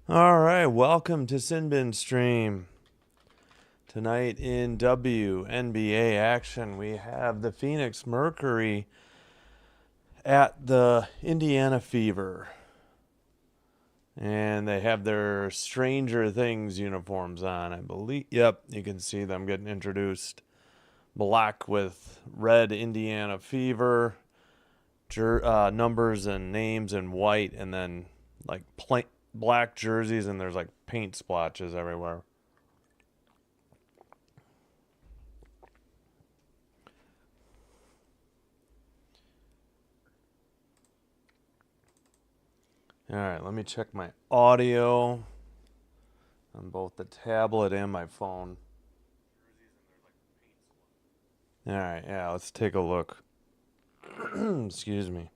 All right, welcome to Sinbin Stream. Tonight in WNBA action, we have the Phoenix Mercury at the Indiana Fever. And they have their Stranger Things uniforms on, I believe. Yep, you can see them getting introduced. Black with red Indiana Fever, numbers and names in white, and then like black jerseys, and there's like paint splotches everywhere. All right, let me check my audio on both the tablet and my phone. All right, yeah, let's take a look. Excuse me.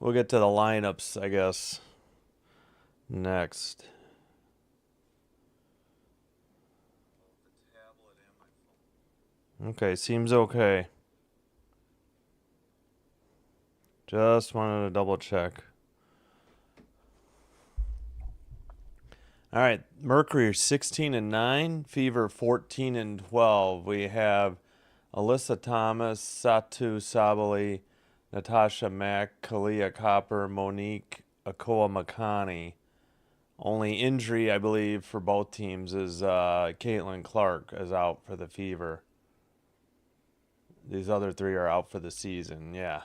We'll get to the lineups, I guess, next. Okay, seems okay. Just wanted to double check. All right, Mercury 16-9, Fever 14-12. We have Alyssa Thomas, Satu Sabali, Natasha Mack, Kalia Copper, Monique Akoa Makani. Only injury, I believe, for both teams is Caitlin Clark is out for the Fever. These other three are out for the season, yeah.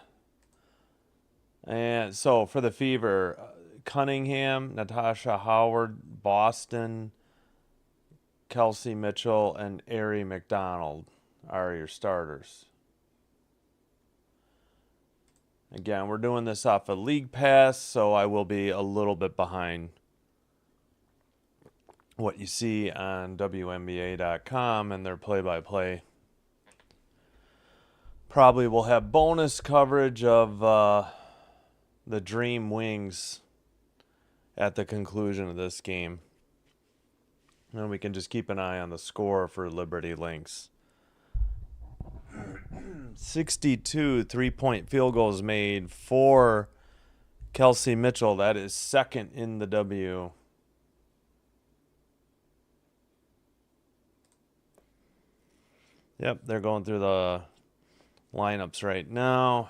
And so for the Fever, Cunningham, Natasha Howard, Boston, Kelsey Mitchell, and Ari McDonald are your starters. Again, we're doing this off a League Pass, so I will be a little bit behind what you see on WNBA.com and their play-by-play. Probably will have bonus coverage of the Dream Wings at the conclusion of this game. And we can just keep an eye on the score for Liberty Lynx. 62 three-point field goals made for Kelsey Mitchell. That is second in the W. Yep, they're going through the lineups right now.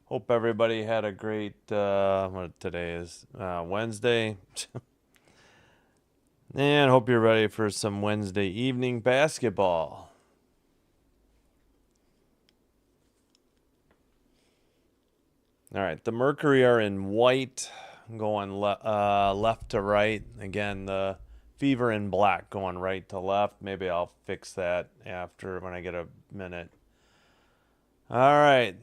Hope everybody had a great, what today is, Wednesday. And hope you're ready for some Wednesday evening basketball. All right, the Mercury are in white, going left to right. Again, the Fever in black, going right to left. Maybe I'll fix that after when I get a minute. All right,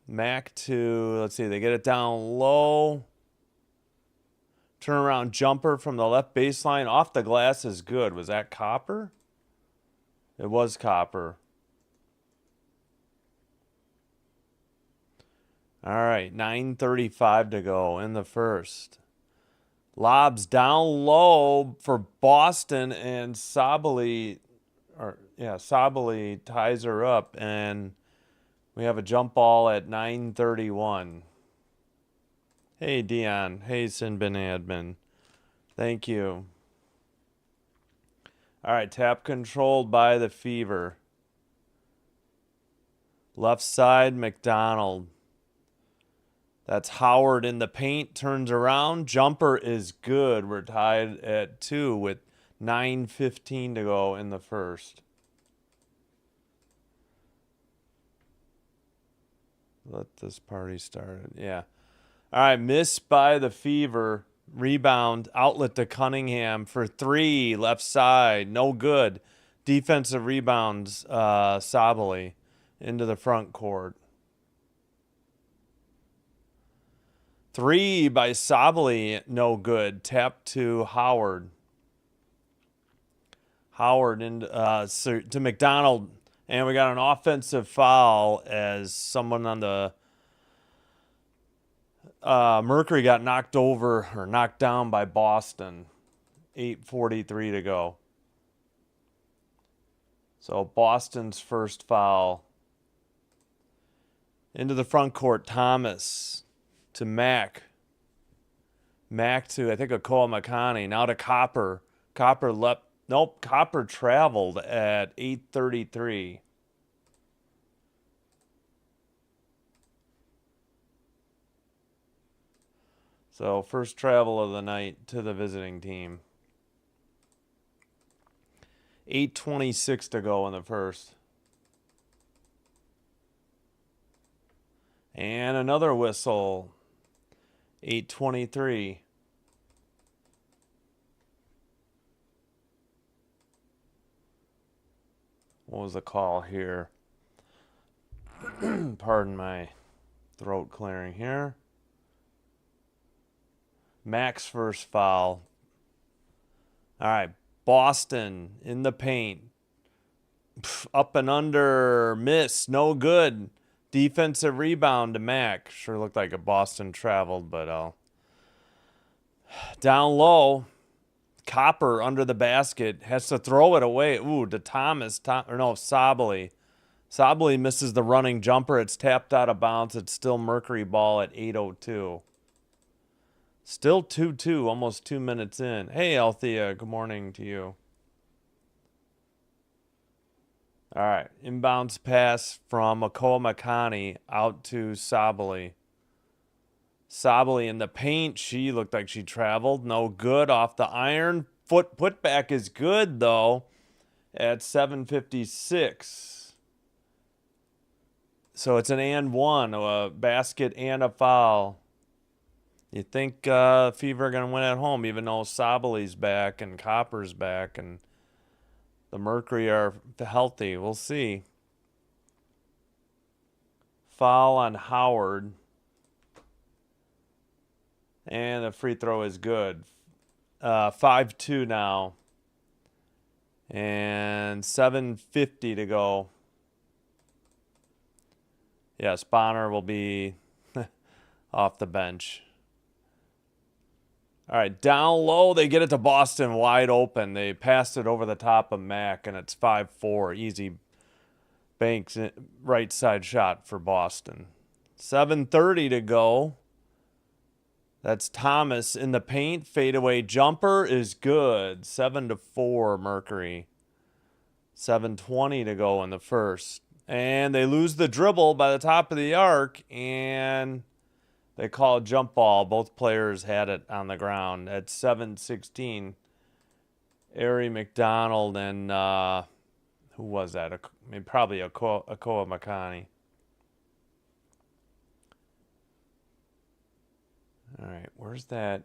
Mac to, let's see, they get it down low. Turnaround jumper from the left baseline. Off the glass is good. Was that Copper? It was Copper. All right, 9:35 to go in the first. Lobs down low for Boston, and Sabali ties her up, and we have a jump ball at 9:31. Hey, Dion. Hey, Sinbin Admin. Thank you. All right, tap controlled by the Fever. Left side, McDonald. That's Howard in the paint, turns around. Jumper is good. We're tied at 2 with 9:15 to go in the first. Let this party start. Yeah. All right, miss by the Fever. Rebound, outlet to Cunningham for 3, left side. No good. Defensive rebounds, Sabali into the front court. 3 by Sabali, no good. Tap to Howard. Howard to McDonald. And we got an offensive foul as someone on the Mercury got knocked over or knocked down by Boston. 8:43 to go. So Boston's first foul. Into the front court, Thomas. to Mac. Mac to, I think, Akoa Makani. Now to Copper. Copper traveled at 8:33. So first travel of the night to the visiting team. 8:26 to go in the first. And another whistle. 8:23. What was the call here? Pardon my throat clearing here. Mac's first foul. All right, Boston in the paint. Up and under, miss, no good. Defensive rebound to Mac. Sure looked like a Boston traveled, but down low. Copper under the basket. Has to throw it away. Ooh, to Sabally. Sabally misses the running jumper. It's tapped out of bounds. It's still Mercury ball at 8:02. Still 2-2, almost 2 minutes in. Hey, Althea, good morning to you. All right, inbounds pass from Akoa Makani out to Sabally. Sabally in the paint. She looked like she traveled. No good off the iron. Putback is good, though, at 7:56. So it's an and one, a basket and a foul. You think Fever are going to win at home, even though Sabaly's back and Copper's back and the Mercury are healthy. We'll see. Foul on Howard. And the free throw is good. 5-2 now. And 7:50 to go. Yes, Bonner will be off the bench. All right, down low, they get it to Boston wide open. They passed it over the top of Mac, and it's 5-4. Easy Banks right side shot for Boston. 7:30 to go. That's Thomas in the paint. Fadeaway jumper is good. 7-4 Mercury. 7:20 to go in the first. And they lose the dribble by the top of the arc, and they call a jump ball. Both players had it on the ground at 7:16. Ari McDonald and who was that? Probably Akoa Makani. All right, where's that?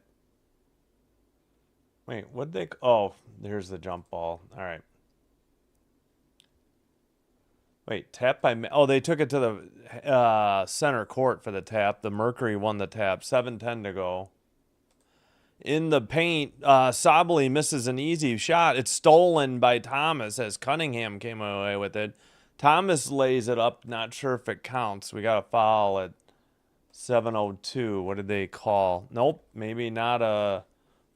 Wait, what'd they? Oh, there's the jump ball. All right. Wait, tap by... Oh, they took it to the center court for the tap. The Mercury won the tap. 7:10 to go. In the paint, Sabally misses an easy shot. It's stolen by Thomas as Cunningham came away with it. Thomas lays it up. Not sure if it counts. We got a foul at 7:02. What did they call? Nope, maybe not a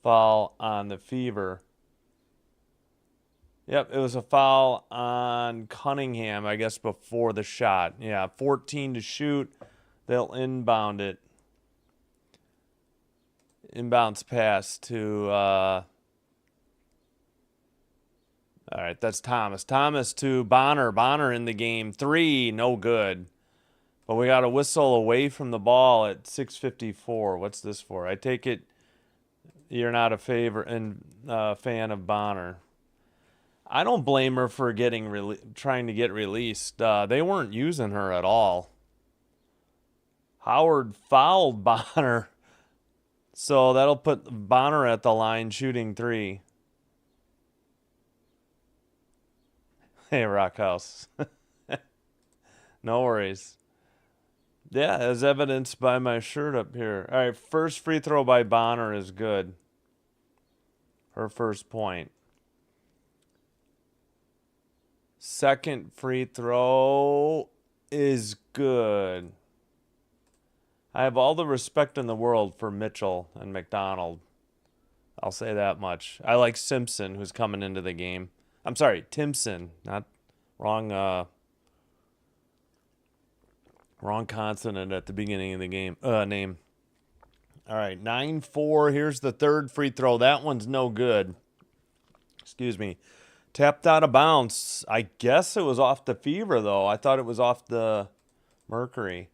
foul on the Fever. Yep, it was a foul on Cunningham, I guess, before the shot. Yeah, 14 to shoot. They'll inbound it. Inbounds pass to... all right, that's Thomas. Thomas to Bonner. Bonner in the game. 3, no good. But we got a whistle away from the ball at 6:54. What's this for? I take it you're not a fan of Bonner. I don't blame her for trying to get released. They weren't using her at all. Howard fouled Bonner. So that'll put Bonner at the line shooting 3. Hey, Rockhouse. No worries. Yeah, as evidenced by my shirt up here. All right, first free throw by Bonner is good. Her first point. Second free throw is good. I have all the respect in the world for Mitchell and McDonald. I'll say that much. I like Simpson, who's coming into the game. I'm sorry, Timpson. Not wrong consonant at the beginning of the game. Name. All right, 9-4. Here's the third free throw. That one's no good. Excuse me. Tapped out of bounds. I guess it was off the Fever, though. I thought it was off the Mercury.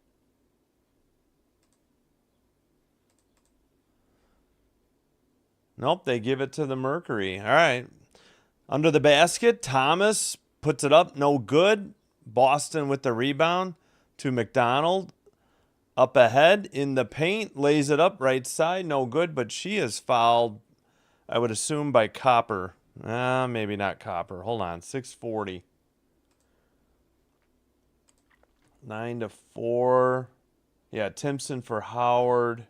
Nope, they give it to the Mercury. All right. Under the basket, Thomas puts it up. No good. Boston with the rebound to McDonald. Up ahead in the paint. Lays it up right side. No good, but she is fouled, I would assume, by Copper. Maybe not Copper. Hold on. 6:40. 9-4. Yeah, Timpson for Howard.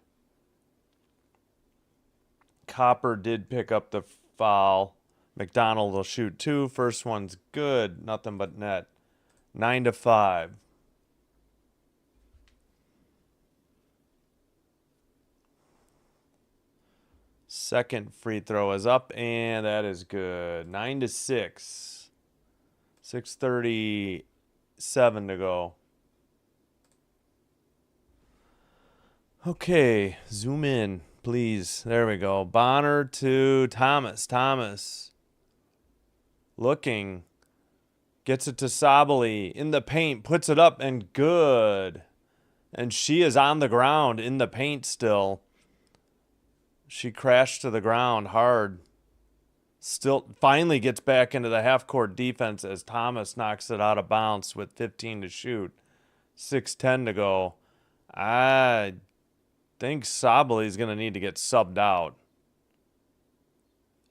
Copper did pick up the foul. McDonald will shoot 2. First one's good. Nothing but net. 9-5. Second free throw is up, and that is good. 9-6. 6:37 to go. Okay, zoom in, please. There we go. Bonner to Thomas. Thomas looking. Gets it to Sabali in the paint. Puts it up, and good. And she is on the ground in the paint still. She crashed to the ground hard. Still finally gets back into the half-court defense as Thomas knocks it out of bounds with 15 to shoot. 6:10 to go. I think Sabali is going to need to get subbed out.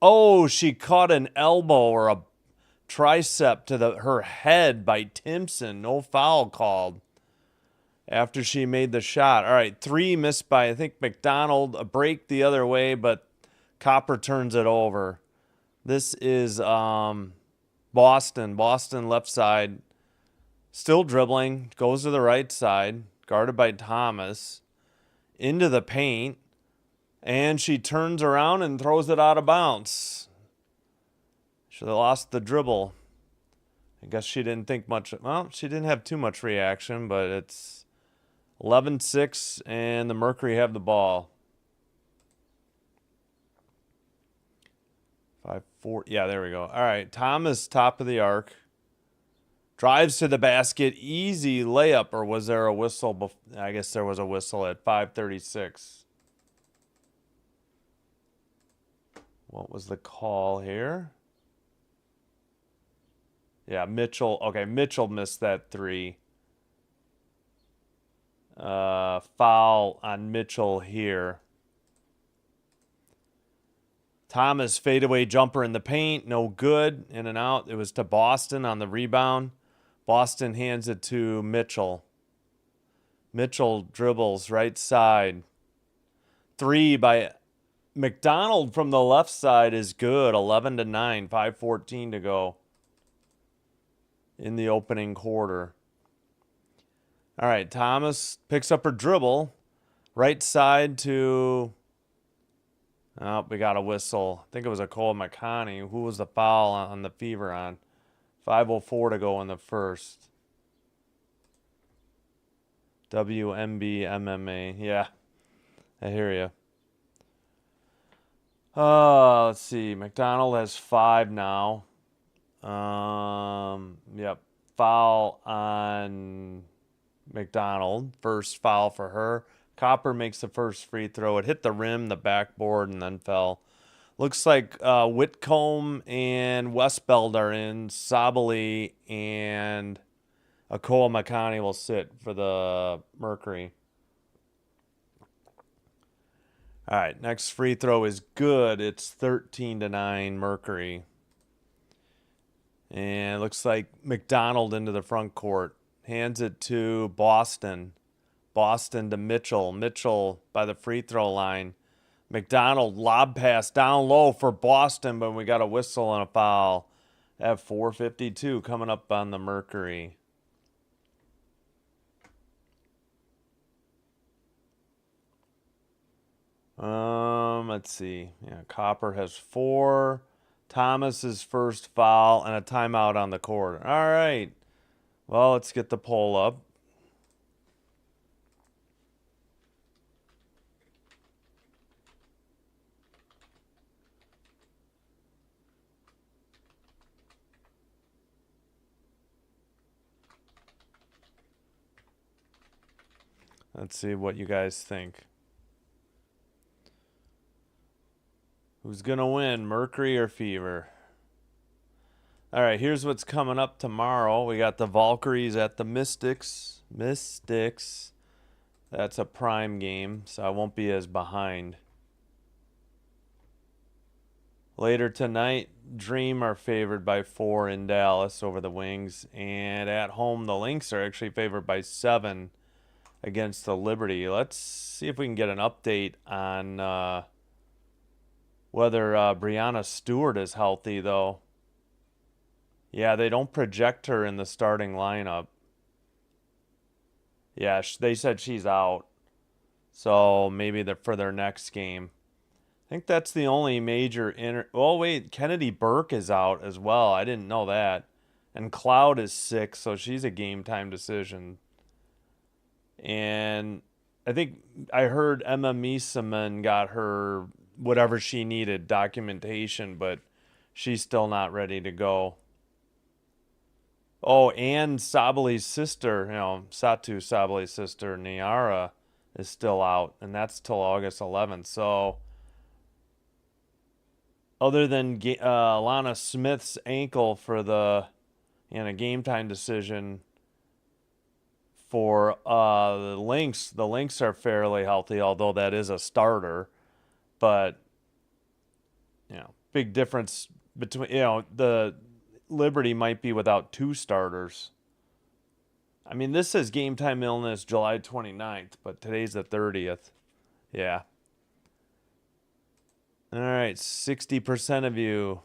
Oh, she caught an elbow or a tricep to her head by Timpson. No foul called after she made the shot. All right, 3 missed by, I think, McDonald. A break the other way, but Copper turns it over. This is Boston. Boston left side. Still dribbling. Goes to the right side. Guarded by Thomas. Into the paint. And she turns around and throws it out of bounds. She lost the dribble. I guess she didn't think much. Well, she didn't have too much reaction, but it's 11-6, and the Mercury have the ball. 5-4. Yeah, there we go. All right, Thomas, top of the arc. Drives to the basket. Easy layup, or was there a whistle? I guess there was a whistle at 5:36. What was the call here? Yeah, Mitchell. Okay, Mitchell missed that 3. Foul on Mitchell here. Thomas fadeaway jumper in the paint. No good. In and out. It was to Boston on the rebound. Boston hands it to Mitchell. Mitchell dribbles right side. 3 by McDonald from the left side is good. 11-9. 5:14 to go in the opening quarter. All right, Thomas picks up her dribble. Right side to... Oh, we got a whistle. I think it was a Cole McConney. Who was the foul on the Fever on? 5:04 to go in the first. WNBA MMA. Yeah, I hear you. Let's see. McDonald has 5 now. Yep. Foul on McDonald. First foul for her. Copper makes the first free throw. It hit the rim, the backboard, and then fell. Looks like Whitcomb and Westbeld are in. Sabali and Akoa McConney will sit for the Mercury. All right, next free throw is good. It's 13-9 Mercury. And it looks like McDonald into the front court. Hands it to Boston. Boston to Mitchell. Mitchell by the free throw line. McDonald lob pass down low for Boston, but we got a whistle and a foul at 4:52 coming up on the Mercury. Let's see. Yeah, Copper has 4. Thomas's first foul and a timeout on the court. All right. Well, let's get the poll up. Let's see what you guys think. Who's going to win, Mercury or Fever? All right, here's what's coming up tomorrow. We got the Valkyries at the Mystics. That's a prime game, so I won't be as behind. Later tonight, Dream are favored by 4 in Dallas over the Wings. And at home, the Lynx are actually favored by 7 against the Liberty. Let's see if we can get an update on whether Brianna Stewart is healthy, though. Yeah, they don't project her in the starting lineup. Yeah, they said she's out. So maybe for their next game. I think that's the only major Oh, wait, Kennedy Burke is out as well. I didn't know that. And Cloud is sick, so she's a game time decision. And I think I heard Emma Miesemann got her whatever she needed, documentation, but she's still not ready to go. Oh, and Sabali's sister, Satu Sabali's sister, Niara, is still out, and that's till August 11th. So, other than Lana Smith's ankle for the game time decision for the Lynx are fairly healthy, although that is a starter. But big difference between the Liberty might be without 2 starters. I mean, this says game time illness July 29th, but today's the 30th. Yeah. All right, 60% of you,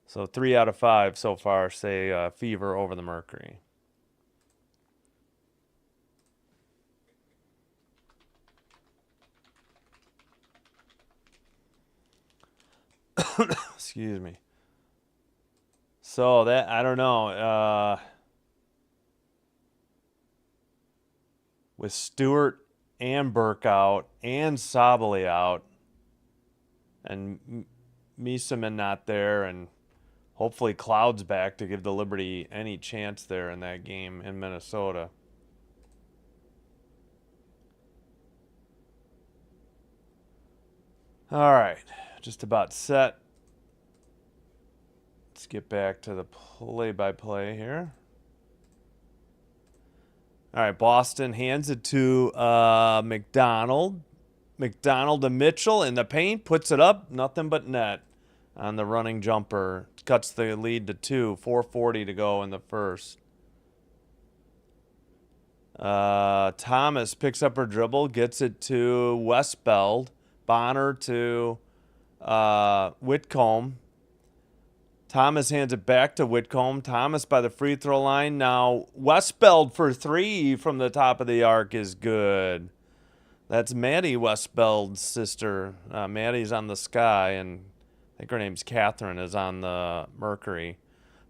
so 3 out of 5 so far, say Fever over the Mercury. Excuse me. So that, I don't know. With Stewart and Burke out and Sabali out and Miesemann not there, and hopefully Cloud's back to give the Liberty any chance there in that game in Minnesota. All right, just about set. Let's get back to the play-by-play here. All right, Boston hands it to McDonald. McDonald to Mitchell in the paint, puts it up, nothing but net on the running jumper. Cuts the lead to 2, 4:40 to go in the first. Thomas picks up her dribble, gets it to Westbeld. Bonner to Whitcomb. Thomas hands it back to Whitcomb. Thomas by the free throw line. Now Westbeld for 3 from the top of the arc is good. That's Maddie Westbeld's sister. Maddie's on the Sky, and I think her name's Catherine, is on the Mercury.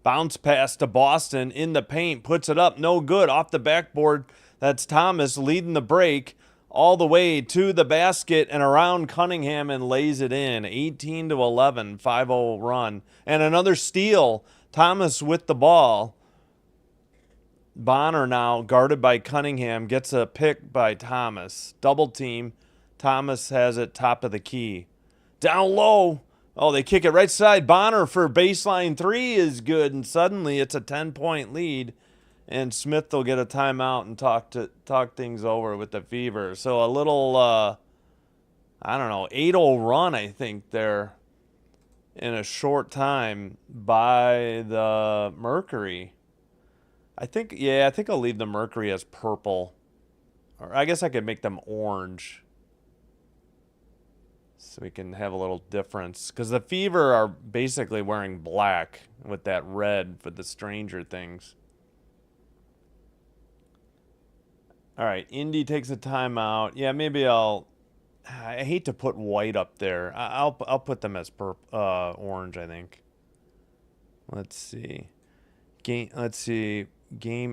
Bounce pass to Boston in the paint. Puts it up. No good. Off the backboard. That's Thomas leading the break all the way to the basket and around Cunningham and lays it in. 18-11, 5-0 run. And another steal. Thomas with the ball. Bonner now guarded by Cunningham gets a pick by Thomas. Double team. Thomas has it top of the key. Down low. Oh, they kick it right side. Bonner for baseline 3 is good, and suddenly it's a 10-point lead. And Smith will get a timeout and talk things over with the Fever. So a little, 8-0 run, I think, there in a short time by the Mercury. I think I'll leave the Mercury as purple. Or I guess I could make them orange. So we can have a little difference. Because the Fever are basically wearing black with that red for the Stranger Things. All right, Indy takes a timeout. Yeah, maybe I hate to put white up there. I'll put them as orange, I think. Let's see. Game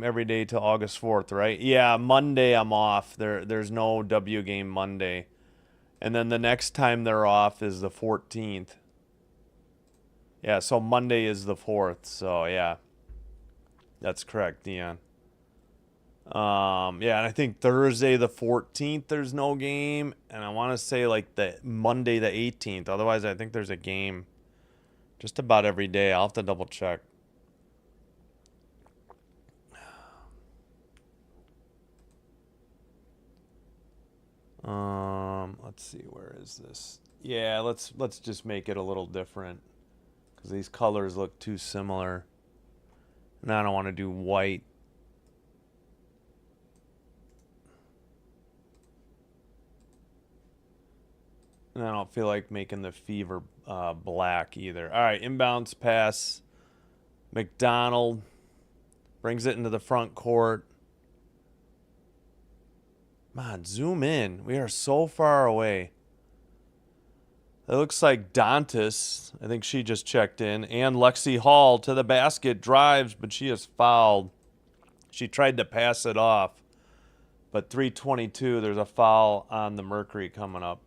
every day till August 4th, right? Yeah, Monday I'm off. There's no W game Monday. And then the next time they're off is the 14th. Yeah, so Monday is the 4th. So, yeah. That's correct, Dion. Yeah, and I think Thursday the 14th there's no game, and I want to say like the Monday the 18th. Otherwise, I think there's a game just about every day. I'll have to double check. Let's see, where is this? Yeah, let's just make it a little different because these colors look too similar. And I don't want to do white. And I don't feel like making the Fever black either. All right, inbounds pass. McDonald brings it into the front court. Come on, zoom in. We are so far away. It looks like Dantas, I think she just checked in, and Lexi Hall to the basket, drives, but she is fouled. She tried to pass it off, but 3:22, there's a foul on the Mercury coming up.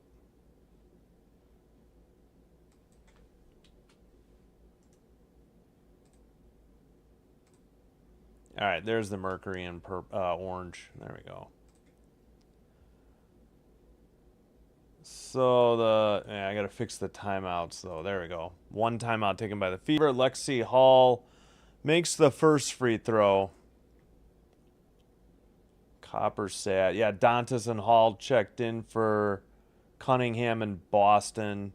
All right, there's the Mercury in orange. There we go. So I got to fix the timeouts though. There we go. One timeout taken by the Fever. Lexi Hall makes the first free throw. Copper sat. Yeah, Dantas and Hall checked in for Cunningham and Boston.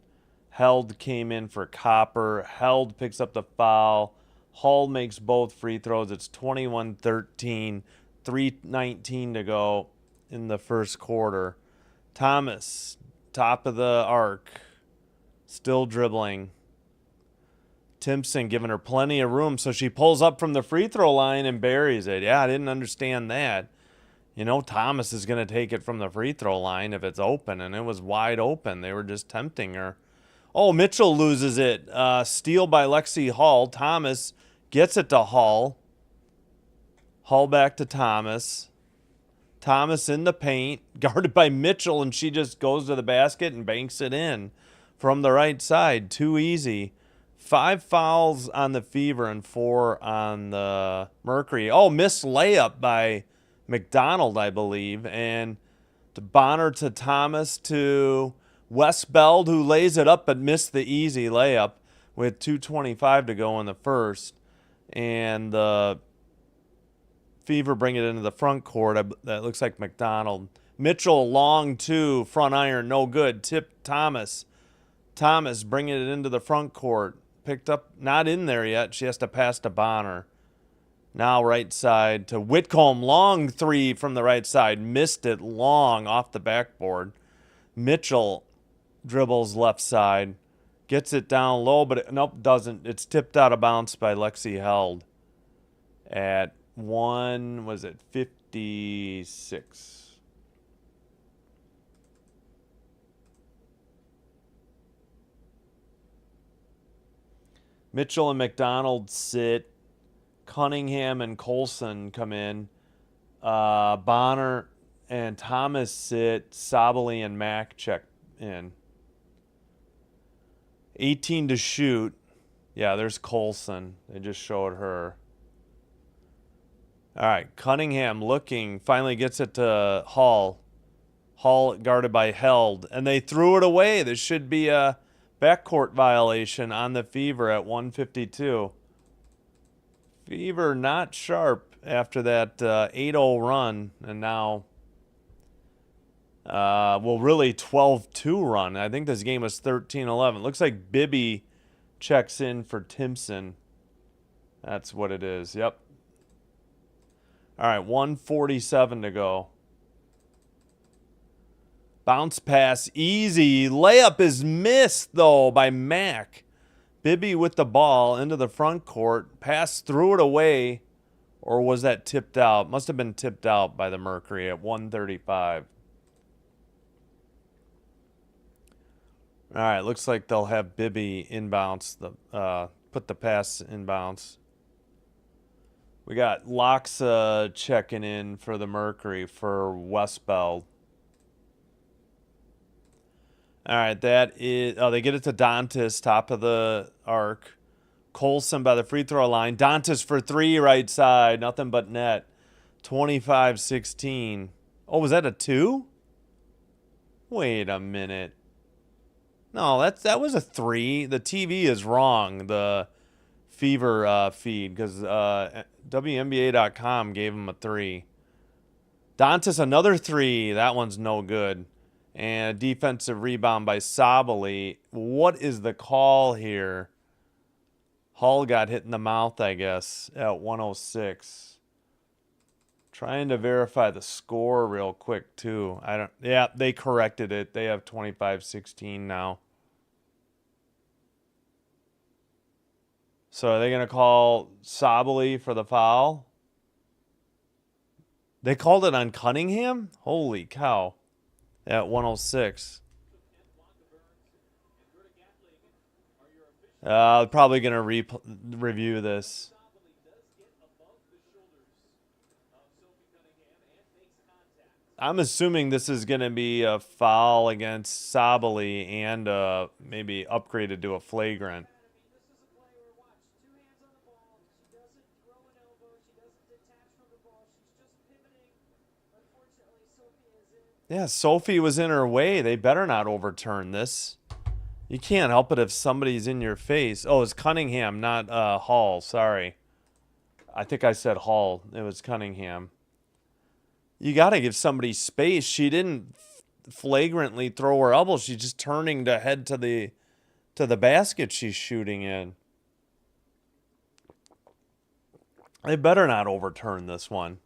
Held came in for Copper. Held picks up the foul. Hall makes both free throws. It's 21-13. 3:19 to go in the first quarter. Thomas, top of the arc, still dribbling. Timpson giving her plenty of room, so she pulls up from the free throw line and buries it. Yeah, I didn't understand that. You know, Thomas is going to take it from the free throw line if it's open, and it was wide open. They were just tempting her. Oh, Mitchell loses it. Steal by Lexi Hall. Thomas gets it to Hall. Hall back to Thomas. Thomas in the paint, guarded by Mitchell, and she just goes to the basket and banks it in from the right side. Too easy. 5 fouls on the Fever and 4 on the Mercury. Oh, missed layup by McDonald, I believe. And to Bonner to Thomas to Westbeld, who lays it up but missed the easy layup with 2:25 to go in the first. And the Fever bring it into the front court. That looks like McDonald. Mitchell, long two, front iron, no good. Tip Thomas. Thomas bringing it into the front court. Picked up, not in there yet. She has to pass to Bonner. Now right side to Whitcomb. Long three from the right side. Missed it long off the backboard. Mitchell dribbles left side. Gets it down low, but nope, doesn't. It's tipped out of bounds by Lexi Held at 56. Mitchell and McDonald sit. Cunningham and Colson come in. Bonner and Thomas sit. Sabali and Mack check in. 18 to shoot. Yeah, there's Colson. They just showed her. All right, Cunningham looking, finally gets it to Hall. Hall guarded by Held, and they threw it away. There should be a backcourt violation on the Fever at 1:52. Fever not sharp after that 8-0 run, and now, really 12-2 run. I think this game was 13-11. Looks like Bibby checks in for Timpson. That's what it is. Yep. All right, 1:47 to go. Bounce pass, easy. Layup is missed, though, by Mack. Bibby with the ball into the front court. Pass, threw it away. Or was that tipped out? Must have been tipped out by the Mercury at 1:35. All right, looks like they'll have Bibby inbounds. Put the pass inbounds. We got Loxa checking in for the Mercury for Westbeld. All right, that is... Oh, they get it to Dantas, top of the arc. Colson by the free throw line. Dantas for three, right side. Nothing but net. 25-16. Oh, was that a 2? Wait a minute. No, that was a 3. The TV is wrong. The Fever feed, because WNBA.com gave him a 3. Dantas, another 3. That one's no good. And a defensive rebound by Sabali. What is the call here? Hall got hit in the mouth, I guess, at 106. Trying to verify the score real quick, too. Yeah, they corrected it. They have 25-16 now. So are they going to call Sabali for the foul? They called it on Cunningham? Holy cow. At 106. Probably going to review this. I'm assuming this is going to be a foul against Sabali and maybe upgraded to a flagrant. Yeah, Sophie was in her way. They better not overturn this. You can't help it if somebody's in your face. Oh, it's Cunningham, not Hall. Sorry. I think I said Hall. It was Cunningham. You got to give somebody space. She didn't flagrantly throw her elbow. She's just turning to head to the basket she's shooting in. They better not overturn this one.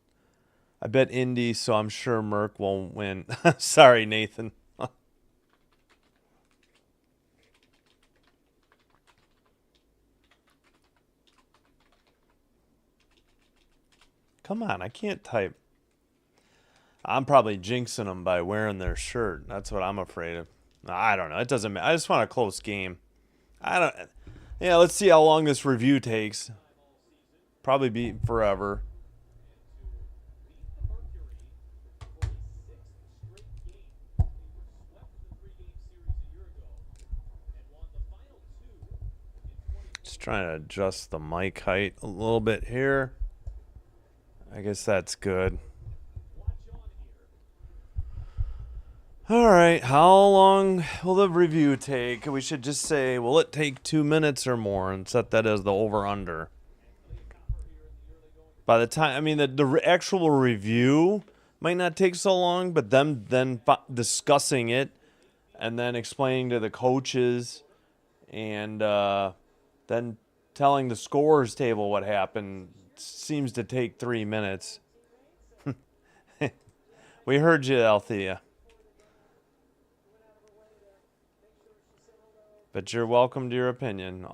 I bet Indy, so I'm sure Merck won't win. Sorry, Nathan. Come on, I can't type. I'm probably jinxing them by wearing their shirt. That's what I'm afraid of. I don't know. It doesn't matter. I just want a close game. Yeah, let's see how long this review takes. Probably be forever. Just trying to adjust the mic height a little bit here. I guess that's good. All right, how long will the review take? We should just say, will it take 2 minutes or more, and set that as the over-under. By the time, I mean, the actual review might not take so long, but them then discussing it and then explaining to the coaches and then telling the scorers table what happened seems to take 3 minutes. We heard you, Althea. But you're welcome to your opinion.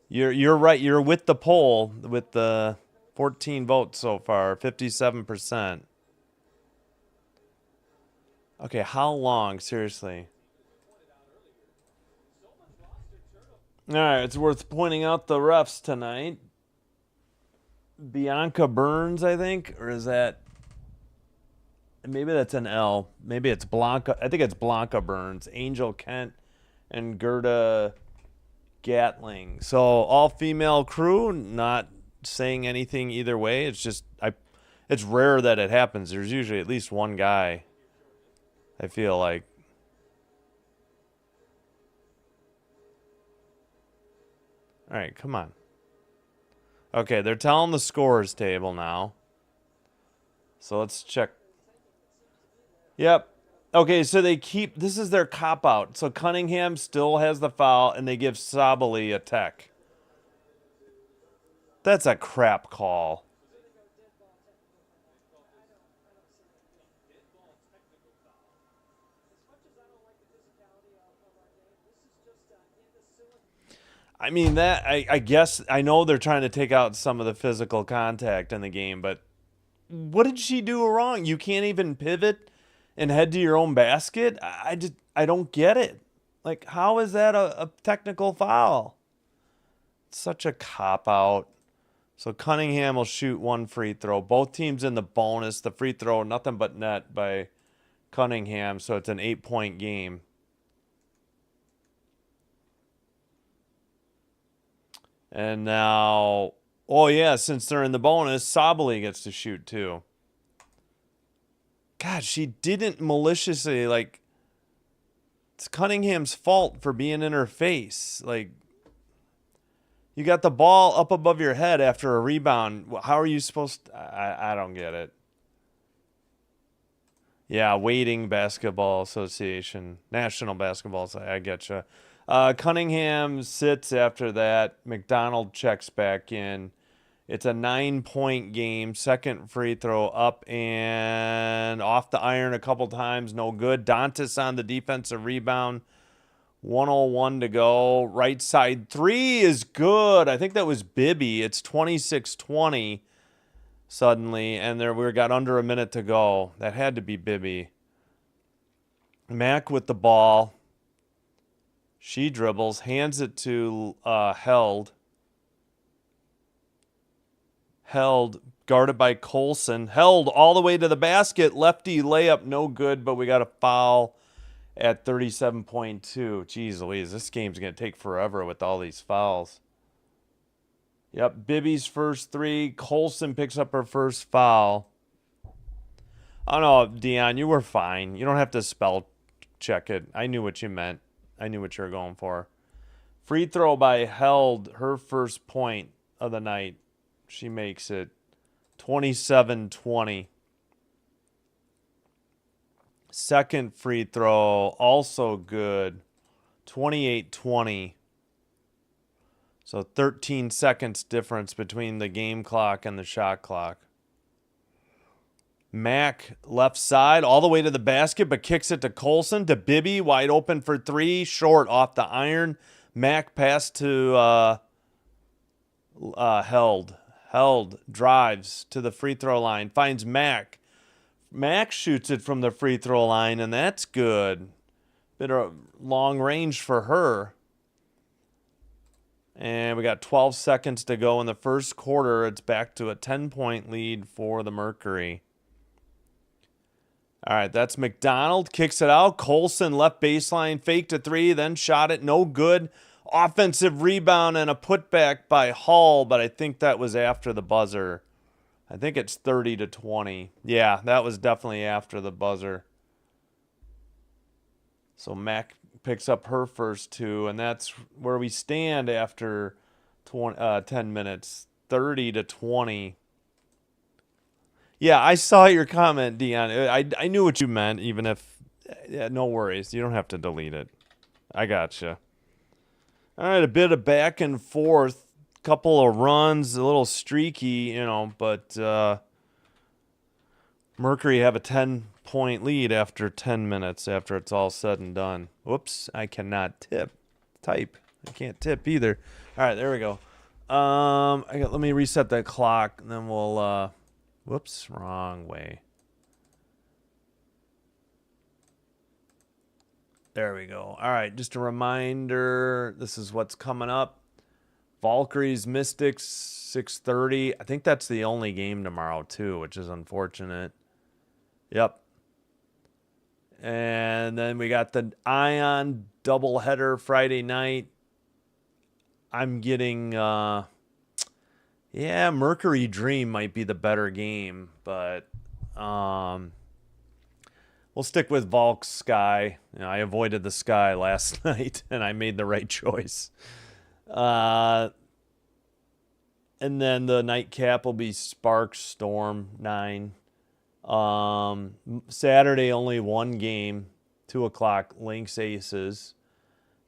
You're right. You're with the poll with the 14 votes so far, 57%. Okay, how long? Seriously. All right, it's worth pointing out the refs tonight. Bianca Burns, I think, or is that? Maybe that's an L. Maybe it's Blanca. I think it's Blanca Burns, Angel Kent, and Gerda Gatling. So all female crew, not saying anything either way. It's just it's rare that it happens. There's usually at least one guy, I feel like. All right, come on. Okay, they're telling the scores table now. So let's check. Yep. Okay, so this is their cop-out. So Cunningham still has the foul, and they give Sabali a tech. That's a crap call. I mean, I guess I know they're trying to take out some of the physical contact in the game, but what did she do wrong? You can't even pivot and head to your own basket? I don't get it. Like, how is that a technical foul? It's such a cop-out. So Cunningham will shoot one free throw. Both teams in the bonus. The free throw, nothing but net by Cunningham, so it's an 8-point game. And now Oh, yeah, since they're in the bonus, Sabali gets to shoot too. God, she didn't maliciously, like, it's Cunningham's fault for being in her face. Like, you got the ball up above your head after a rebound. How are you supposed to? I don't get it. Yeah, Waiting Basketball Association, National Basketball Association. I get you. Cunningham sits after that. McDonald checks back in. It's a 9-point game. Second free throw up and off the iron a couple times. No good. Dantas on the defensive rebound. 1:01 to go. Right side three is good. I think that was Bibby. It's 26-20 suddenly, and we got under a minute to go. That had to be Bibby. Mack with the ball. She dribbles, hands it to Held. Held, guarded by Colson. Held all the way to the basket. Lefty layup, no good, but we got a foul at 37.2. Jeez Louise, this game's going to take forever with all these fouls. Yep, Bibby's first three. Colson picks up her first foul. Oh, no, Dion, you were fine. You don't have to spell check it. I knew what you meant. I knew what you were going for. Free throw by Held, her first point of the night. She makes it 27-20. Second free throw, also good. 28-20. So 13 seconds difference between the game clock and the shot clock. Mack left side all the way to the basket, but kicks it to Colson. To Bibby, wide open for three. Short off the iron. Mack pass to Held. Held drives to the free throw line. Finds Mack. Mack shoots it from the free throw line, and that's good. Bit of long range for her. And we got 12 seconds to go in the first quarter. It's back to a 10-point lead for the Mercury. All right, that's McDonald. Kicks it out. Colson left baseline, faked a three, then shot it. No good. Offensive rebound and a putback by Hull, but I think that was after the buzzer. I think it's 30-20. Yeah, that was definitely after the buzzer. So Mack picks up her first two, and that's where we stand after 10 minutes. 30-20. Yeah, I saw your comment, Dion. I knew what you meant, even if... Yeah, no worries. You don't have to delete it. I gotcha. All right, a bit of back and forth. Couple of runs, a little streaky, but Mercury have a 10-point lead after 10 minutes after it's all said and done. Whoops, I cannot type. I can't tip either. All right, there we go. Let me reset that clock, and then we'll, whoops, wrong way. There we go. All right, just a reminder, this is what's coming up. Valkyries, Mystics, 6:30. I think that's the only game tomorrow, too, which is unfortunate. Yep. And then we got the Ion doubleheader Friday night. I'm getting, Mercury Dream might be the better game, but we'll stick with Valk Sky. I avoided the Sky last night, and I made the right choice. And then the nightcap will be Sparks Storm 9. Saturday only one game, 2:00 Lynx Aces.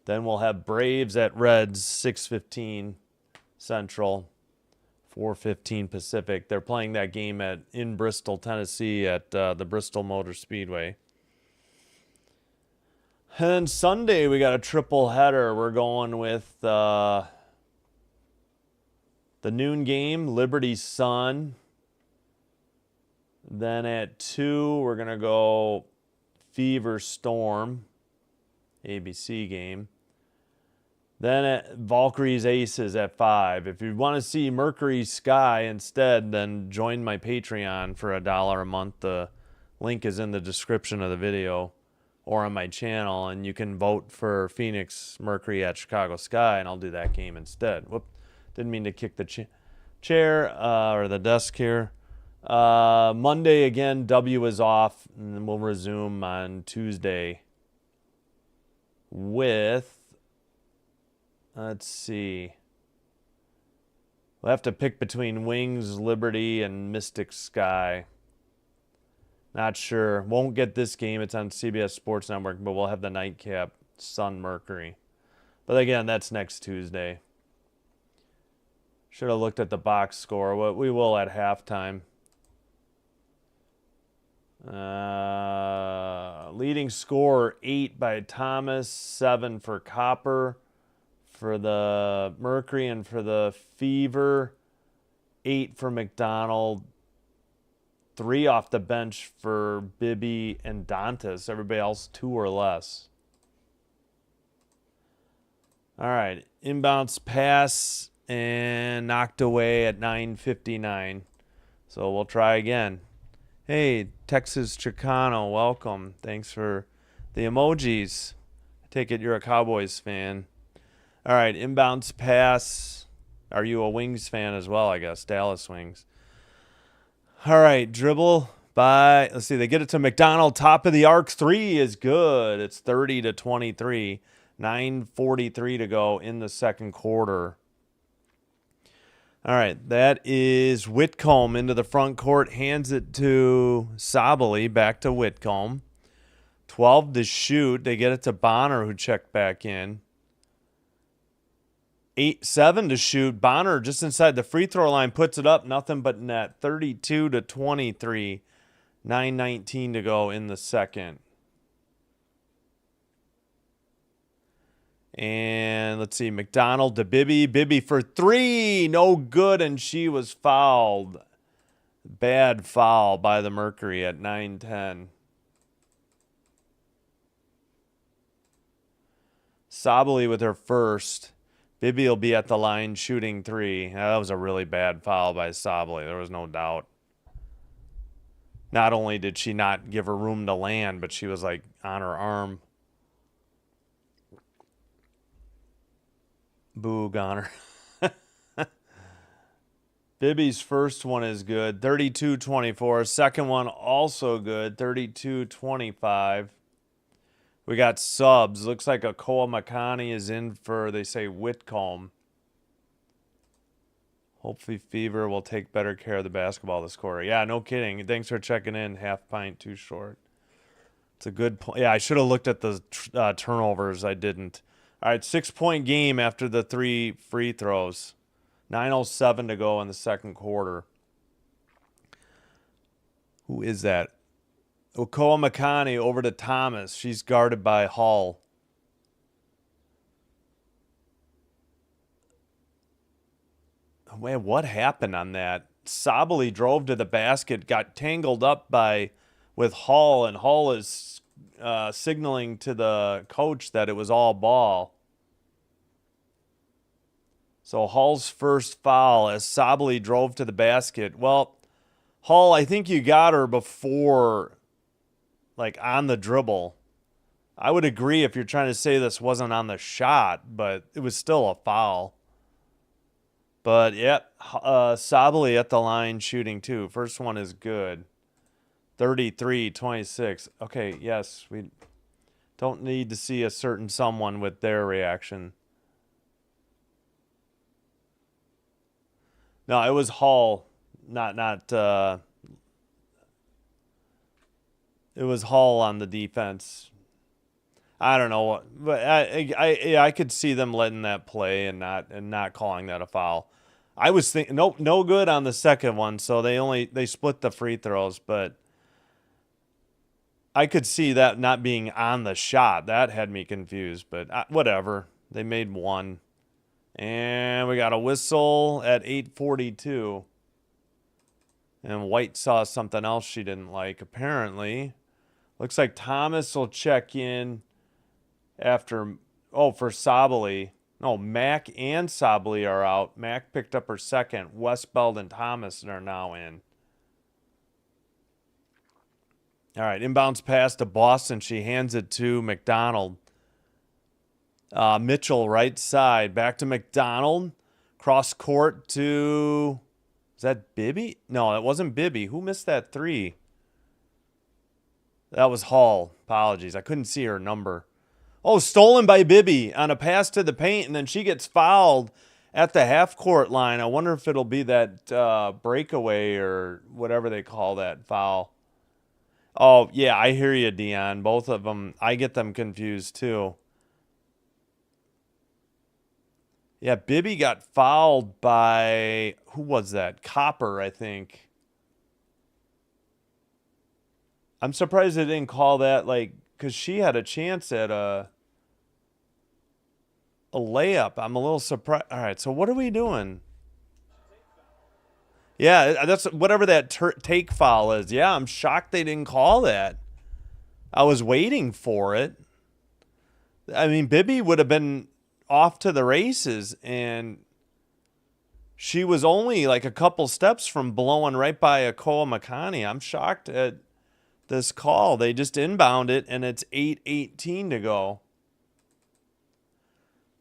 Then we'll have Braves at Reds 6:15 Central, 4:15 Pacific. They're playing that game in Bristol, Tennessee at the Bristol Motor Speedway. And Sunday, we got a triple header. We're going with the noon game, Liberty Sun. Then at 2, we're going to go Fever Storm, ABC game. Then at Valkyries Aces at 5. If you want to see Mercury Sky instead, then join my Patreon for $1 a month. The link is in the description of the video or on my channel, and you can vote for Phoenix Mercury at Chicago Sky, and I'll do that game instead. Whoop, didn't mean to kick the chair or the desk here. Monday again, W is off, and then we'll resume on Tuesday with, let's see. We'll have to pick between Wings, Liberty, and Mystic Sky. Not sure. Won't get this game. It's on CBS Sports Network, but we'll have the nightcap, Sun Mercury. But again, that's next Tuesday. Should have looked at the box score. We will at halftime. Leading scorer 8 by Thomas, 7 for Copper. For the Mercury and for the Fever, 8 for McDonald, 3 off the bench for Bibby and Dantas. Everybody else 2 or less. All right, inbounds pass and knocked away at 9:59. So we'll try again. Hey, Texas Chicano, welcome. Thanks for the emojis. I take it you're a Cowboys fan. All right, inbounds pass. Are you a Wings fan as well, I guess? Dallas Wings. All right, dribble by, let's see, they get it to McDonald. Top of the arc, 3 is good. It's 30-23. 9:43 to go in the second quarter. All right, that is Whitcomb into the front court. Hands it to Sabali, back to Whitcomb. 12 to shoot. They get it to Bonner, who checked back in. 7 to shoot. Bonner just inside the free throw line puts it up. Nothing but net. 32-23. 9:19 to go in the second. And let's see. McDonald to Bibby. Bibby for 3. No good, and she was fouled. Bad foul by the Mercury at 9:10. Sabali with her first. Bibby will be at the line shooting 3. That was a really bad foul by Sabali. There was no doubt. Not only did she not give her room to land, but she was like on her arm. Boo, Goner. Bibby's first one is good, 32-24. Second one also good, 32-25. We got subs. Looks like Akoa Makani is in for, they say, Whitcomb. Hopefully Fever will take better care of the basketball this quarter. Yeah, no kidding. Thanks for checking in. Half pint too short. It's a good point. Yeah, I should have looked at the turnovers. I didn't. All right, 6-point game after the 3 free throws. 9:07 to go in the second quarter. Who is that? Okoa Makani over to Thomas. She's guarded by Hall. Man, what happened on that? Sabali drove to the basket, got tangled up with Hall, and Hall is signaling to the coach that it was all ball. So Hall's first foul as Sabali drove to the basket. Well, Hall, I think you got her before, like on the dribble. I would agree if you're trying to say this wasn't on the shot, but it was still a foul. But, yep, Sabali at the line shooting too. First one is good. 33-26. Okay, yes, we don't need to see a certain someone with their reaction. No, it was Hall, not it was Hall on the defense. I don't know, but I could see them letting that play and not calling that a foul. I was thinking no good on the second one, so they split the free throws, but I could see that not being on the shot. That had me confused, but whatever. They made one. And we got a whistle at 8:42. And White saw something else she didn't like, apparently. Looks like Thomas will check in after, for Sabali. No, Mack and Sabali are out. Mack picked up her second. Westbeld and Thomas are now in. All right, inbounds pass to Boston. She hands it to McDonald. Mitchell, right side. Back to McDonald. Cross court to Is that Bibby? No, that wasn't Bibby. Who missed that three? That was Hall. Apologies. I couldn't see her number. Oh, stolen by Bibby on a pass to the paint, and then she gets fouled at the half-court line. I wonder if it'll be that breakaway or whatever they call that foul. Oh, yeah, I hear you, Dion. Both of them, I get them confused too. Yeah, Bibby got fouled by, who was that? Copper, I think. I'm surprised they didn't call that, like, because she had a chance at a layup. I'm a little surprised. All right, so what are we doing? Yeah, that's whatever that take foul is. Yeah, I'm shocked they didn't call that. I was waiting for it. I mean, Bibby would have been off to the races, and she was only like a couple steps from blowing right by Akoa Makani. I'm shocked at this call. They just inbound it, and it's 8:18 to go.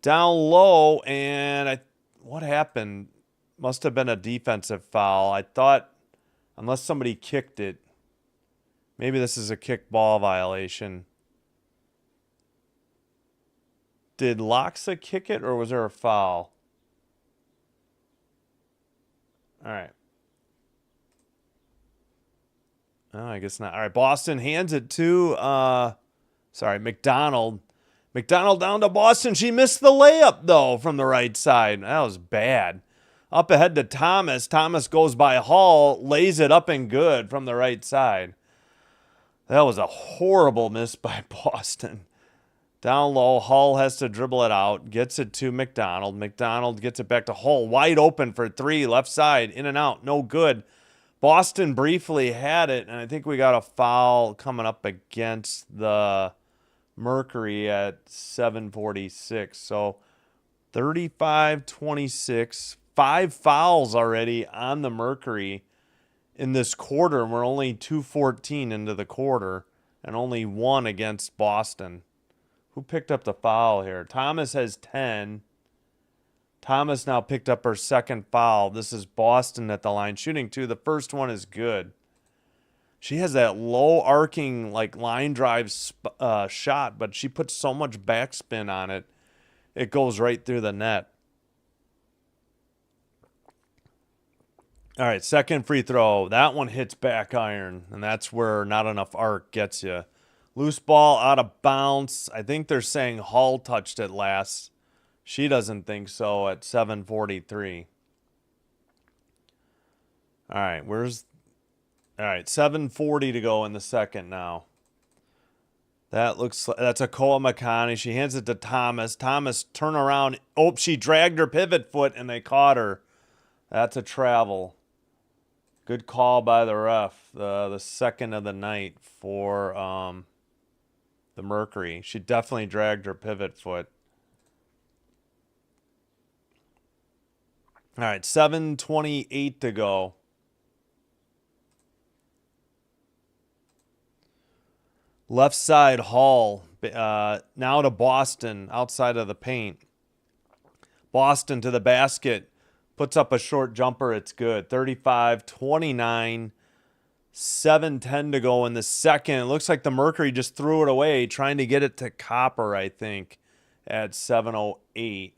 Down low, and what happened? Must have been a defensive foul. I thought, unless somebody kicked it, maybe this is a kick ball violation. Did Loxa kick it, or was there a foul? All right. Oh, I guess not. All right, Boston hands it to, McDonald. McDonald down to Boston. She missed the layup, though, from the right side. That was bad. Up ahead to Thomas. Thomas goes by Hall, lays it up and good from the right side. That was a horrible miss by Boston. Down low, Hall has to dribble it out, gets it to McDonald. McDonald gets it back to Hall, wide open for three, left side, in and out, no good. Boston briefly had it, and I think we got a foul coming up against the Mercury at 7:46. So 35-26, 5 fouls already on the Mercury in this quarter, and we're only 2:14 into the quarter, and only 1 against Boston. Who picked up the foul here? Thomas has 10. Thomas now picked up her second foul. This is Boston at the line shooting 2. The first one is good. She has that low arcing like line drive shot, but she puts so much backspin on it, it goes right through the net. All right, second free throw. That one hits back iron, and that's where not enough arc gets you. Loose ball out of bounds. I think they're saying Hall touched it last. She doesn't think so at 7:43. All right, all right, 7:40 to go in the second now. That's Akoa Makani. She hands it to Thomas. Thomas, turn around. Oh, she dragged her pivot foot, and they caught her. That's a travel. Good call by the ref. The second of the night for the Mercury. She definitely dragged her pivot foot. All right, 7:28 to go. Left side, Hall. Now to Boston, outside of the paint. Boston to the basket. Puts up a short jumper. It's good. 35-29. 7:10 to go in the second. It looks like the Mercury just threw it away, trying to get it to Copper, I think, at 7:08.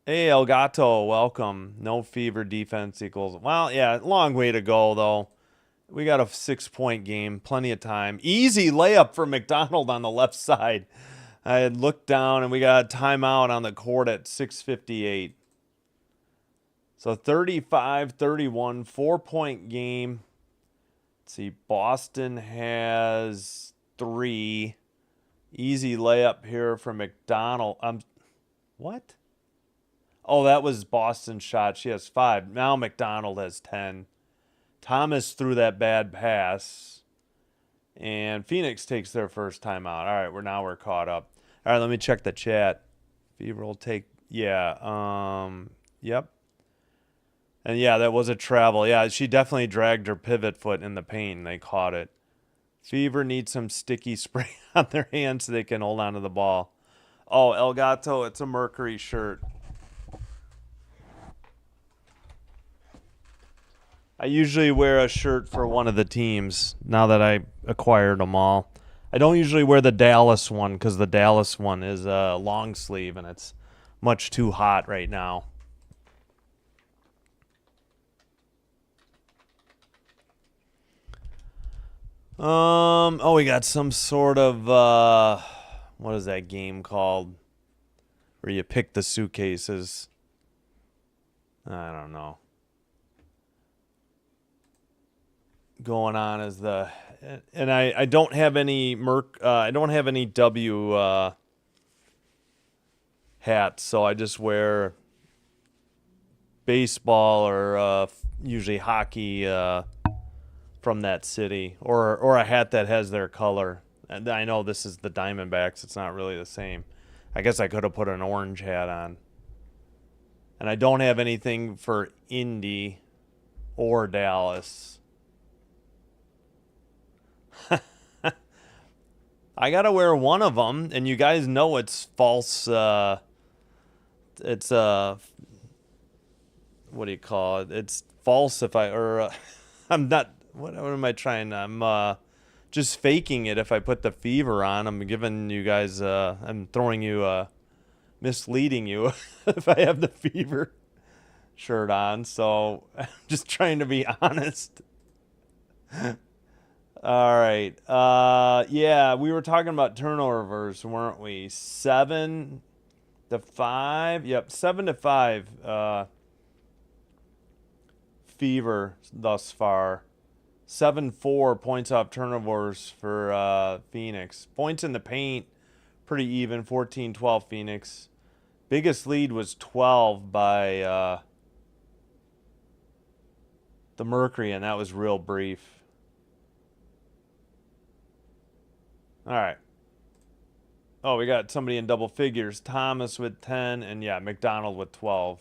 Hey, Elgato, welcome. No Fever defense equals. Well, yeah, long way to go, though. We got a 6-point game, plenty of time. Easy layup for McDonald on the left side. I had looked down, and we got a timeout on the court at 6:58. So 35-31, 4-point game. Let's see, Boston has 3. Easy layup here for McDonald. What? Oh, that was Boston's shot. She has 5. Now McDonald has 10. Thomas threw that bad pass. And Phoenix takes their first timeout. All right, we're caught up. All right, let me check the chat. Fever will take, yeah, yep. And yeah, that was a travel. Yeah, she definitely dragged her pivot foot in the paint, and they caught it. Fever needs some sticky spray on their hands so they can hold on to the ball. Oh, Elgato, it's a Mercury shirt. I usually wear a shirt for one of the teams now that I acquired them all. I don't usually wear the Dallas one because the Dallas one is a long sleeve and it's much too hot right now. Oh, we got some sort of, what is that game called? Where you pick the suitcases. I don't know. Going on as the, and I don't have any I don't have any W hats, so I just wear baseball or usually hockey from that city, or a hat that has their color. And I know this is the Diamondbacks; it's not really the same. I guess I could have put an orange hat on. And I don't have anything for Indy or Dallas. I gotta wear one of them, and you guys know it's false. It's what do you call it? It's false if I'm not. What am I trying? I'm just faking it. If I put the fever on, I'm giving you guys. I'm throwing you. Misleading you if I have the fever shirt on. So I'm just trying to be honest. All right. Yeah, we were talking about turnovers, weren't we? 7-5. Yep, 7-5. Fever thus far. 7-4 points off turnovers for Phoenix. Points in the paint, pretty even. 14-12 Phoenix. Biggest lead was 12 by the Mercury, and that was real brief. All right. Oh, we got somebody in double figures. Thomas with 10, and yeah, McDonald with 12.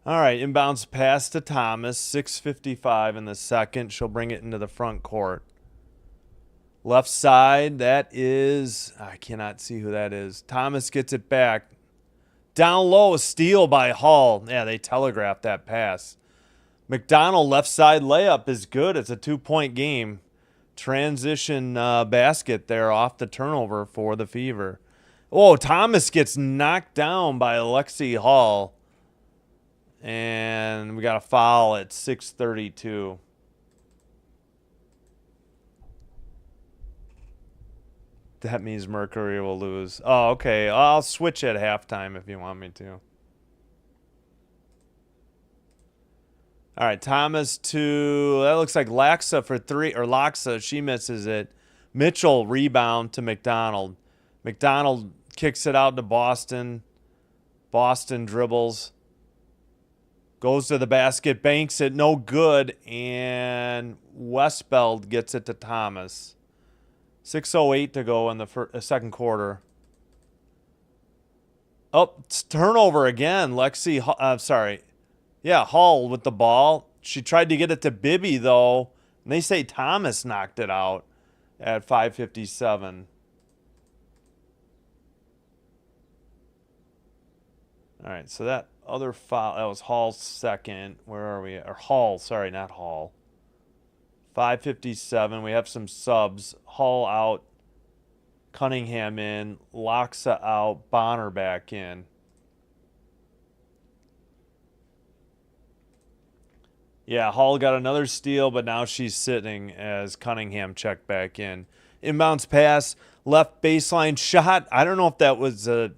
All right, inbounds pass to Thomas. 6:55 in the second. She'll bring it into the front court. Left side, that is, I cannot see who that is. Thomas gets it back. Down low, a steal by Hall. Yeah, they telegraphed that pass. McDonald left side layup is good. It's a 2-point game. Transition basket there off the turnover for the Fever. Oh, Thomas gets knocked down by Alexi Hall. And we got a foul at 6:32. That means Mercury will lose. Oh, okay. I'll switch at halftime if you want me to. All right, Thomas to, that looks like Laxa for three, or Laxa, she misses it. Mitchell rebound to McDonald. McDonald kicks it out to Boston. Boston dribbles. Goes to the basket, banks it, no good, and Westbeld gets it to Thomas. 6:08 to go in the second quarter. Oh, it's turnover again. Sorry. Yeah, Hall with the ball. She tried to get it to Bibby, though. And they say Thomas knocked it out at 5:57. All right, so that other foul, that was Hall's second. Where are we? Or Hall, sorry, not Hall. 5:57. We have some subs. Hall out. Cunningham in. Loxa out. Bonner back in. Yeah, Hall got another steal, but now she's sitting as Cunningham checked back in. Inbounds pass, left baseline shot. I don't know if that was a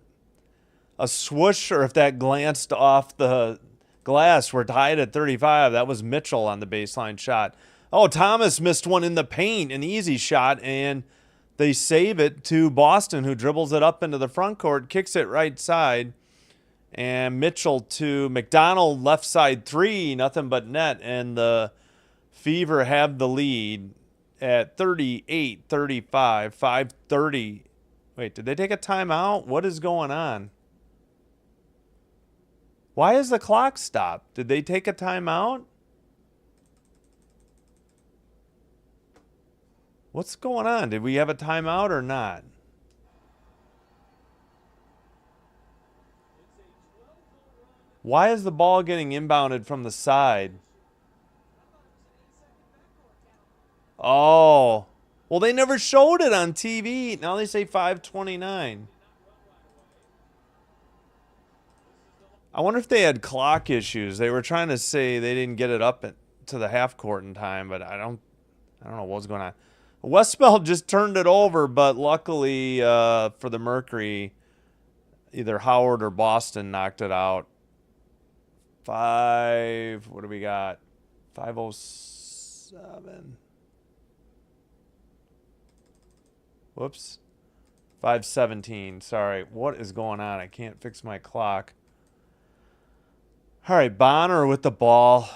swoosh or if that glanced off the glass. We're tied at 35. That was Mitchell on the baseline shot. Oh, Thomas missed one in the paint, an easy shot, and they save it to Boston, who dribbles it up into the front court, kicks it right side. And Mitchell to McDonald, left side three, nothing but net. And the Fever have the lead at 38-35, 5:30. Wait, did they take a timeout? What is going on? Why is the clock stopped? Did they take a timeout? What's going on? Did we have a timeout or not? Why is the ball getting inbounded from the side? Oh. Well, they never showed it on TV. Now they say 5:29. I wonder if they had clock issues. They were trying to say they didn't get it up to the half court in time, but I don't know what's going on. Westbeld just turned it over, but luckily for the Mercury, either Howard or Boston knocked it out. What do we got? 5:07. Whoops. 5:17. Sorry. What is going on? I can't fix my clock. All right, Bonner with the ball.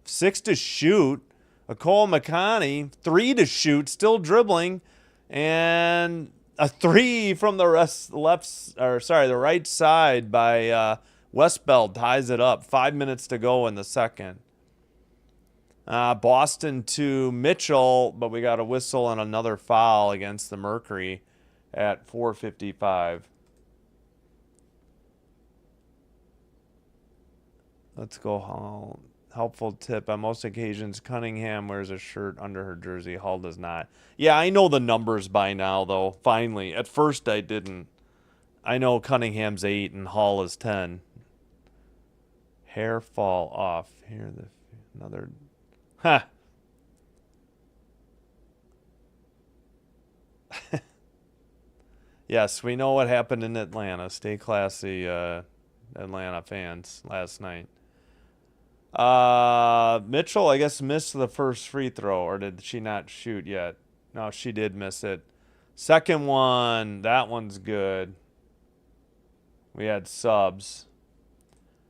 6 to shoot. Nicole McConney, 3 to shoot, still dribbling, and a 3 from the right side by Westbeld ties it up. 5 minutes to go in the second. Boston to Mitchell, but we got a whistle and another foul against the Mercury at 4:55. Let's go home. Helpful tip. On most occasions, Cunningham wears a shirt under her jersey. Hall does not. Yeah, I know the numbers by now, though. Finally. At first, I didn't. I know Cunningham's 8 and Hall is 10. Hair fall off. Here, another. Ha! Yes, we know what happened in Atlanta. Stay classy, Atlanta fans, last night. Mitchell, I guess, missed the first free throw, or did she not shoot yet? No, she did miss it. Second one, that one's good. We had subs.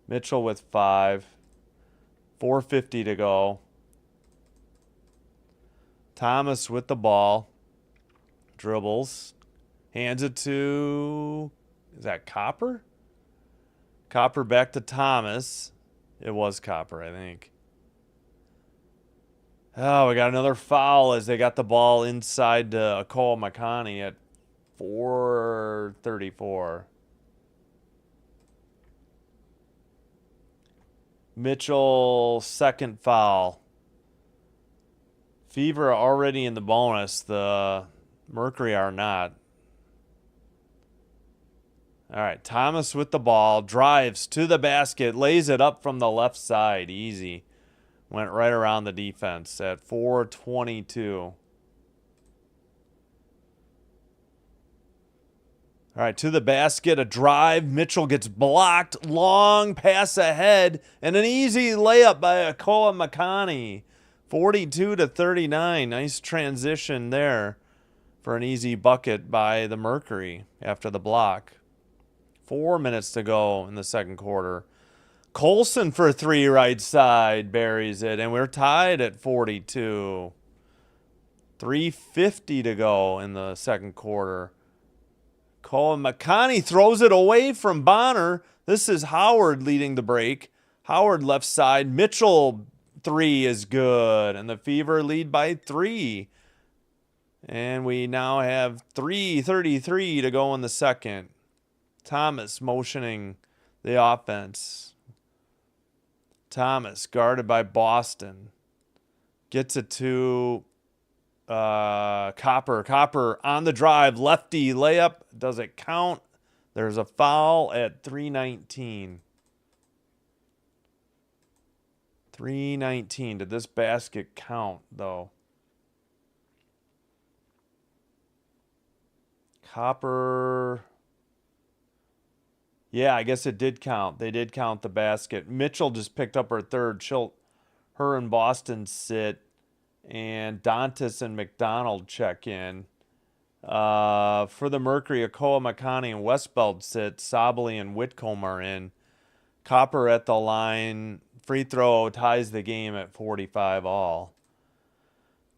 Mitchell with 5. 4:50 to go. Thomas with the ball. Dribbles. Hands it to, is that Copper? Copper back to Thomas. It was Copper, I think. Oh, we got another foul as they got the ball inside Nicole McConney at 4:34. Mitchell, second foul. Fever already in the bonus. The Mercury are not. All right, Thomas with the ball, drives to the basket, lays it up from the left side, easy. Went right around the defense at 4:22. All right, to the basket, a drive. Mitchell gets blocked, long pass ahead, and an easy layup by Akoa McConney. 42-39, nice transition there for an easy bucket by the Mercury after the block. 4 minutes to go in the second quarter. Colson for 3 right side, buries it, and we're tied at 42. 3:50 to go in the second quarter. Colin McConney throws it away from Bonner. This is Howard leading the break. Howard left side. Mitchell 3 is good, and the Fever lead by 3. And we now have 3:33 to go in the second. Thomas motioning the offense. Thomas guarded by Boston. Gets it to Copper. Copper on the drive. Lefty layup. Does it count? There's a foul at 3:19. 3:19. Did this basket count, though? Copper. Yeah, I guess it did count. They did count the basket. Mitchell just picked up her third. Her and Boston sit. And Dantas and McDonald check in. For the Mercury, Akoa McConney and Westbeld sit. Sabally and Whitcomb are in. Copper at the line. Free throw ties the game at 45 all.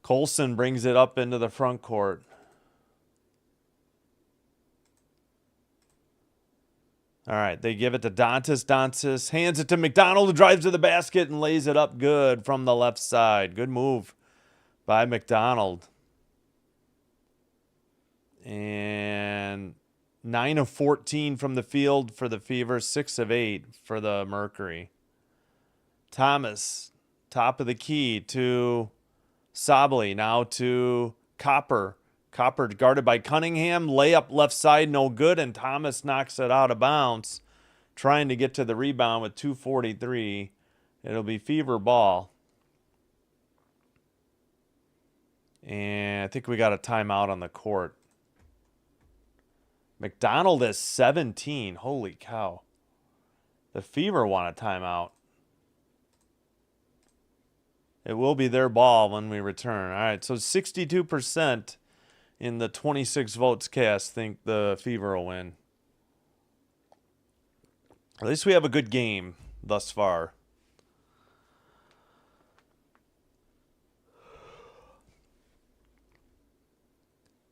Colson brings it up into the front court. All right, they give it to Dantas. Dantas hands it to McDonald, who drives to the basket and lays it up good from the left side. Good move by McDonald. And 9 of 14 from the field for the Fever, 6 of 8 for the Mercury. Thomas, top of the key to Sabally, now to Copper. Copper guarded by Cunningham, layup left side, no good, and Thomas knocks it out of bounds, trying to get to the rebound with 2:43. It'll be Fever ball. And I think we got a timeout on the court. McDonald is 17. Holy cow. The Fever want a timeout. It will be their ball when we return. All right, so 62% in the 26 votes cast think the Fever will win. At least we have a good game thus far.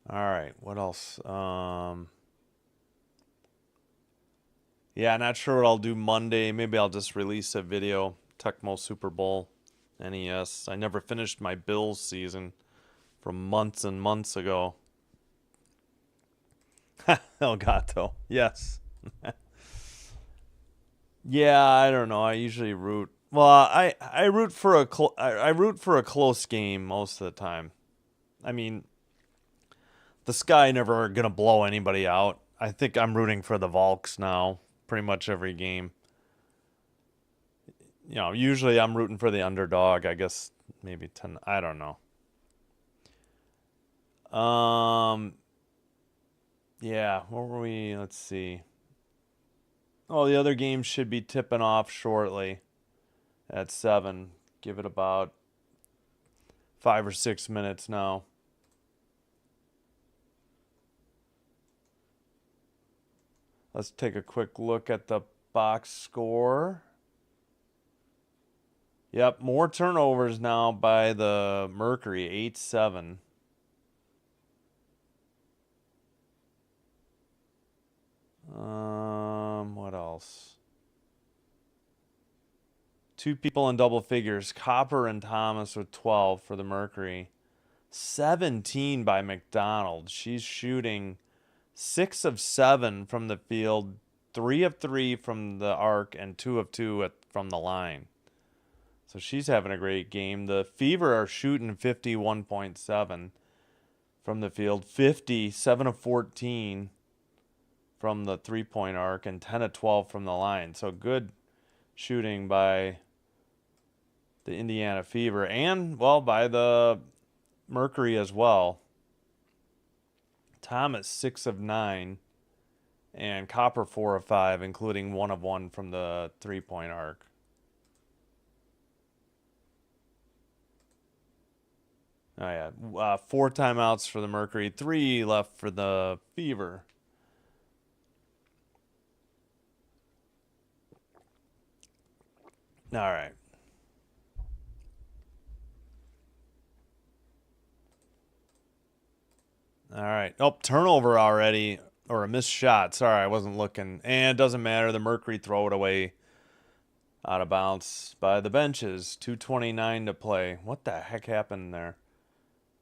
All right, what else? Yeah, not sure what I'll do Monday. Maybe I'll just release a video. Tecmo Super Bowl, NES. I never finished my Bills season from months and months ago. Elgato, yes. Yeah, I don't know. I usually root. Well, I root for a close game most of the time. I mean, the Sky never gonna blow anybody out. I think I'm rooting for the Volks now, pretty much every game. You know, usually I'm rooting for the underdog. I guess maybe 10. I don't know. Yeah, what were we? Let's see. Oh, the other games should be tipping off shortly at 7. Give it about 5 or 6 minutes now. Let's take a quick look at the box score. Yep, more turnovers now by the Mercury, 8-7. What else? 2 people in double figures, Copper and Thomas with 12 for the Mercury. 17 by McDonald. She's shooting 6 of 7 from the field, 3 of 3 from the arc, and 2 of 2 from the line. So she's having a great game. The Fever are shooting 51.7 from the field, 7 of 14 from the three-point arc, and 10 of 12 from the line. So good shooting by the Indiana Fever and, well, by the Mercury as well. Thomas 6 of 9 and Copper 4 of 5, including 1 of 1 from the three-point arc. Oh yeah, 4 timeouts for the Mercury, 3 left for the Fever. All right. All right. Oh, turnover already, or a missed shot. Sorry, I wasn't looking. And it doesn't matter. The Mercury throw it away out of bounds by the benches. 2:29 to play. What the heck happened there?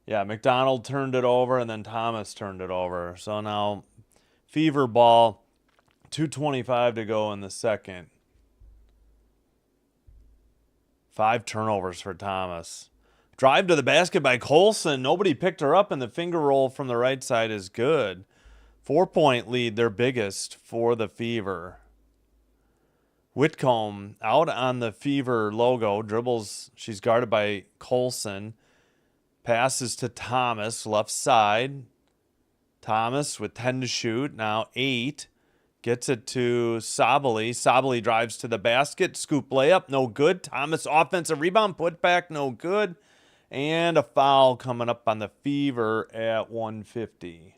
Yeah, McDonald turned it over, and then Thomas turned it over. So now Fever ball, 2:25 to go in the second. 5 turnovers for Thomas. Drive to the basket by Colson. Nobody picked her up, and the finger roll from the right side is good. 4-point lead, their biggest for the Fever. Whitcomb out on the Fever logo. Dribbles. She's guarded by Colson. Passes to Thomas, left side. Thomas with 10 to shoot. Now 8. Gets it to Sabally. Sabally drives to the basket. Scoop layup, no good. Thomas offensive rebound, put back, no good. And a foul coming up on the Fever at 150.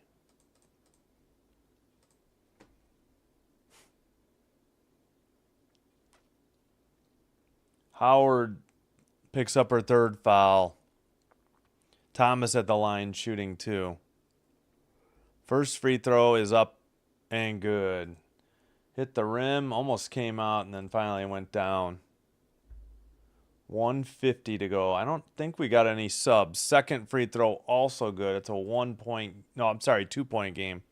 Howard picks up her 3rd foul. Thomas at the line shooting 2. First free throw is up and good. Hit the rim, almost came out, and then finally went down. 150 to go. I don't think we got any subs. Second free throw also good. It's a 2-point game.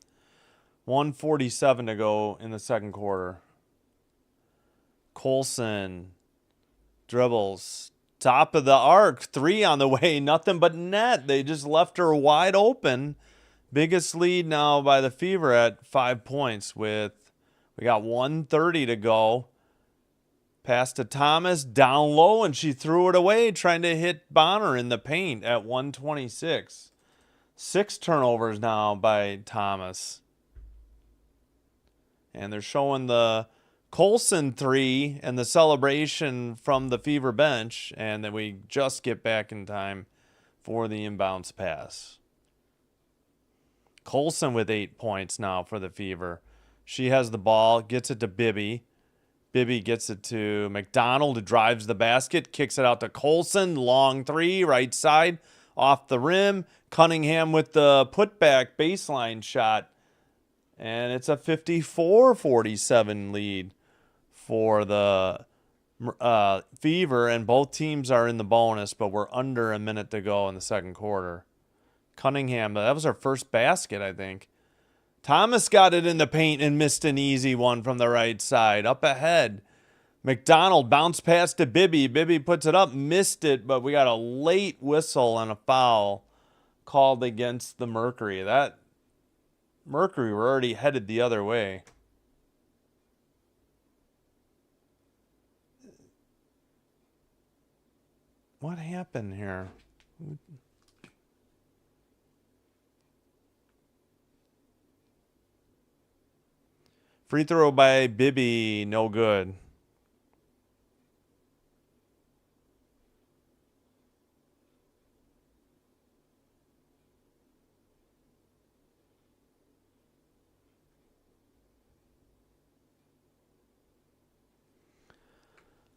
1:47 to go in the second quarter. Colson dribbles. Top of the arc. 3 on the way. Nothing but net. They just left her wide open. Biggest lead now by the Fever at 5 points with, we got 1:30 to go. Pass to Thomas, down low, and she threw it away trying to hit Bonner in the paint at 1:26. 6 turnovers now by Thomas. And they're showing the Colson 3 and the celebration from the Fever bench, and then we just get back in time for the inbounds pass. Colson with 8 points now for the Fever. She has the ball, gets it to Bibby. Bibby gets it to McDonald, who drives the basket, kicks it out to Colson. Long 3, right side, off the rim. Cunningham with the putback baseline shot. And it's a 54-47 lead for the Fever, and both teams are in the bonus, but we're under a minute to go in the second quarter. Cunningham, that was our first basket, I think. Thomas got it in the paint and missed an easy one from the right side. Up ahead. McDonald bounced past to Bibby. Bibby puts it up, missed it, but we got a late whistle and a foul called against the Mercury. That Mercury were already headed the other way. What happened here? Free throw by Bibby, no good.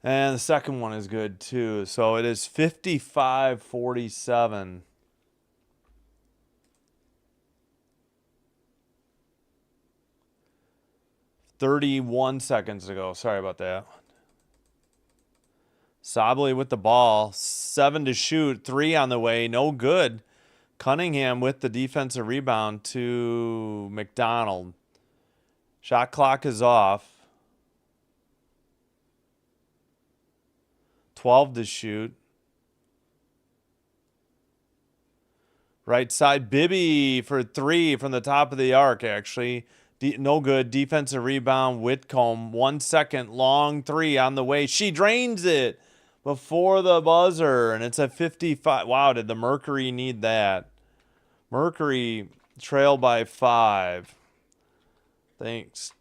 And the second one is good too. So it is 55-47. "31 seconds to go." Sorry about that. Sabley with the ball. 7 to shoot. 3 on the way. No good. Cunningham with the defensive rebound to McDonald. Shot clock is off. 12 to shoot. Right side, Bibby for 3 from the top of the arc, actually. No good. Defensive rebound, Whitcomb. 1 second, long 3 on the way. She drains it before the buzzer, and it's a 55. Wow, did the Mercury need that? Mercury trail by 5. Thanks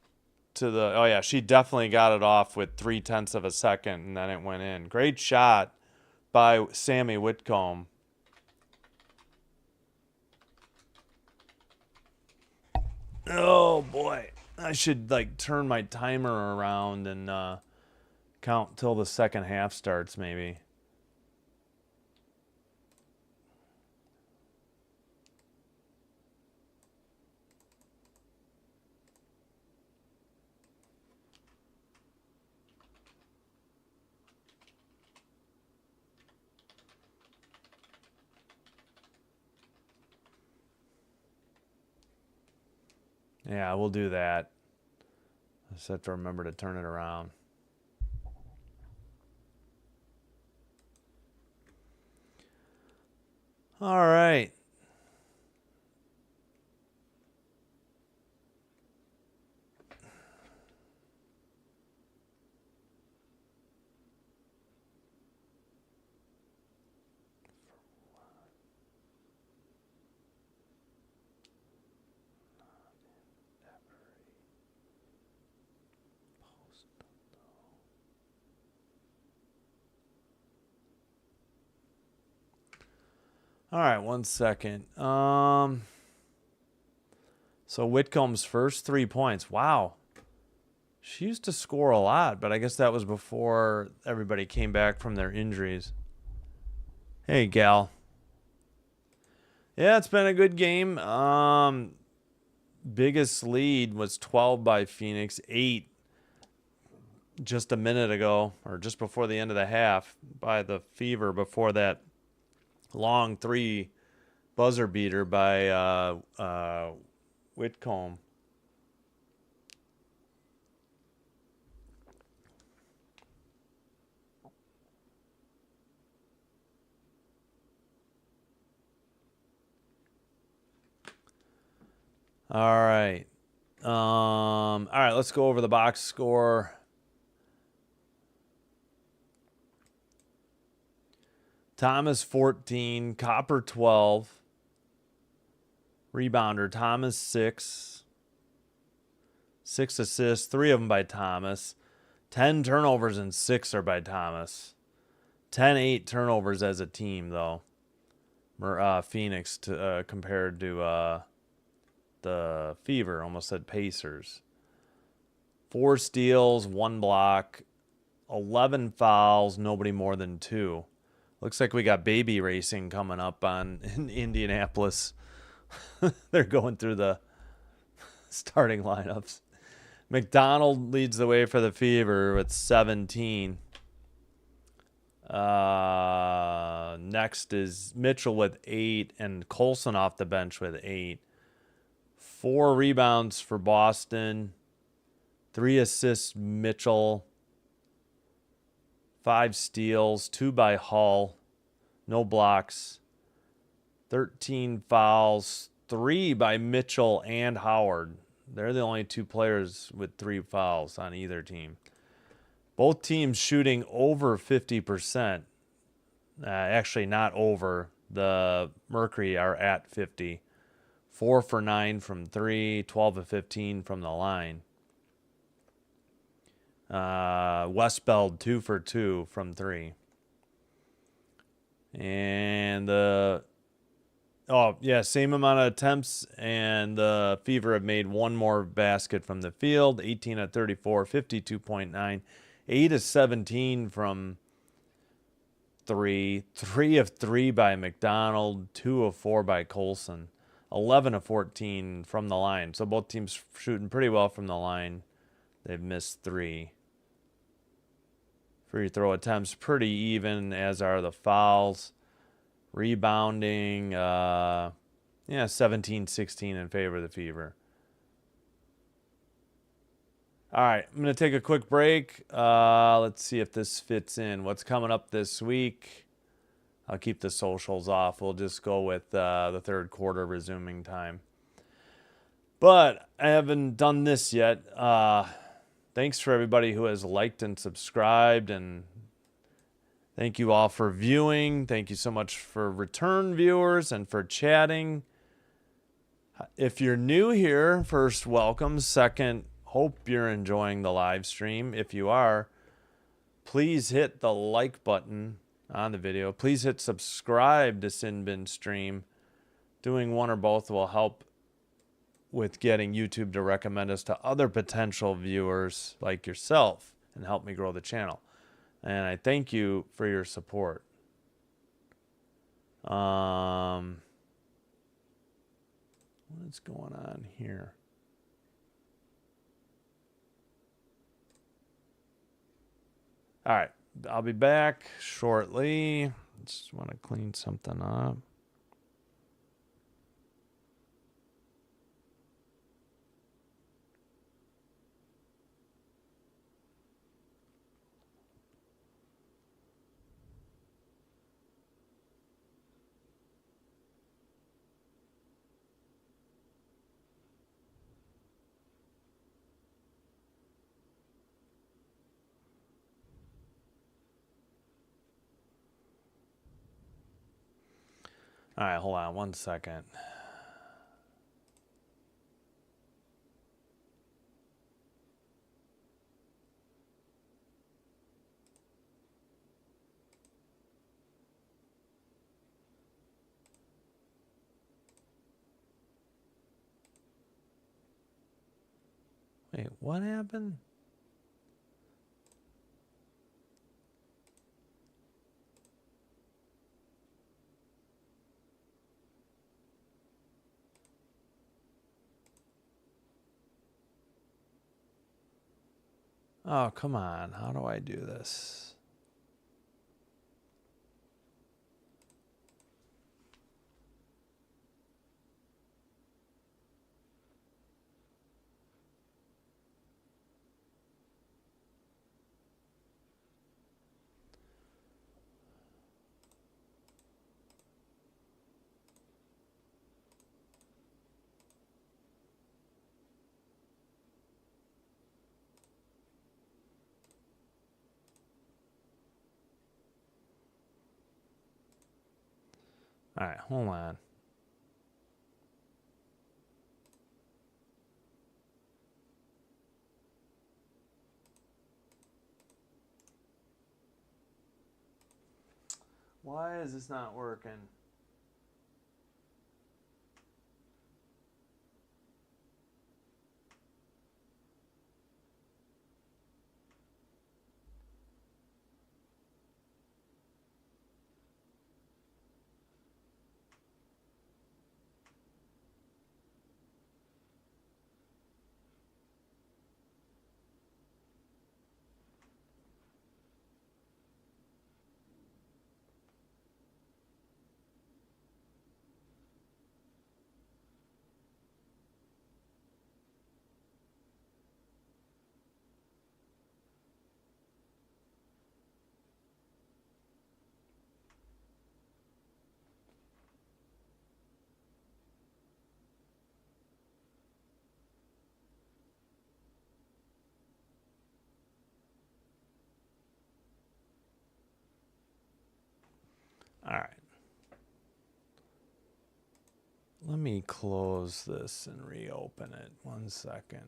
to the, oh yeah, she definitely got it off with 0.3 of a second, and then it went in. Great shot by Sammy Whitcomb. Oh boy, I should like turn my timer around and count till the second half starts, maybe. Yeah, we'll do that. I just have to remember to turn it around. All right. All right, 1 second. So Whitcomb's first 3 points. Wow. She used to score a lot, but I guess that was before everybody came back from their injuries. Hey, gal. Yeah, it's been a good game. Biggest lead was 12 by Phoenix, 8 just a minute ago, or just before the end of the half by the Fever before that long 3 buzzer beater by Whitcomb. All right. All right, let's go over the box score. Thomas 14, Copper 12. Rebounder Thomas 6. 6 assists, 3 of them by Thomas. 10 turnovers and 6 are by Thomas. 10-8 turnovers as a team, though. Phoenix compared to the Fever. Almost said Pacers. 4 steals, 1 block, 11 fouls, nobody more than 2. Looks like we got baby racing coming up in Indianapolis. They're going through the starting lineups. McDonald leads the way for the Fever with 17. Next is Mitchell with 8 and Colson off the bench with 8. 4 rebounds for Boston. 3 assists Mitchell. 5 steals, 2 by Hull. No blocks. 13 fouls, 3 by Mitchell and Howard. They're the only 2 players with 3 fouls on either team. Both teams shooting over 50%. Actually, not over. The Mercury are at 50. 4 for 9 from 3, 12 of 15 from the line. Westbeld 2 for 2 from 3. And same amount of attempts, and the Fever have made 1 more basket from the field. 18 of 34, 52.9. 8 of 17 from 3. 3 of 3 by McDonald. 2 of 4 by Colson. 11 of 14 from the line. So both teams shooting pretty well from the line. They've missed 3. Free throw attempts pretty even, as are the fouls. Rebounding, 17-16 in favor of the Fever. All right, I'm going to take a quick break. Let's see if this fits in. What's coming up this week? I'll keep the socials off. We'll just go with the third quarter resuming time. But I haven't done this yet. Thanks for everybody who has liked and subscribed, and thank you all for viewing. Thank you so much for return viewers and for chatting. If you're new here, first, welcome. Second, hope you're enjoying the live stream. If you are, please hit the like button on the video. Please hit subscribe to Sinbin Stream. Doing one or both will help with getting YouTube to recommend us to other potential viewers like yourself and help me grow the channel. And I thank you for your support. What is going on here? All right, I'll be back shortly. Just want to clean something up. All right, hold on 1 second. Wait, what happened? Oh, come on. How do I do this? All right, hold on. Why is this not working? All right. Let me close this and reopen it. 1 second.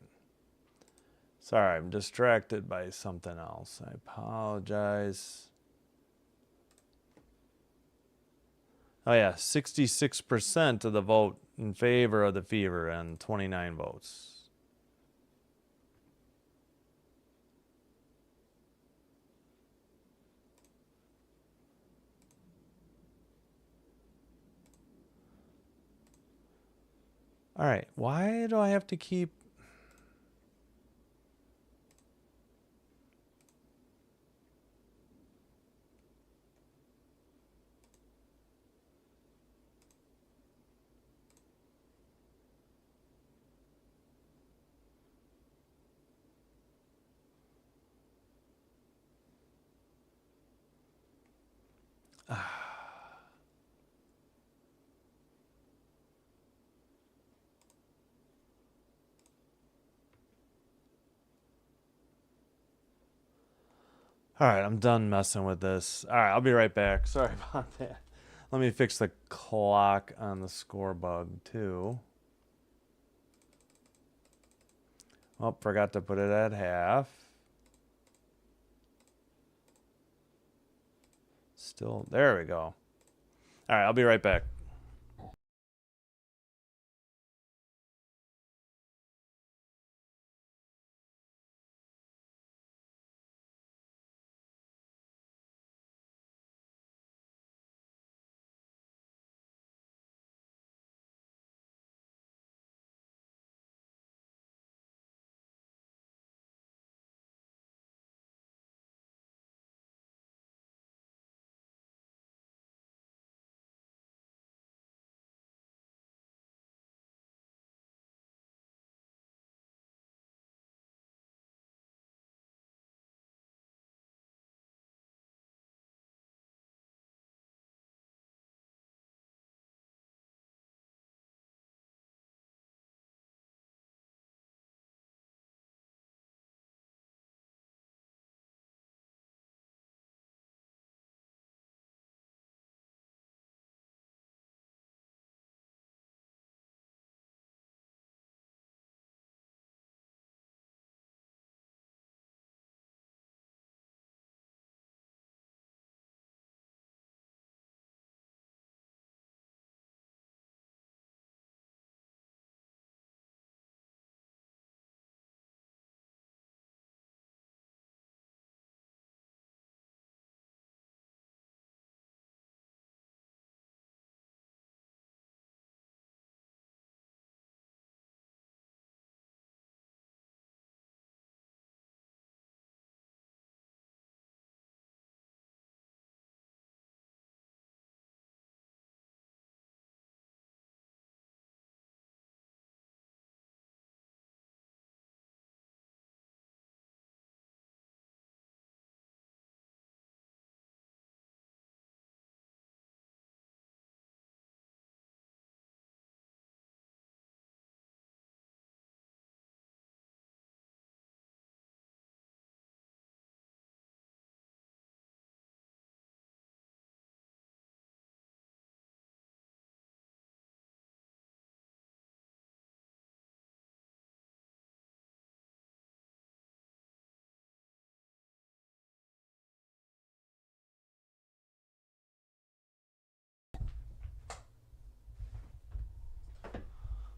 Sorry, I'm distracted by something else. I apologize. Oh yeah, 66% of the vote in favor of the Fever and 29 votes. All right, why do I have to keep... All right, I'm done messing with this. All right, I'll be right back. Sorry about that. Let me fix the clock on the score bug too. Oh, forgot to put it at half. Still, there we go. All right, I'll be right back.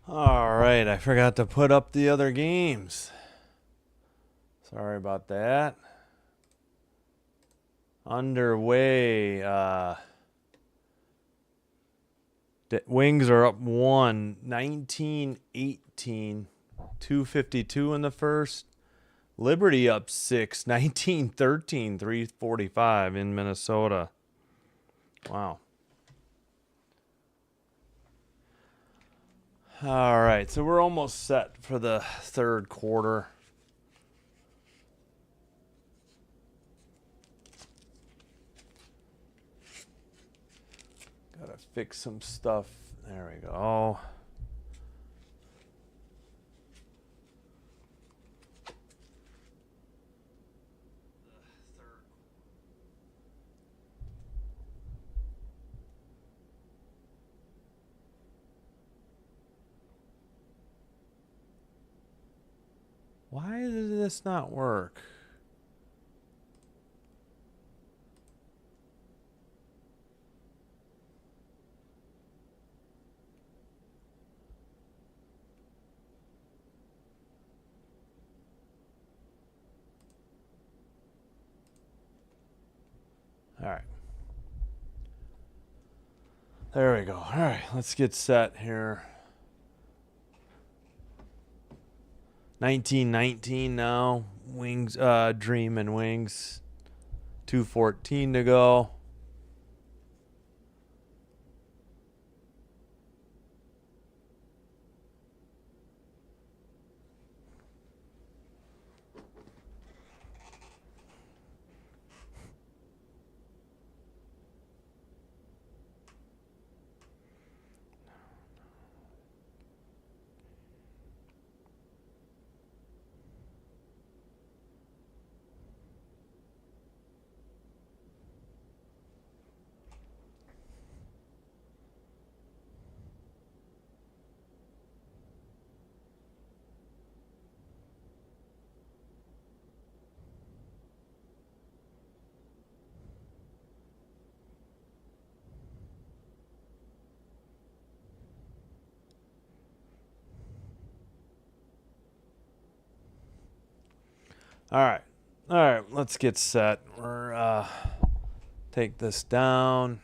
All right, I forgot to put up the other games. Sorry about that. Underway. The Wings are up 19-18, 2:52 in the first. Liberty up 6, 19-13, 3:45 in Minnesota. Wow. All right, so we're almost set for the third quarter. Gotta fix some stuff. There we go. Why does this not work? All right. There we go. All right, let's get set here. 19-19 now. Wings, Dream and Wings. 2:14 to go. All right. All right, let's get set. We're take this down.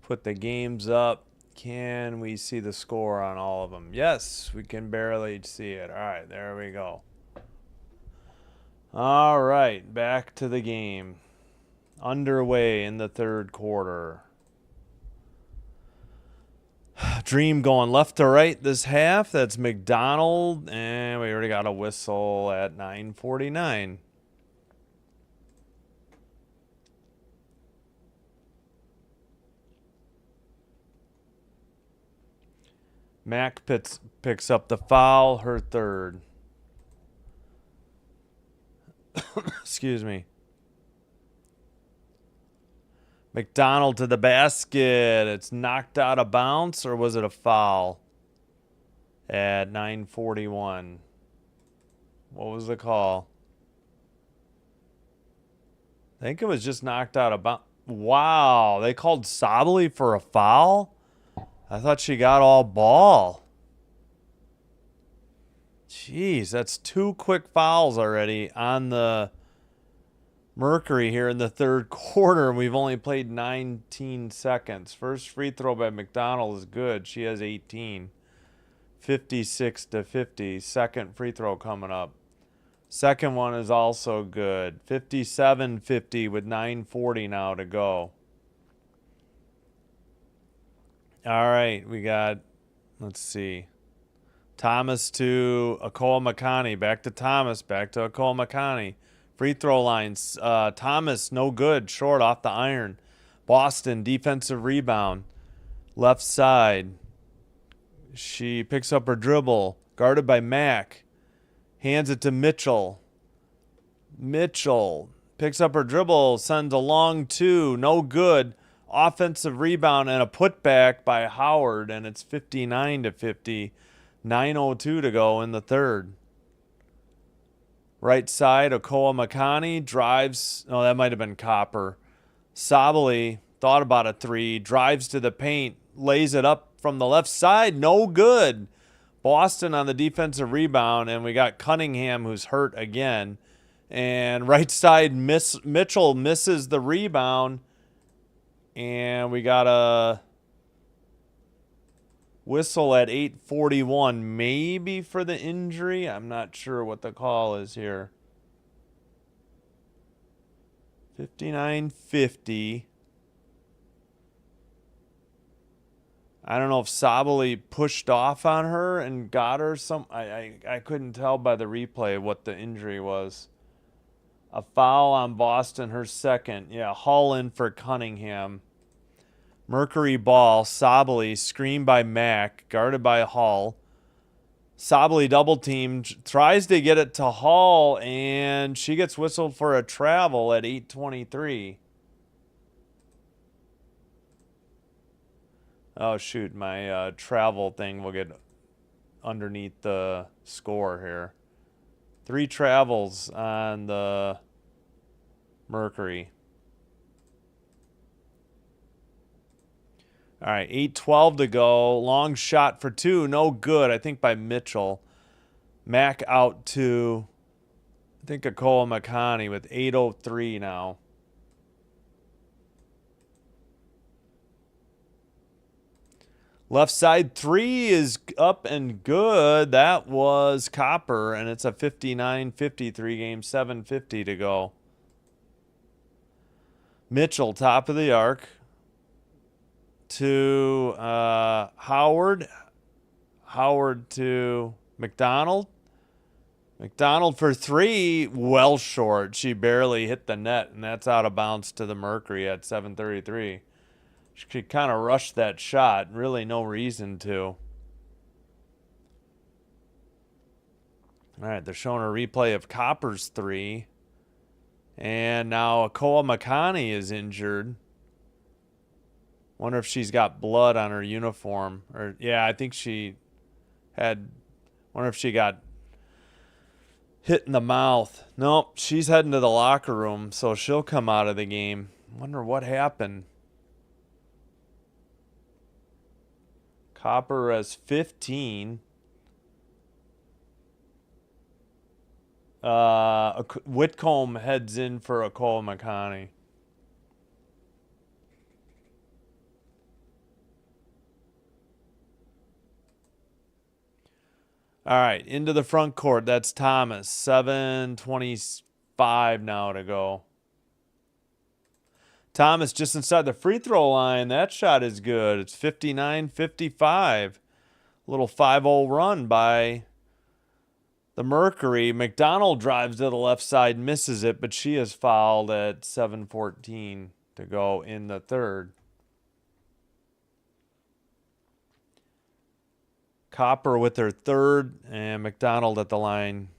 Put the games up. Can we see the score on all of them? Yes, we can barely see it. All right, there we go. All right, back to the game. Underway in the third quarter. Dream going left to right this half. That's McDonald. And we already got a whistle at 9:49. Mack picks up the foul, her third. Excuse me. McDonald to the basket. It's knocked out of bounds, or was it a foul? At 9:41. What was the call? I think it was just knocked out of bounds. Wow, they called Sabali for a foul? I thought she got all ball. Jeez, that's 2 quick fouls already on the Mercury here in the third quarter, and we've only played 19 seconds. First free throw by McDonald is good. She has 18. 56-50. Second free throw coming up. Second one is also good. 57-50 with 9:40 now to go. All right, we got, let's see, Thomas to Akoa Makani. Back to Thomas. Back to Akoa Makani. Free throw lines. Thomas, no good. Short off the iron. Boston, defensive rebound. Left side. She picks up her dribble. Guarded by Mack. Hands it to Mitchell. Mitchell picks up her dribble. Sends a long two. No good. Offensive rebound and a putback by Howard. And it's 59-50. 9:02 to go in the third. Right side, Akoa Makani drives. Oh, that might have been Copper. Sabali, thought about a three, drives to the paint, lays it up from the left side, no good. Boston on the defensive rebound, and we got Cunningham who's hurt again. And right side, Mitchell misses the rebound, and we got a whistle at 8:41, maybe for the injury. I'm not sure what the call is here. 59-50. I don't know if Sabali pushed off on her and got her some. I couldn't tell by the replay what the injury was. A foul on Boston, her second. Yeah, Hull in for Cunningham. Mercury ball, Sabali, screened by Mack, guarded by Hull. Sabali double teamed, tries to get it to Hull, and she gets whistled for a travel at 8:23. Oh, shoot, my travel thing will get underneath the score here. 3 travels on the Mercury. All right, 8:12 to go. Long shot for 2, no good, I think by Mitchell. Mack out to, I think, Akoa Makani with 8:03 now. Left side 3 is up and good. That was Copper, and it's a 59-53 game, 7:50 to go. Mitchell, top of the arc, to Howard. Howard to McDonald. McDonald for 3, well short. She barely hit the net, and that's out of bounds to the Mercury at 7:33. She kind of rushed that shot. Really no reason to. All right, they're showing a replay of Copper's 3. And now Akoa Makani is injured. Wonder if she's got blood on her uniform. Or yeah, I think she had. Wonder if she got hit in the mouth. Nope, she's heading to the locker room, so she'll come out of the game. Wonder what happened. Copper has 15. Whitcomb heads in for Akoa Makani. All right, into the front court. That's Thomas. 7:25 now to go. Thomas just inside the free throw line. That shot is good. It's 59-55. Little 5-0 run by the Mercury. McDonald drives to the left side, misses it, but she is fouled at 7:14 to go in the third. Copper with her third, and McDonald at the line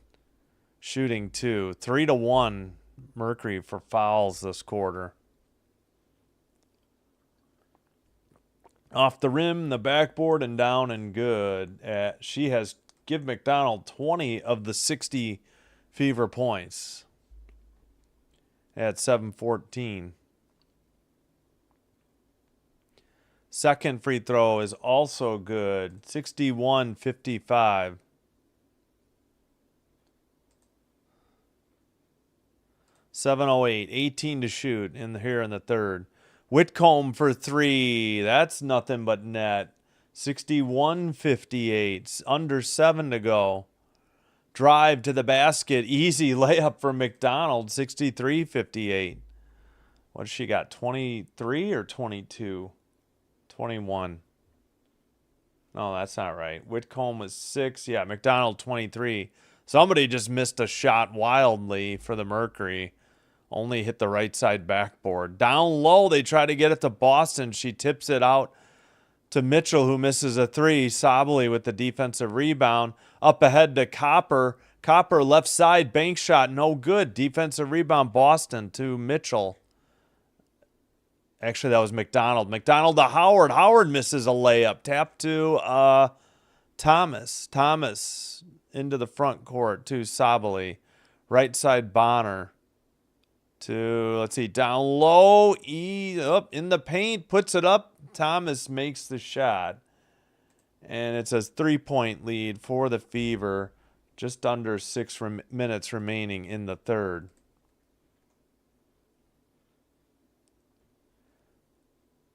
shooting 2. 3-1 Mercury for fouls this quarter. Off the rim, the backboard, and down and good. She has give McDonald 20 of the 60 Fever points at 7:14. Second free throw is also good. 61-55. .708, 18 to shoot here in the third. Whitcomb for 3. That's nothing but net. 61-58. Under 7 to go. Drive to the basket. Easy layup for McDonald. 63-58. What she got? 23 or 22? 21. No, that's not right. Whitcomb was 6. Yeah, McDonald 23. Somebody just missed a shot wildly for the Mercury. Only hit the right side backboard. Down low, they try to get it to Boston. She tips it out to Mitchell, who misses a 3. Sabali with the defensive rebound. Up ahead to Copper. Copper left side, bank shot, no good. Defensive rebound, Boston to Mitchell. Actually, that was McDonald. McDonald to Howard. Howard misses a layup. Tap to Thomas. Thomas into the front court to Sabali. Right side, Bonner to, let's see, down low, up in the paint, puts it up. Thomas makes the shot. And it's a 3-point lead for the Fever. Just under 6 minutes remaining in the third.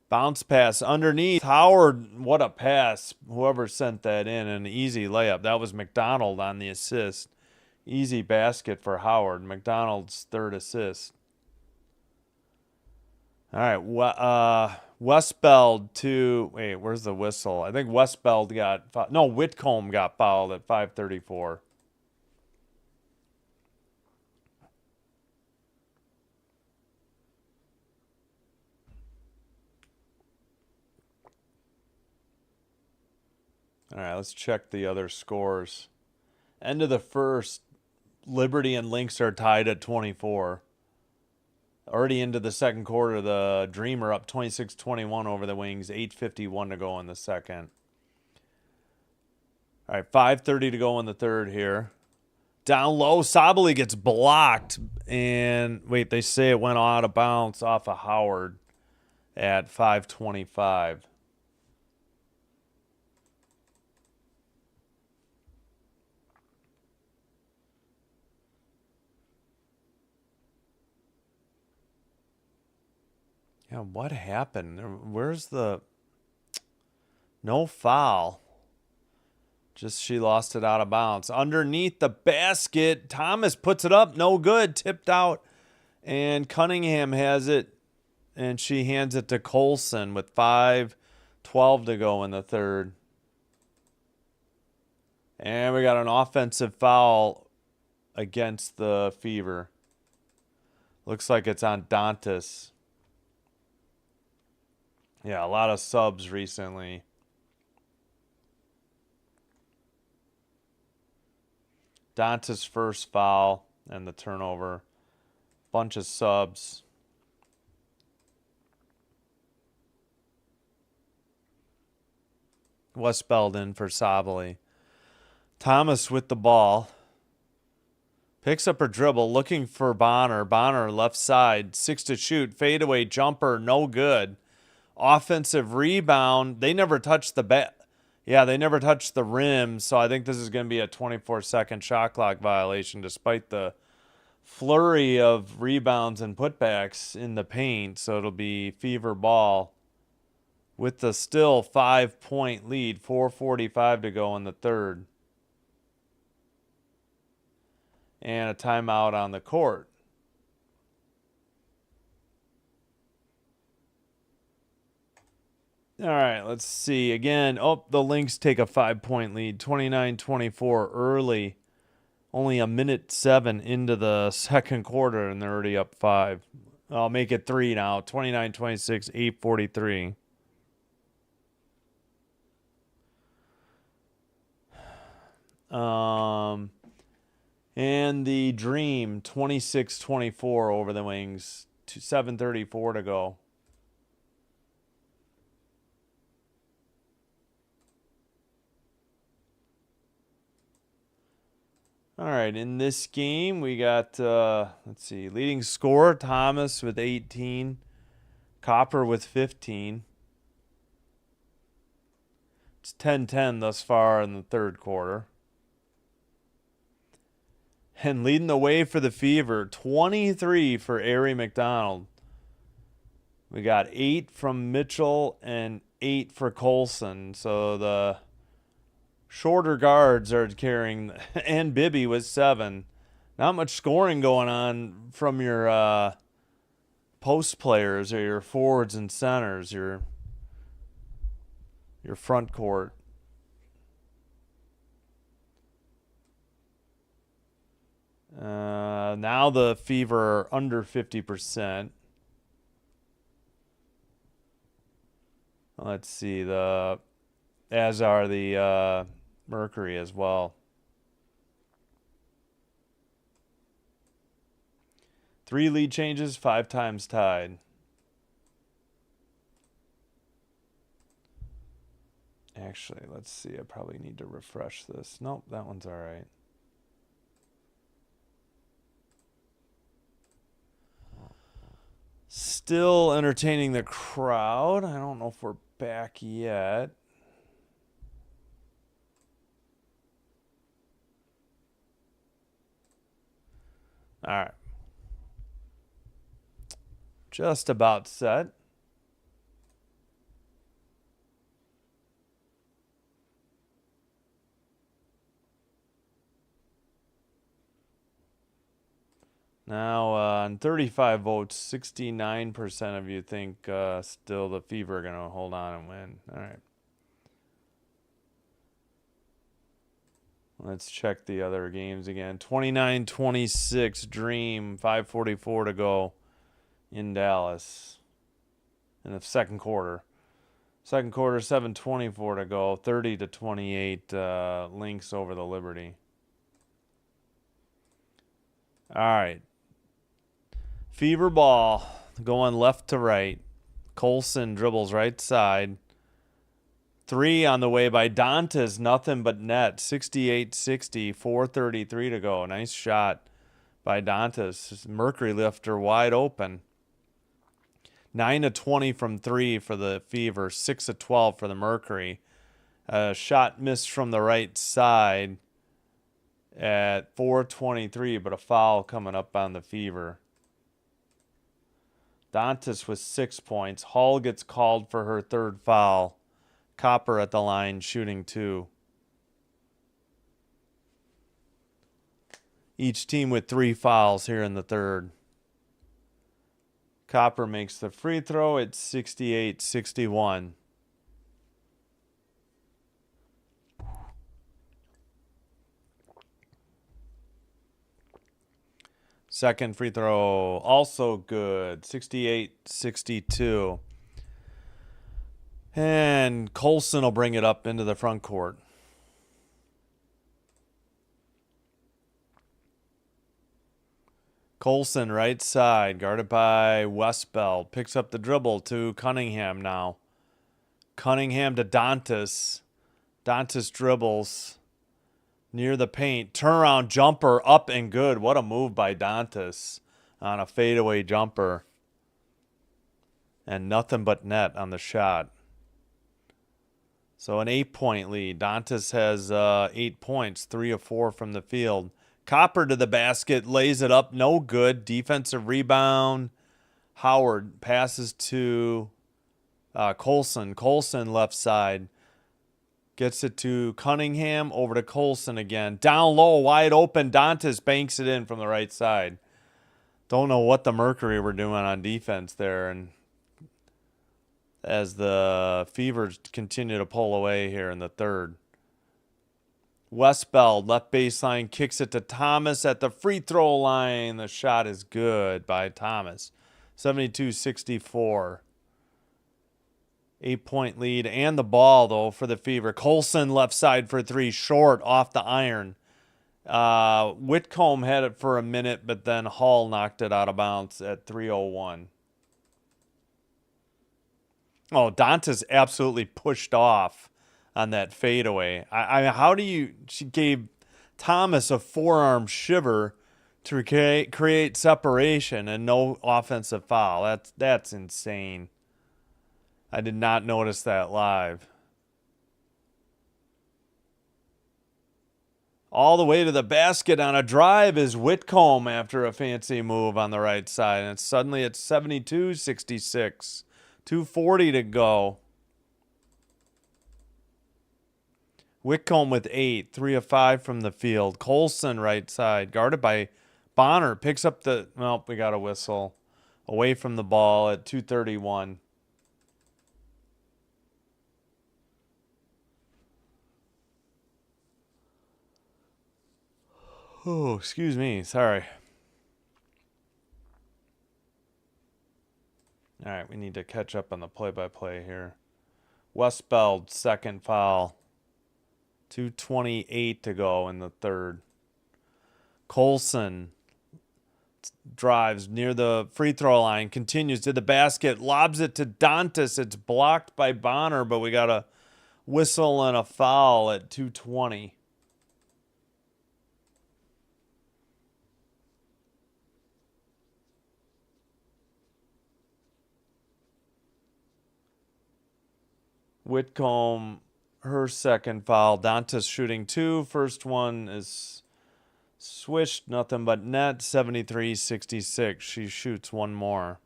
Bounce pass underneath. Howard, what a pass. Whoever sent that in, an easy layup. That was McDonald on the assist. Easy basket for Howard. McDonald's third assist. All right, Westbeld to, wait, where's the whistle? I think Westbeld got, no, Whitcomb got fouled at 5:34. All right, let's check the other scores. End of the first, Liberty and Lynx are tied at 24. Already into the second quarter, the Dreamer up 26-21 over the Wings. 8:51 to go in the second. All right, 5:30 to go in the third here. Down low, Sabali gets blocked. And, wait, they say it went out of bounds off of Howard at 5:25. Yeah, what happened? Where's the... No foul. Just she lost it out of bounds. Underneath the basket, Thomas puts it up. No good. Tipped out. And Cunningham has it. And she hands it to Colson with 5:12 to go in the third. And we got an offensive foul against the Fever. Looks like it's on Dantas. Yeah, a lot of subs recently. Dantas' first foul and the turnover. Bunch of subs. Westbeld in for Sabali. Thomas with the ball. Picks up her dribble, looking for Bonner. Bonner left side, 6 to shoot. Fadeaway jumper, no good. Offensive rebound. They never touched the they never touched the rim, so I think this is going to be a 24-second shot clock violation despite the flurry of rebounds and putbacks in the paint. So it'll be Fever ball with the still 5-point lead, 4:45 to go in the third. And a timeout on the court. All right, let's see. Again, the Lynx take a 5-point lead, 29-24 early. Only a minute 7 into the second quarter, and they're already up 5. I'll make it 3 now, 29-26, 8:43. And the Dream, 26-24 over the Wings, 7:34 to go. All right, in this game, we got, let's see, leading scorer, Thomas with 18, Copper with 15. It's 10-10 thus far in the third quarter. And leading the way for the Fever, 23 for Arie McDonald. We got 8 from Mitchell and 8 for Colson. So the shorter guards are carrying, and Bibby with 7. Not much scoring going on from your post players or your forwards and centers, your front court. Now the Fever are under 50%. Let's see, as are the Mercury as well. 3 lead changes, 5 times tied. Actually, let's see. I probably need to refresh this. Nope, that one's all right. Still entertaining the crowd. I don't know if we're back yet. All right. Just about set. Now, on 35 votes, 69% of you think still the Fever are going to hold on and win. All right. Let's check the other games again. 29-26 Dream, 5:44 to go in Dallas in the second quarter. Second quarter, 7:24 to go, 30-28 Lynx over the Liberty. All right. Fever ball going left to right. Colson dribbles right side. 3 on the way by Dantas, nothing but net. 68-60, 4:33 to go. Nice shot by Dantas. Mercury lifter wide open. 9-20 from 3 for the Fever. 6-12 for the Mercury. Shot missed from the right side at 4:23, but a foul coming up on the Fever. Dantas with 6 points. Hall gets called for her third foul. Copper at the line shooting 2. Each team with 3 fouls here in the third. Copper makes the free throw at 68-61. Second free throw also good, 68-62. And Colson will bring it up into the front court. Colson right side, guarded by Westbeld. Picks up the dribble to Cunningham now. Cunningham to Dantas. Dantas dribbles near the paint. Turnaround jumper up and good. What a move by Dantas on a fadeaway jumper. And nothing but net on the shot. So an 8-point lead. Dantas has 8 points, 3 of 4 from the field. Copper to the basket, lays it up, no good. Defensive rebound. Howard passes to Colson. Colson left side. Gets it to Cunningham, over to Colson again. Down low, wide open. Dantas banks it in from the right side. Don't know what the Mercury were doing on defense there. And as the Fevers continue to pull away here in the third. Westbeld, left baseline, kicks it to Thomas at the free throw line. The shot is good by Thomas. 72-64. 8-point lead and the ball, though, for the Fever. Colson left side for 3, short, off the iron. Whitcomb had it for a minute, but then Hall knocked it out of bounds at 3:01. Oh, Dantas absolutely pushed off on that fadeaway. She gave Thomas a forearm shiver to create separation and no offensive foul. That's insane. I did not notice that live. All the way to the basket on a drive is Whitcomb after a fancy move on the right side. And suddenly it's 72-66. 2:40 to go. Whitcomb with 8, 3 of 5 from the field. Colson right side, guarded by Bonner. Picks up the, well, we got a whistle. Away from the ball at 2:31. Oh, excuse me. Sorry. All right, we need to catch up on the play-by-play here. Westbeld, second foul. 2:28 to go in the third. Colson drives near the free throw line, continues to the basket, lobs it to Dantas. It's blocked by Bonner, but we got a whistle and a foul at 2:20. Whitcomb, her second foul. Dantas shooting 2. First one is swished, nothing but net, 73-66. She shoots one more.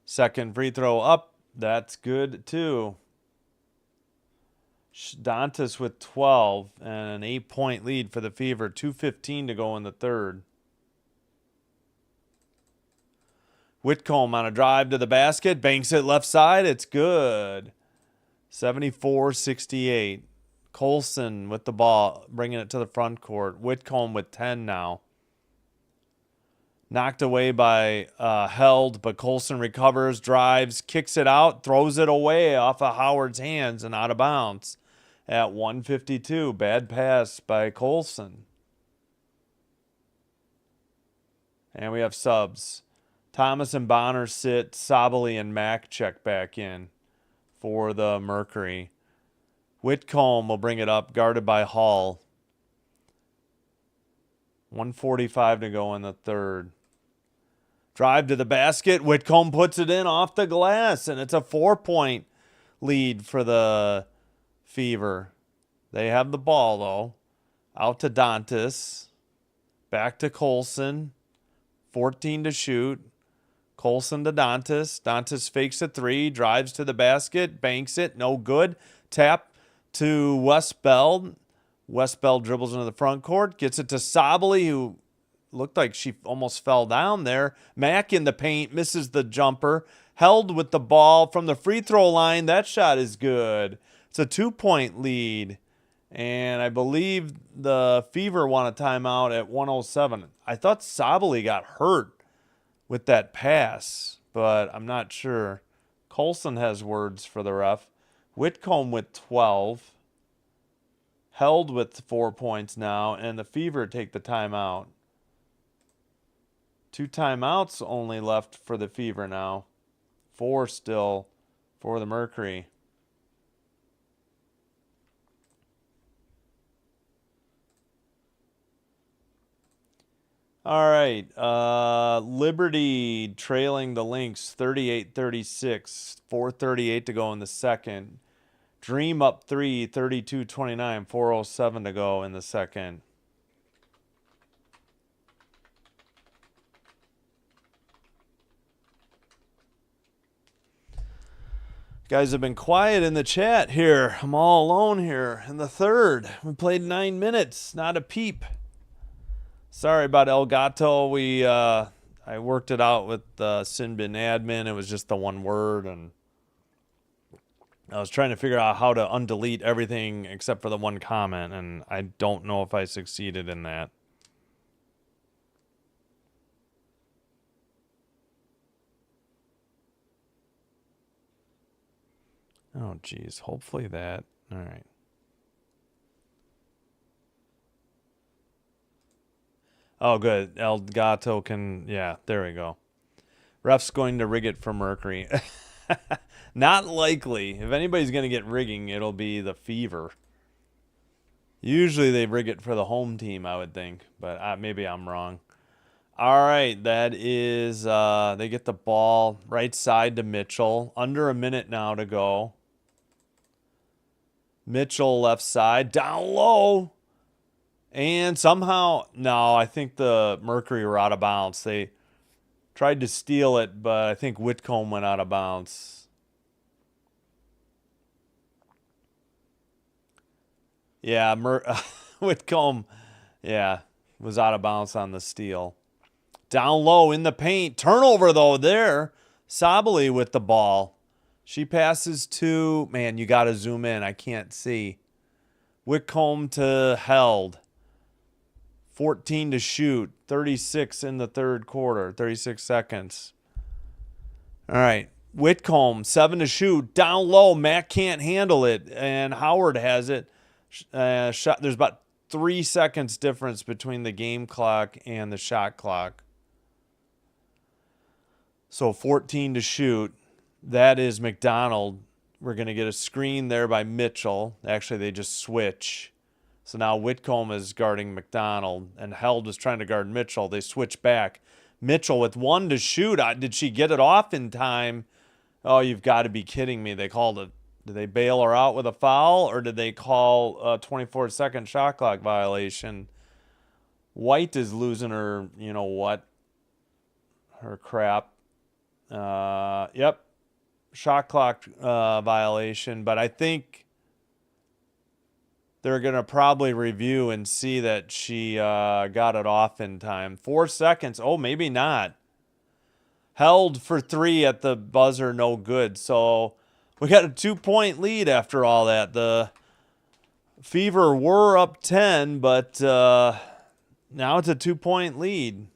Second free throw up. That's good too. Dantas with 12 and an 8-point lead for the Fever. 2:15 to go in the third. Whitcomb on a drive to the basket. Banks it left side. It's good. 74-68. Colson with the ball, bringing it to the front court. Whitcomb with 10 now. Knocked away by Held, but Colson recovers, drives, kicks it out, throws it away off of Howard's hands and out of bounds at 1:52. Bad pass by Colson. And we have subs. Thomas and Bonner sit. Sabally and Mack check back in for the Mercury. Whitcomb will bring it up, guarded by Hall. 1:45 to go in the third. Drive to the basket. Whitcomb puts it in off the glass, and it's a 4-point lead for the Fever. They have the ball, though. Out to Dantas. Back to Colson. 14 to shoot. Colson to Dantas. Dantas fakes a 3. Drives to the basket. Banks it. No good. Tap to Westbeld. Westbeld dribbles into the front court. Gets it to Sabally, who looked like she almost fell down there. Mack in the paint. Misses the jumper. Held with the ball from the free throw line. That shot is good. It's a 2-point lead. And I believe the Fever want a timeout at 1:07. I thought Sabally got hurt with that pass, but I'm not sure. Colson has words for the ref. Whitcomb with 12. Held with 4 points now, and the Fever take the timeout. 2 timeouts only left for the Fever now. 4 still for the Mercury. All right. Liberty trailing the Lynx 38-36. 4:38 to go in the second. Dream up 3, 32-29. 4:07 to go in the second. Guys have been quiet in the chat here. I'm all alone here in the third. We played 9 minutes. Not a peep. Sorry about El Gato. I worked it out with Sinbin admin. It was just the one word, and I was trying to figure out how to undelete everything except for the one comment, and I don't know if I succeeded in that. Oh, geez. Hopefully that. All right. Oh, good. El Gato can, yeah, there we go. Ref's going to rig it for Mercury. Not likely. If anybody's going to get rigging, it'll be the Fever. Usually they rig it for the home team, I would think, but maybe I'm wrong. All right, that is, they get the ball right side to Mitchell. Under a minute now to go. Mitchell left side, down low. And somehow, no, I think the Mercury were out of bounds. They tried to steal it, but I think Whitcomb went out of bounds. Yeah, Whitcomb, yeah, was out of bounds on the steal. Down low in the paint. Turnover, though, there. Sabally with the ball. She passes to, man, you got to zoom in. I can't see. Whitcomb to Held. 14 to shoot. 36 in the third quarter. 36 seconds. All right. Whitcomb, 7 to shoot. Down low. Matt can't handle it. And Howard has it. Shot. There's about 3 seconds difference between the game clock and the shot clock. So 14 to shoot. That is McDonald. We're going to get a screen there by Mitchell. Actually, they just switch. So now Whitcomb is guarding McDonald, and Held is trying to guard Mitchell. They switch back. Mitchell with 1 to shoot. Did she get it off in time? Oh, you've got to be kidding me. They called it. Did they bail her out with a foul, or did they call a 24-second shot clock violation? White is losing her, you know what, her crap. Yep, shot clock violation, but I think they're going to probably review and see that she got it off in time. 4 seconds. Oh, maybe not. Held for 3 at the buzzer, no good. So we got a 2-point lead after all that. The Fever were up 10, but now it's a 2-point lead.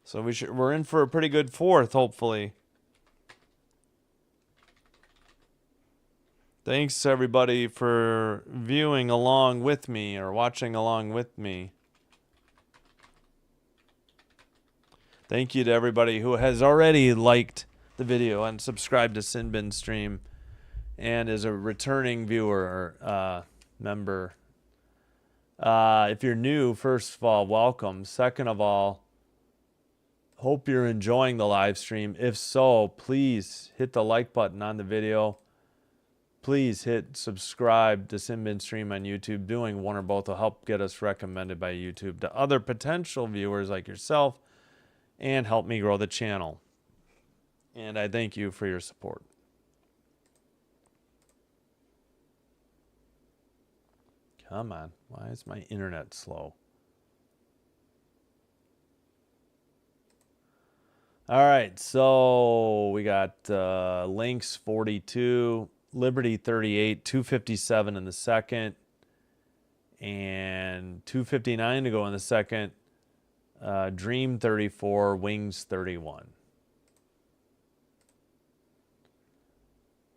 So we're in for a pretty good fourth, hopefully. Thanks, everybody, for viewing along with me or watching along with me. Thank you to everybody who has already liked the video and subscribed to Sinbin Stream and is a returning viewer or member. If you're new, first of all, welcome. Second of all, hope you're enjoying the live stream. If so, please hit the like button on the video. Please hit subscribe to Sinbin Stream on YouTube. Doing one or both will help get us recommended by YouTube to other potential viewers like yourself and help me grow the channel. And I thank you for your support. Come on. Why is my internet slow? All right. So we got Lynx 42. Liberty 38, 2:57 in the second, and 2:59 to go in the second. Dream 34, Wings 31.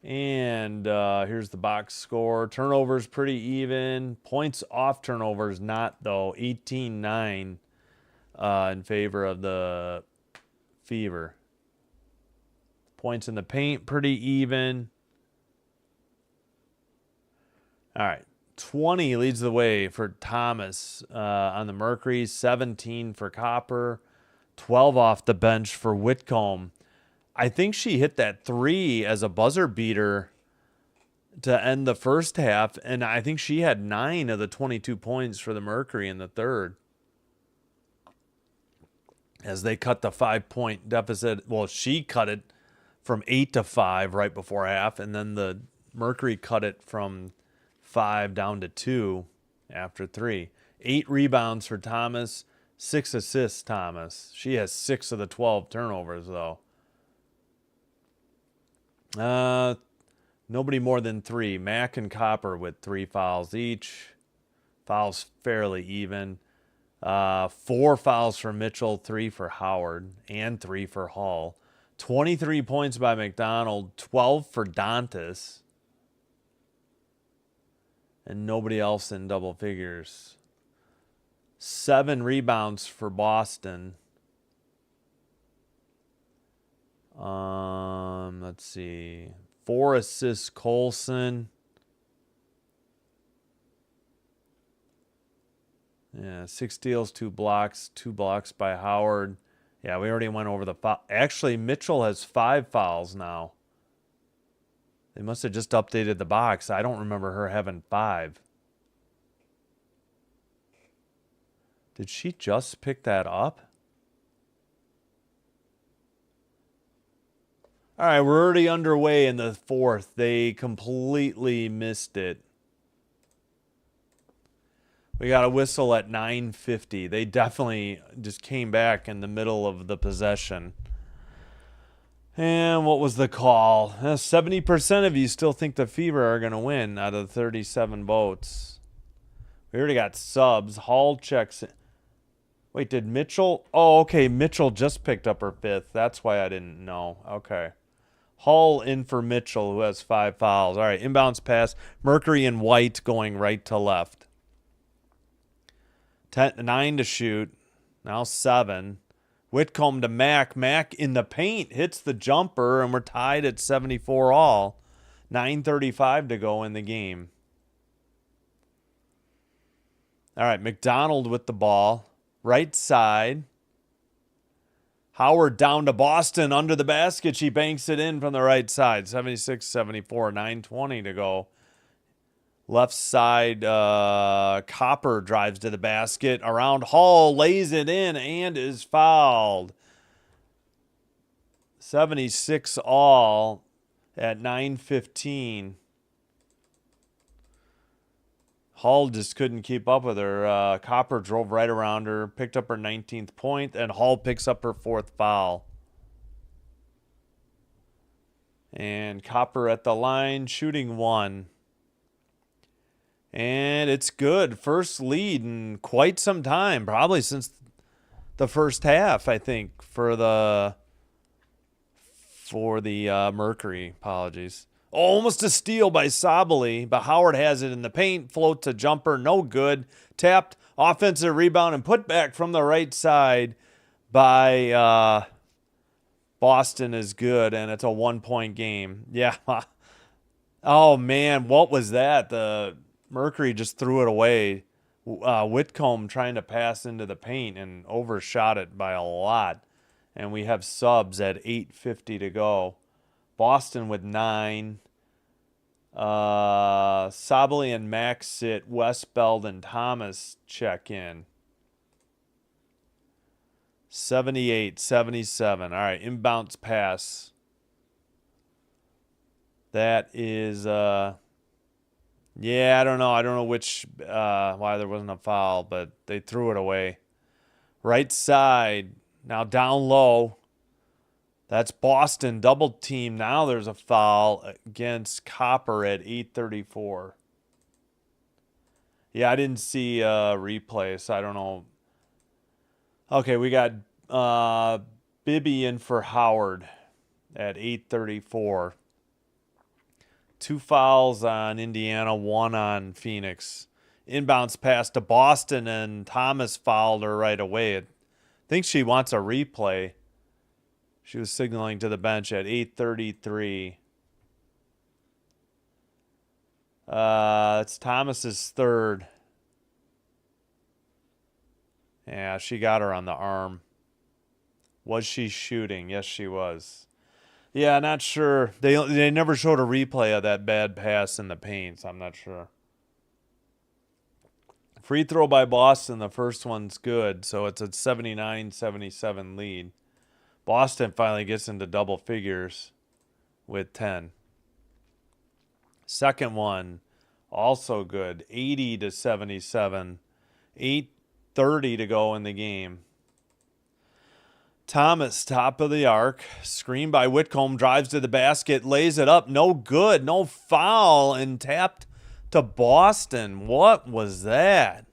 And here's the box score. Turnovers pretty even. Points off turnovers not, though. 18-9 in favor of the Fever. Points in the paint pretty even. All right, 20 leads the way for Thomas on the Mercury, 17 for Copper, 12 off the bench for Whitcomb. I think she hit that 3 as a buzzer beater to end the first half, and I think she had 9 of the 22 points for the Mercury in the third as they cut the 5-point deficit. Well, she cut it from 8 to 5 right before half, and then the Mercury cut it from 5 down to 2 after 3. 8 rebounds for Thomas, 6 assists Thomas. She has 6 of the 12 turnovers, though. Nobody more than 3. Mack and Copper with 3 fouls each. Fouls fairly even. 4 fouls for Mitchell, 3 for Howard, and 3 for Hall. 23 points by McDonald, 12 for Dantas. And nobody else in double figures. 7 rebounds for Boston. Let's see. 4 assists Colson. Yeah, 6 steals, 2 blocks. 2 blocks by Howard. Yeah, we already went over the foul. Actually, Mitchell has 5 fouls now. They must have just updated the box. I don't remember her having 5. Did she just pick that up? All right, we're already underway in the fourth. They completely missed it. We got a whistle at 9:50. They definitely just came back in the middle of the possession. And what was the call? 70% of you still think the Fever are going to win out of 37 votes. We already got subs. Hall checks in. Wait, did Mitchell? Oh, okay. Mitchell just picked up her 5th. That's why I didn't know. Okay. Hall in for Mitchell, who has 5 fouls. All right, inbounds pass. Mercury and White going right to left. 9 to shoot. Now 7. Whitcomb to Mack. Mack in the paint hits the jumper, and we're tied at 74 all. 9:35 to go in the game. All right, McDonald with the ball. Right side. Howard down to Boston under the basket. She banks it in from the right side. 76-74, 9:20 to go. Left side, Copper drives to the basket. Around Hall, lays it in, and is fouled. 76 all at 9:15. Hall just couldn't keep up with her. Copper drove right around her, picked up her 19th point, and Hall picks up her 4th foul. And Copper at the line, shooting 1. And it's good. First lead in quite some time, probably since the first half, I think, for the Mercury. Apologies. Almost a steal by Sabali, but Howard has it in the paint. Floats a jumper, no good. Tapped, offensive rebound, and put back from the right side by Boston is good, and it's a 1-point game. Yeah. Oh, man, what was that? The Mercury just threw it away. Whitcomb trying to pass into the paint and overshot it by a lot. And we have subs at 8:50 to go. Boston with 9. Sabali and Max sit. Westbeld and Thomas check in. 78-77. All right, inbounds pass. That is, yeah, I don't know. I don't know why there wasn't a foul, but they threw it away. Right side, now down low. That's Boston, double team. Now there's a foul against Copper at 8:34. Yeah, I didn't see a replay, so I don't know. Okay, we got Bibby in for Howard at 8:34. 2 fouls on Indiana, 1 on Phoenix. Inbounds pass to Boston, and Thomas fouled her right away. I think she wants a replay. She was signaling to the bench at 8:33. It's Thomas's 3rd. Yeah, she got her on the arm. Was she shooting? Yes, she was. Yeah, not sure. They never showed a replay of that bad pass in the paint, so I'm not sure. Free throw by Boston. The first one's good, so it's a 79-77 lead. Boston finally gets into double figures with 10. Second one, also good, 80-77. 8:30 to go in the game. Thomas, top of the arc. Screen by Whitcomb, drives to the basket, lays it up. No good, no foul, and tapped to Boston. What was that?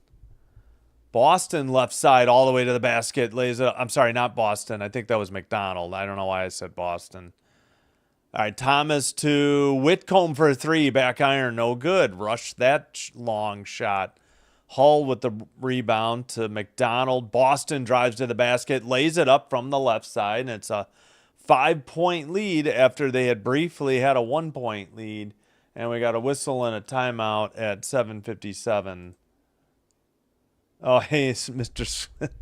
Boston left side all the way to the basket, lays it up. I'm sorry, not Boston. I think that was McDonald. I don't know why I said Boston. All right, Thomas to Whitcomb for a 3. Back iron, no good. Rushed that long shot. Hull with the rebound to McDonald. Boston drives to the basket, lays it up from the left side, and it's a 5-point lead after they had briefly had a 1-point lead. And we got a whistle and a timeout at 7:57. Oh, hey, Mr. Smith.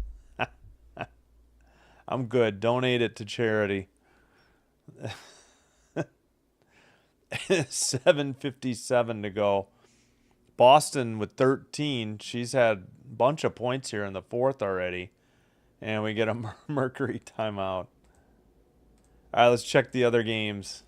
I'm good. Donate it to charity. 7:57 to go. Boston with 13. She's had a bunch of points here in the 4th already. And we get a Mercury timeout. All right, let's check the other games.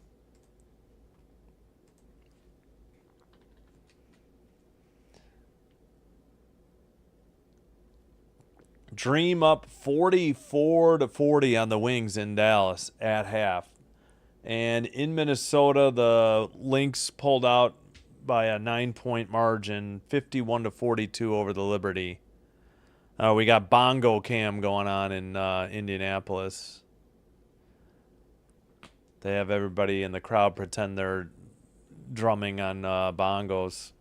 Dream up 44-40 on the Wings in Dallas at half. And in Minnesota, the Lynx pulled out by a 9-point margin, 51-42 over the Liberty. We got Bongo Cam going on in Indianapolis. They have everybody in the crowd pretend they're drumming on bongos.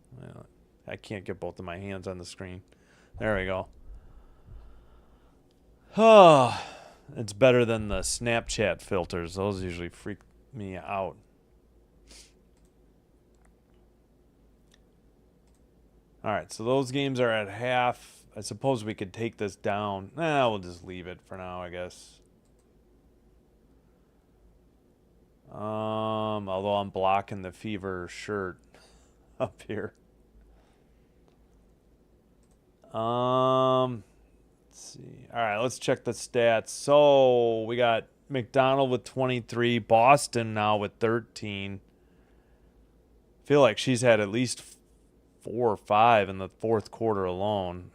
I can't get both of my hands on the screen. There we go. Oh, it's better than the Snapchat filters. Those usually freak me out. All right, so those games are at half. I suppose we could take this down. We'll just leave it for now, I guess. Although I'm blocking the Fever shirt up here. Let's see. All right, let's check the stats. So we got McDonald with 23, Boston now with 13. Feel like she's had at least 4 or 5 in the fourth quarter alone.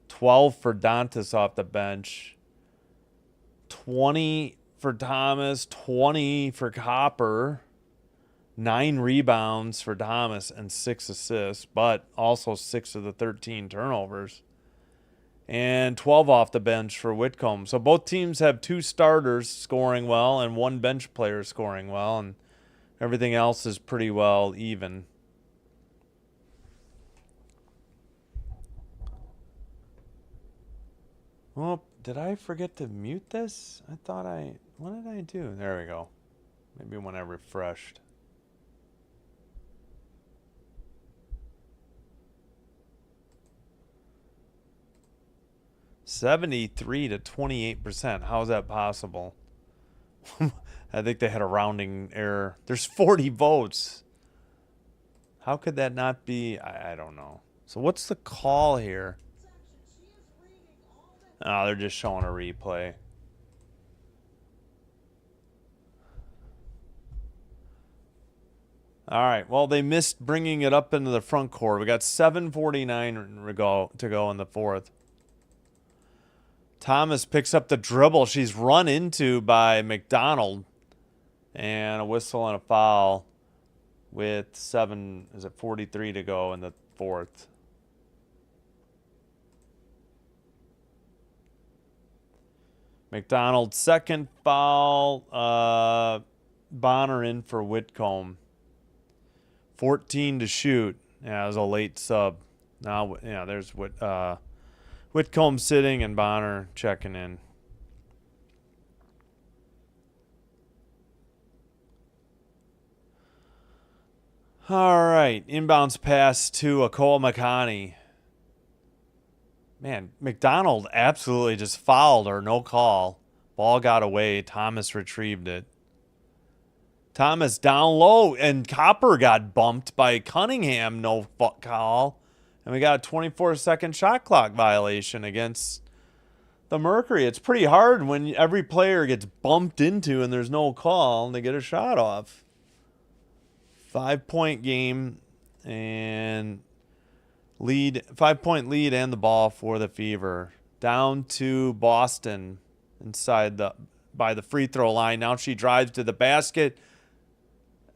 12 for Dantas off the bench. 20 for Thomas, 20 for Copper. 9 rebounds for Thomas and 6 assists, but also 6 of the 13 turnovers. And 12 off the bench for Whitcomb. So both teams have 2 starters scoring well and 1 bench player scoring well, and everything else is pretty well even. Oh, did I forget to mute this? I thought what did I do? There we go. Maybe when I refreshed. $73 to 28%. How is that possible? I think they had a rounding error. There's 40 votes. How could that not be? I don't know. So what's the call here? Oh, they're just showing a replay. All right. Well, they missed bringing it up into the front court. We got 7:49 to go in the fourth. Thomas picks up the dribble. She's run into by McDonald. And a whistle and a foul with 43 to go in the fourth. McDonald's second foul. Bonner in for Whitcomb. 14 to shoot. Yeah, it was a late sub. Now, yeah, there's Whitcomb sitting and Bonner checking in. All right, inbounds pass to Akoa Makani. Man, McDonald absolutely just fouled her, no call. Ball got away. Thomas retrieved it. Thomas down low, and Copper got bumped by Cunningham, no call. And we got a 24-second shot clock violation against the Mercury. It's pretty hard when every player gets bumped into and there's no call and they get a shot off. 5-point game and 5-point lead and the ball for the Fever. Down to Boston by the free throw line. Now she drives to the basket.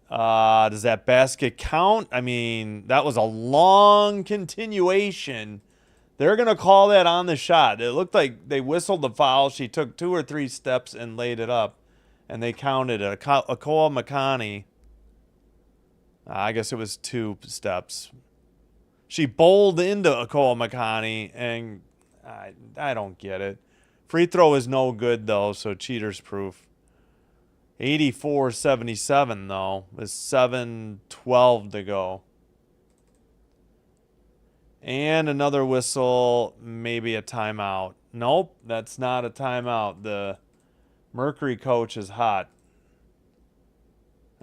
Does that basket count? I mean, that was a long continuation. They're going to call that on the shot. It looked like they whistled the foul. She took 2 or 3 steps and laid it up, and they counted it. Akoa Makani, I guess it was 2 steps. She bowled into Akoa Makani, and I don't get it. Free throw is no good, though, so cheater's proof. 84-77, though, with 7:12 to go. And another whistle, maybe a timeout. Nope, that's not a timeout. The Mercury coach is hot.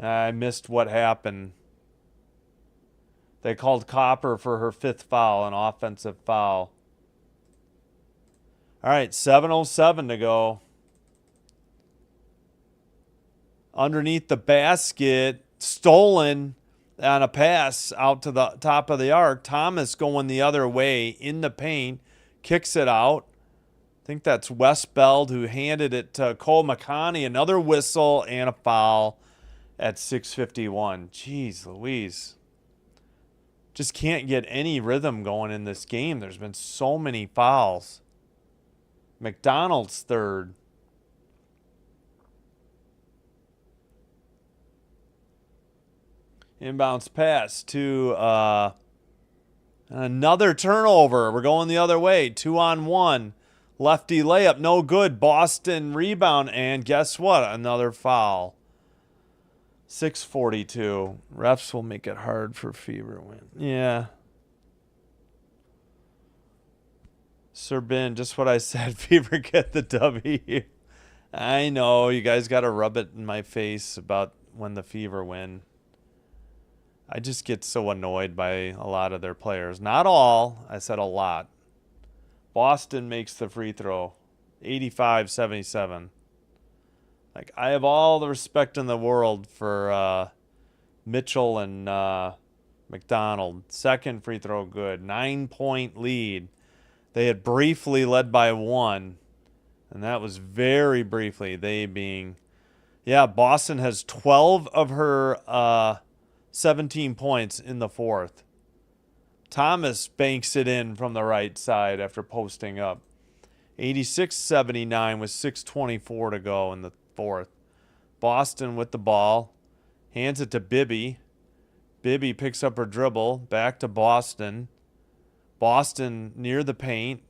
I missed what happened. They called Copper for her 5th foul, an offensive foul. All right, 7:07 to go. Underneath the basket, stolen on a pass out to the top of the arc. Thomas going the other way in the paint, kicks it out. I think that's Westbeld who handed it to Cole Makani. Another whistle and a foul at 6:51. Jeez Louise. Just can't get any rhythm going in this game. There's been so many fouls. McDonald's third. Inbounds pass to another turnover. We're going the other way. 2-on-1. Lefty layup, no good. Boston rebound, and guess what? Another foul. 6:42. Refs will make it hard for Fever win. Yeah. Serbin, just what I said. Fever get the W. I know you guys got to rub it in my face about when the Fever win. I just get so annoyed by a lot of their players. Not all. I said a lot. Boston makes the free throw. 85-77. Like, I have all the respect in the world for Mitchell and McDonald. Second free throw good. 9-point lead. They had briefly led by 1. And that was very briefly. They being... Yeah, Boston has 12 of her 17 points in the fourth. Thomas banks it in from the right side after posting up. 86-79 with 6:24 to go in the fourth. Boston with the ball. Hands it to Bibby. Bibby picks up her dribble. Back to Boston. Boston near the paint.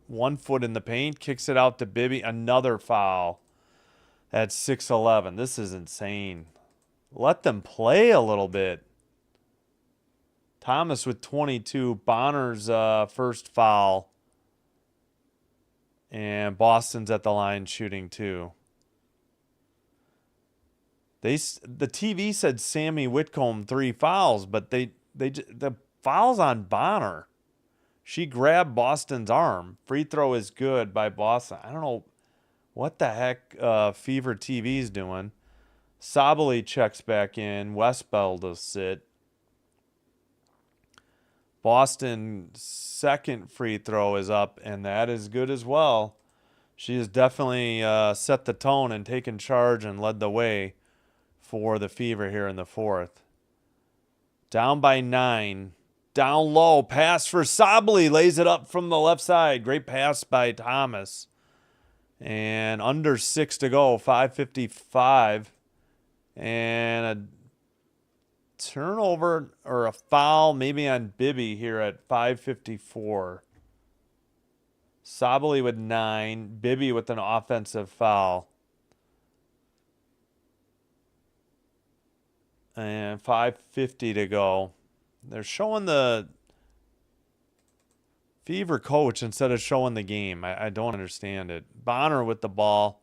1 foot in the paint. Kicks it out to Bibby. Another foul at 6:11. This is insane. Let them play a little bit. Thomas with 22. Bonner's first foul. And Boston's at the line shooting 2. The TV said Sammy Whitcomb 3 fouls, but the foul's on Bonner. She grabbed Boston's arm. Free throw is good by Boston. I don't know what the heck Fever TV's doing. Sabally checks back in. Westbell to sit. Boston's second free throw is up, and that is good as well. She has definitely set the tone and taken charge and led the way for the Fever here in the fourth. Down by 9. Down low. Pass for Sabally. Lays it up from the left side. Great pass by Thomas. And under 6 to go. 5:55. And a turnover or a foul maybe on Bibby here at 5:54. Sabally with 9. Bibby with an offensive foul. And 5:50 to go. They're showing the Fever coach instead of showing the game. I don't understand it. Bonner with the ball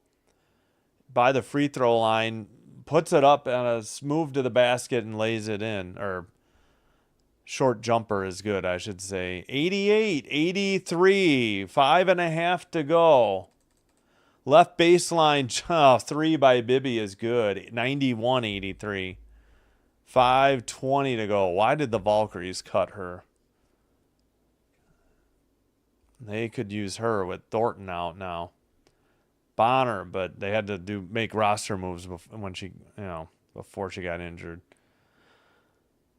by the free throw line. Puts it up on a move to the basket and lays it in. Or short jumper is good, I should say. 88-83. 5.5 to go. Left baseline 3 by Bibby is good. 91-83. 5:20 to go. Why did the Valkyries cut her? They could use her with Thornton out now. Bonner, but they had to make roster moves before she got injured.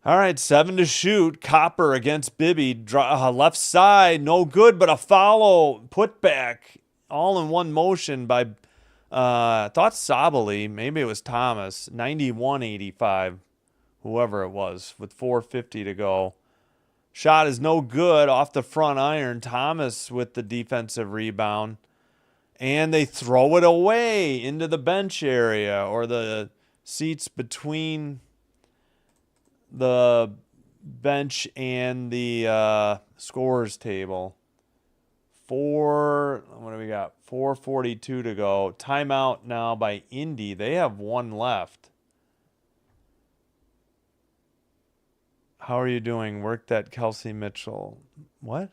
All right, 7 to shoot. Copper against Bibby. Left side, no good, but a follow. Put back, all in one motion by, I thought Sabally. Maybe it was Thomas. 91-85. Whoever it was, with 4:50 to go. Shot is no good off the front iron. Thomas with the defensive rebound. And they throw it away into the bench area or the seats between the bench and the scorers table. What do we got? 4:42 to go. Timeout now by Indy. They have 1 left. How are you doing? Work that Kelsey Mitchell. What?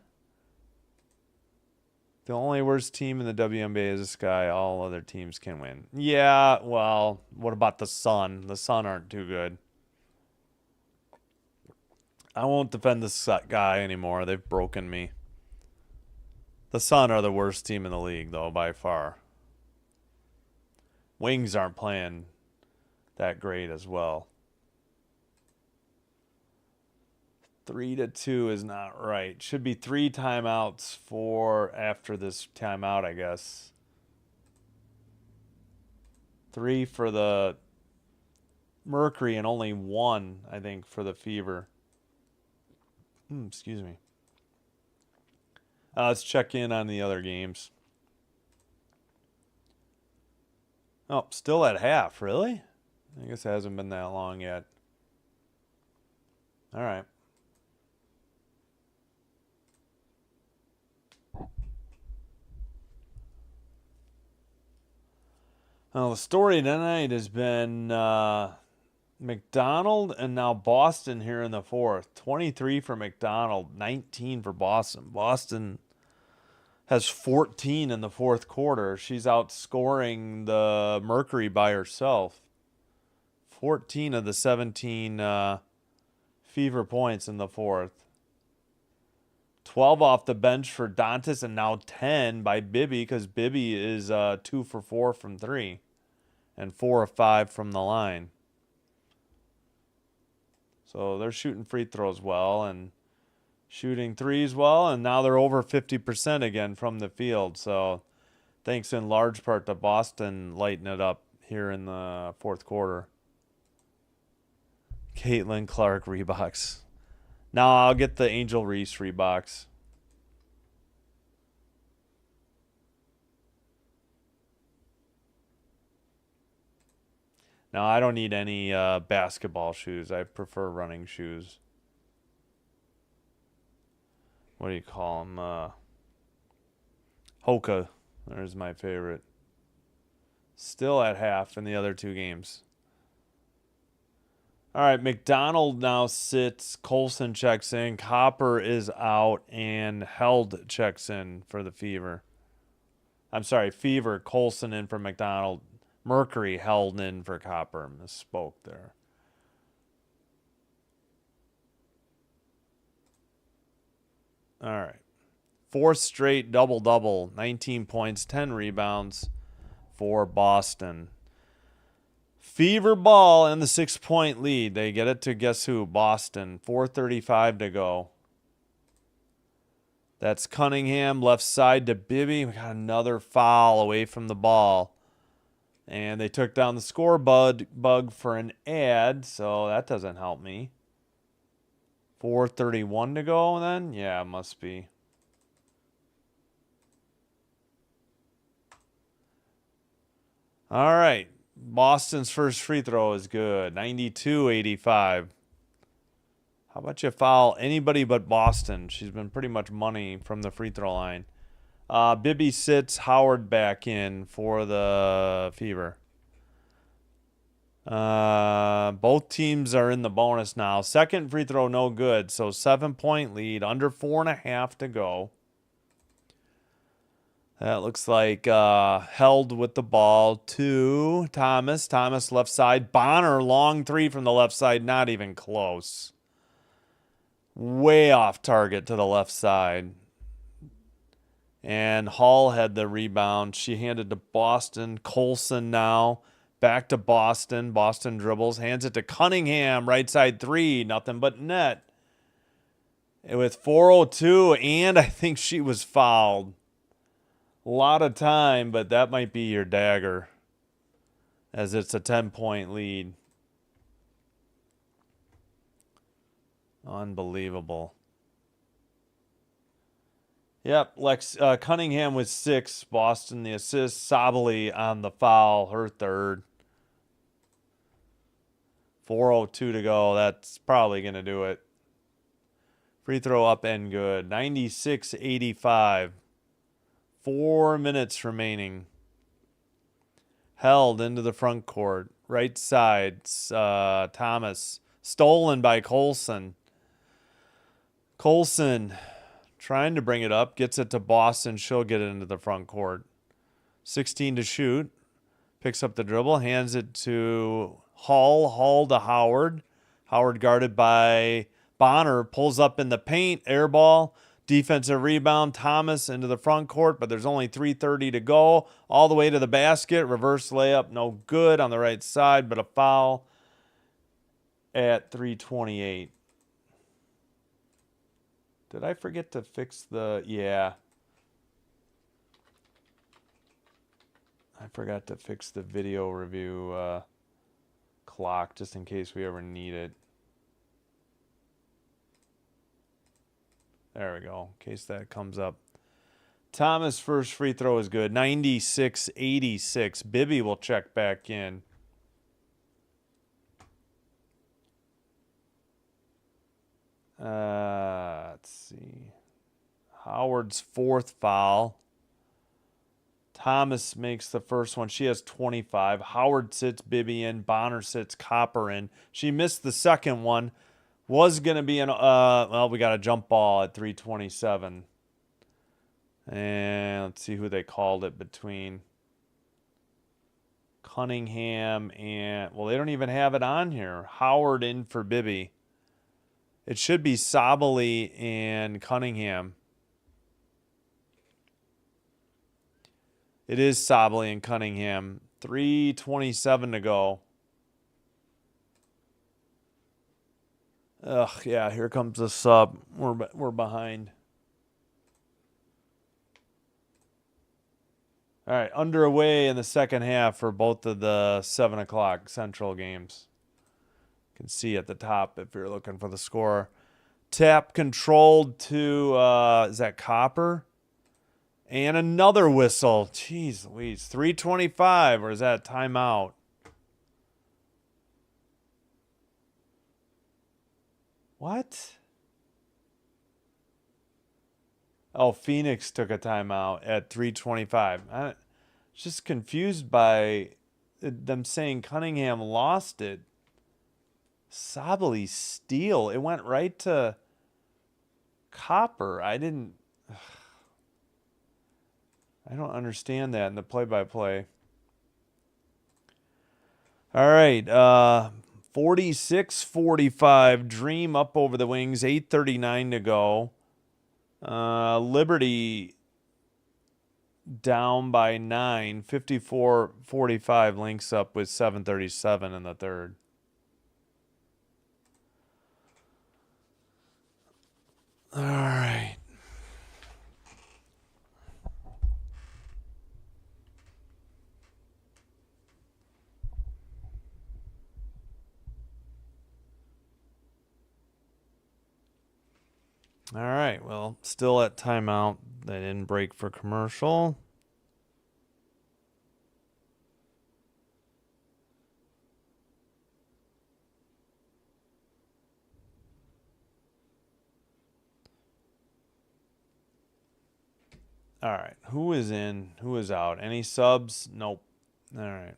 The only worst team in the WNBA is this guy. All other teams can win. Yeah, well, what about the Sun? The Sun aren't too good. I won't defend this guy anymore. They've broken me. The Sun are the worst team in the league, though, by far. Wings aren't playing that great as well. 3-2 is not right. Should be 3 timeouts for after this timeout, I guess. 3 for the Mercury and only 1, I think, for the Fever. Excuse me. Let's check in on the other games. Oh, still at half, really? I guess it hasn't been that long yet. All right. Well, the story tonight has been McDonald and now Boston here in the fourth. 23 for McDonald, 19 for Boston. Boston has 14 in the fourth quarter. She's outscoring the Mercury by herself. 14 of the 17 Fever points in the fourth. 12 off the bench for Dantas, and now 10 by Bibby, because Bibby is 2 for 4 from 3 and 4 of 5 from the line. So they're shooting free throws well and shooting threes well, and now they're over 50% again from the field. So thanks in large part to Boston lighting it up here in the fourth quarter. Caitlin Clark Reeboks. Now I'll get the Angel Reese Reeboks. Now I don't need any basketball shoes. I prefer running shoes. What do you call them? Hoka. There's my favorite. Still at half in the other two games. All right, McDonald now sits. Colson checks in. Copper is out, and Held checks in for the Fever. I'm sorry, Fever. Colson in for McDonald. Mercury held in for Copper. Misspoke there. All right. Fourth straight double-double. 19 points, 10 rebounds for Boston. Fever ball and the 6-point lead. They get it to guess who? Boston. 4:35 to go. That's Cunningham, left side to Bibby. We got another foul away from the ball. And they took down the score bug for an ad, so that doesn't help me. 4:31 to go then? Yeah, it must be. All right. Boston's first free throw is good. 92-85. How about you foul anybody but Boston? She's been pretty much money from the free throw line. Bibby sits. Howard back in for the Fever. Both teams are in the bonus now. Second free throw, no good. So 7-point lead. Under 4.5 to go. That looks like Held with the ball to Thomas. Thomas left side. Bonner, long three from the left side. Not even close. Way off target to the left side. And Hall had the rebound. She handed to Boston. Colson now. Back to Boston. Boston dribbles. Hands it to Cunningham. Right side three. Nothing but net. With 4:02. And I think she was fouled. A lot of time, but that might be your dagger, as it's a 10-point lead. Unbelievable. Yep, Cunningham with 6. Boston the assist. Sabali on the foul, her third. 4:02 to go. That's probably going to do it. Free throw up and good. 96-85. 4 minutes remaining. Held into the front court. Right side, Thomas. Stolen by Colson. Colson trying to bring it up. Gets it to Boston. She'll get it into the front court. 16 to shoot. Picks up the dribble. Hands it to Hall. Hall to Howard. Howard guarded by Bonner. Pulls up in the paint. Air ball. Defensive rebound, Thomas into the front court, but there's only 3:30 to go. All the way to the basket. Reverse layup, no good on the right side, but a foul at 3:28. Did I forget to fix the... Yeah. I forgot to fix the video review clock just in case we ever need it. There we go, in case that comes up. Thomas' first free throw is good. 96-86. Bibby will check back in. Let's see. Howard's fourth foul. Thomas makes the first one. She has 25. Howard sits Bibby in. Bonner sits Copper in. She missed the second one. Was going to be an, well, we got a jump ball at 327. And let's see who they called it between. Cunningham and, well, they don't even have it on here. Howard in for Bibby. It should be Sabali and Cunningham. It is Sabali and Cunningham. 3:27 to go. Ugh, yeah, here comes the sub. We're behind. All right, underway in the second half for both of the 7 o'clock Central games. You can see at the top if you're looking for the score. Tap controlled to, is that Copper? And another whistle. Jeez Louise. 3:25, or is that timeout? What? Oh, Phoenix took a timeout at 3:25. I'm just confused by them saying Cunningham lost it. Sabali steal. It went right to Copper. I don't understand that in the play-by-play. All right, 46-45. Dream up over the wings. 8:39 to go. Liberty down by 9. 54-45. Links up with 7:37 in the third. All right. All right, well, still at timeout. They didn't break for commercial. All right, who is in? Who is out? Any subs? Nope. All right.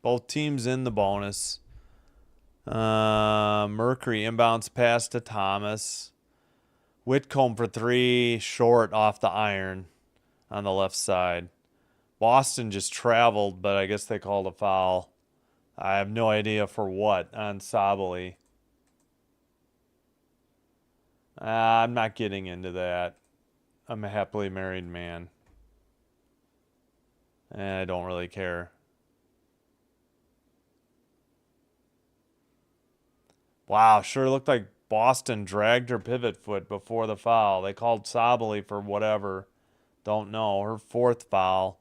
Both teams in the bonus. Mercury inbounds pass to Thomas. Whitcomb for 3, short off the iron on the left side. Boston just traveled, but I guess they called a foul. I have no idea for what on Sabali. I'm not getting into that. I'm a happily married man. And I don't really care. Wow, sure looked like Boston dragged her pivot foot before the foul. They called Sabali for whatever. Don't know. Her fourth foul.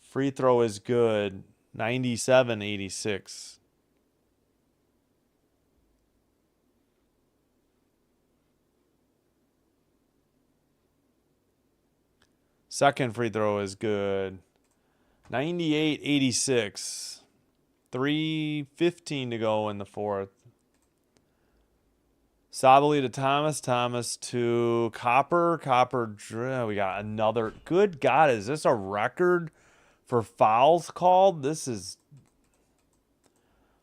Free throw is good. 97-86. Second free throw is good. 98-86. 3:15 to go in the fourth. Sabali to Thomas. Thomas to Copper. Copper. We got another. Good God, is this a record for fouls called? This is.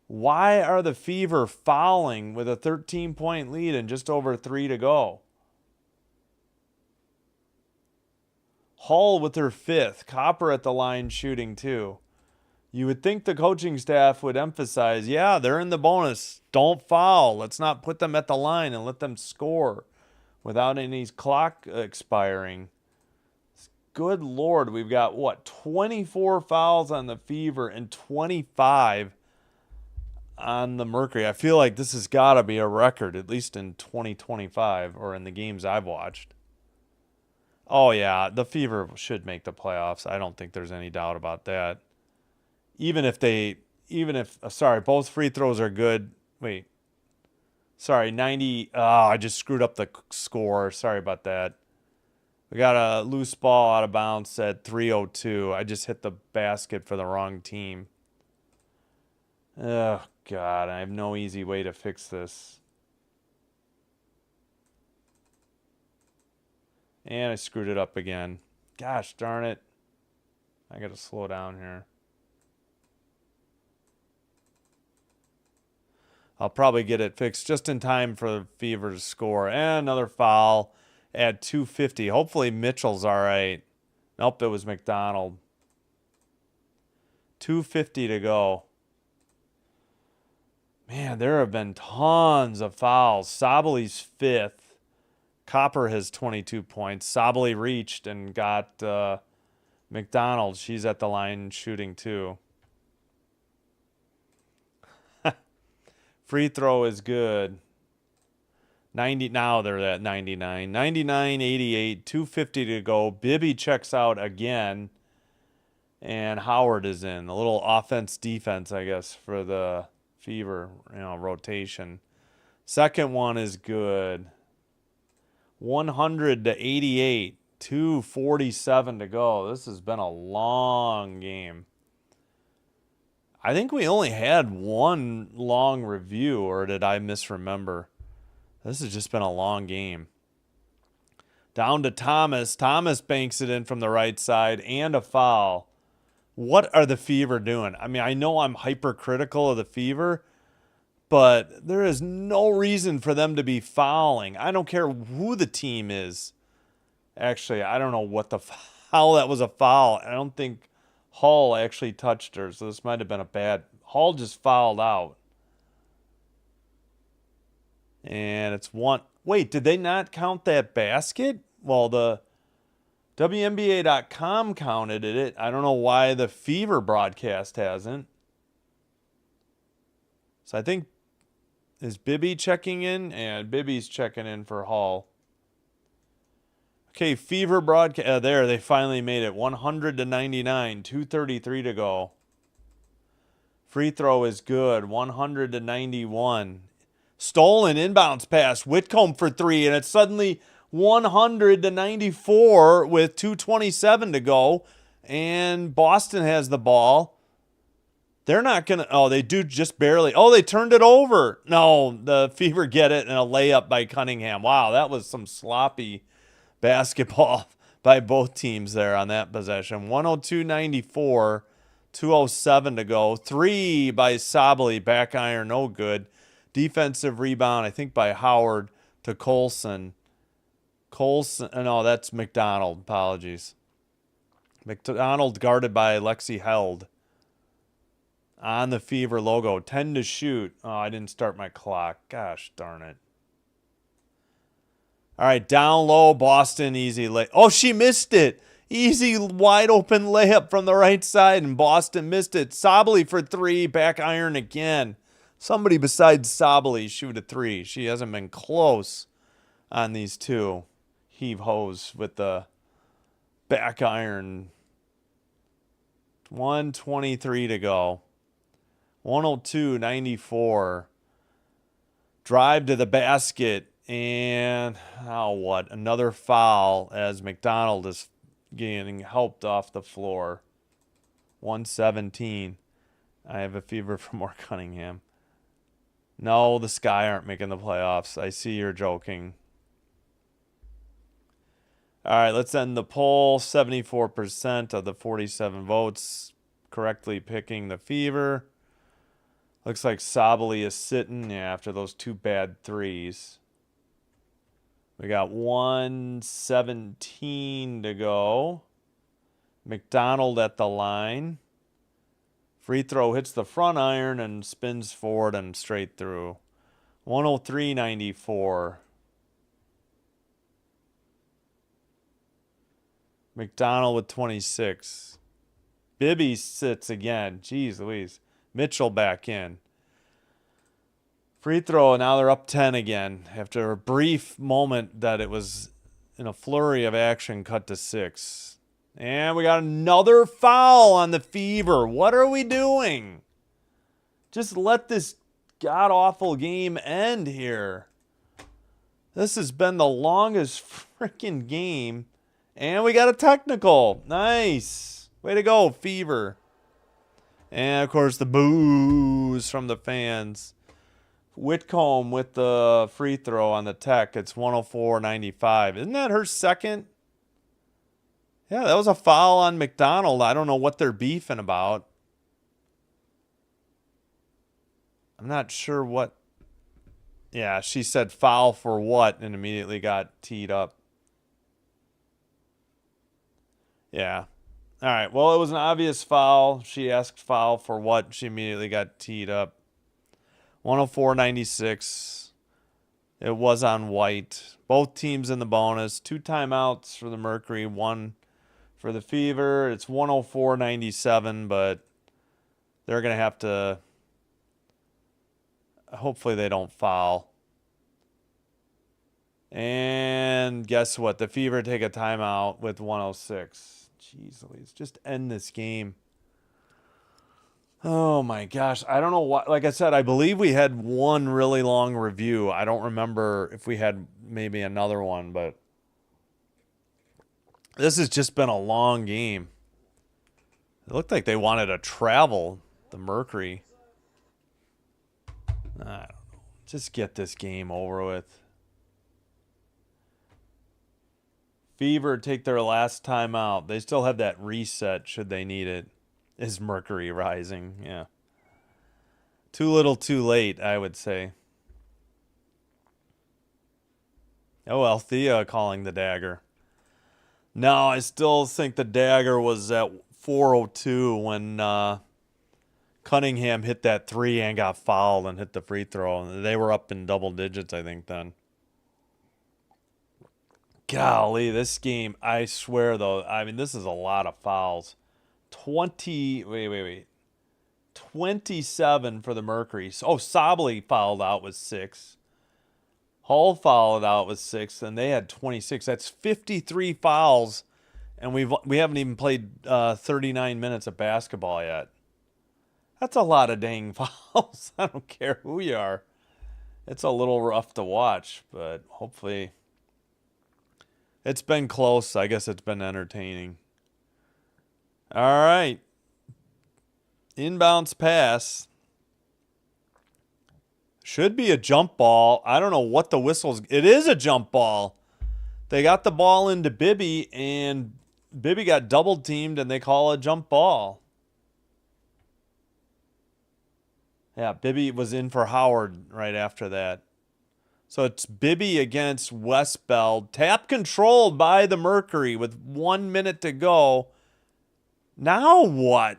Why are the Fever fouling with a 13-point lead and just over 3 to go? Hull with her fifth. Copper at the line shooting too. You would think the coaching staff would emphasize, yeah, they're in the bonus. Don't foul. Let's not put them at the line and let them score without any clock expiring. Good Lord, we've got, 24 fouls on the Fever and 25 on the Mercury. I feel like this has got to be a record, at least in 2025 or in the games I've watched. Oh, yeah, the Fever should make the playoffs. I don't think there's any doubt about that. Sorry, both free throws are good. Wait. Sorry, 90. Oh, I just screwed up the score. Sorry about that. We got a loose ball out of bounds at 3:02. I just hit the basket for the wrong team. Oh, God, I have no easy way to fix this. And I screwed it up again. Gosh darn it. I got to slow down here. I'll probably get it fixed just in time for Fever to score. And another foul at 2:50. Hopefully Mitchell's all right. Nope, it was McDonald. 2:50 to go. Man, there have been tons of fouls. Sabali's fifth. Copper has 22 points. Sabali reached and got McDonald. She's at the line shooting too. Free throw is good. 90 now they're at 99. 99, 88, 2:50 to go. Bibby checks out again. And Howard is in. A little offense defense, I guess, for the Fever, rotation. Second one is good. 100 to 88. 2:47 to go. This has been a long game. I think we only had one long review, or did I misremember? This has just been a long game. Down to Thomas. Thomas banks it in from the right side and a foul. What are the Fever doing? I mean, I know I'm hypercritical of the Fever, but there is no reason for them to be fouling. I don't care who the team is. Actually, I don't know what the foul. That was a foul. I don't think Hall actually touched her, so this might have been a bad. Hall just fouled out. And it's one. Wait, did they not count that basket? Well, the WNBA.com counted it. I don't know why the Fever broadcast hasn't. So I think, is Bibby checking in? And Bibby's checking in for Hall. Okay, Fever broadcast. There, they finally made it. 100 to 99. 2:33 to go. Free throw is good. 100 to 91. Stolen inbounds pass. Whitcomb for three, and it's suddenly 100 to 94 with 2:27 to go. And Boston has the ball. They're not going to. Oh, they do just barely. Oh, they turned it over. No, the Fever get it, and a layup by Cunningham. Wow, that was some sloppy basketball by both teams there on that possession. 102-94, 2:07 to go. Three by Sabali, back iron, no good. Defensive rebound, I think, by Howard to Colson. No, that's McDonald. Apologies. McDonald guarded by Lexi Held. On the Fever logo. 10 to shoot. Oh, I didn't start my clock. Gosh darn it. All right, down low, Boston, easy lay. Oh, she missed it. Easy, wide open layup from the right side, and Boston missed it. Sabali for three, back iron again. Somebody besides Sabali shoot a three. She hasn't been close on these two. Heave hose with the back iron. 1:23 to go. 102-94. Drive to the basket. And what? Another foul as McDonald is getting helped off the floor. 117. I have a fever for more Cunningham. No, the Sky aren't making the playoffs. I see you're joking. All right, let's end the poll. 74% of the 47 votes correctly picking the Fever. Looks like Sabali is sitting after those two bad threes. We got 1:17 to go. McDonald at the line. Free throw hits the front iron and spins forward and straight through. 103-94. McDonald with 26. Bibby sits again. Jeez Louise. Mitchell back in. Free throw, now they're up 10 again. After a brief moment that it was in a flurry of action, cut to 6. And we got another foul on the Fever. What are we doing? Just let this god-awful game end here. This has been the longest freaking game. And we got a technical. Nice. Way to go, Fever. And, of course, the boos from the fans. Whitcomb with the free throw on the tech. It's 104-95. Isn't that her second Yeah, that was a foul on McDonald. I don't know what they're beefing about. I'm not sure what. Yeah, she said foul for what and immediately got teed up. Yeah. All right. Well, it was an obvious foul. She asked foul for what? She immediately got teed up. 104-96. It was on White. Both teams in the bonus. 2 timeouts for the Mercury, 1 for the Fever. It's 104-97, but they're going to have to. Hopefully they don't foul. And guess what? The Fever take a timeout with 106. Jeez Louise, just end this game. Oh my gosh. I don't know what. Like I said, I believe we had one really long review. I don't remember if we had maybe another one, but this has just been a long game. It looked like they wanted to travel, the Mercury. I don't know. Just get this game over with. Fever take their last time out. They still have that reset should they need it. Is Mercury rising? Yeah. Too little, too late, I would say. Oh, Althea calling the dagger. No, I still think the dagger was at 4:02 when Cunningham hit that 3 and got fouled and hit the free throw. They were up in double digits, I think, then. Golly, this game, I swear, though, I mean, this is a lot of fouls. 27 for the Mercury. Oh, Sabally fouled out with 6. Hull fouled out with 6, and they had 26. That's 53 fouls, and we haven't even played 39 minutes of basketball yet. That's a lot of dang fouls. I don't care who you are. It's a little rough to watch, but hopefully it's been close. I guess it's been entertaining. All right. Inbounds pass. Should be a jump ball. I don't know what the whistle's. It is a jump ball. They got the ball into Bibby, and Bibby got double teamed, and they call a jump ball. Yeah, Bibby was in for Howard right after that. So it's Bibby against Westbeld. Tap controlled by the Mercury with 1 minute to go. Now what?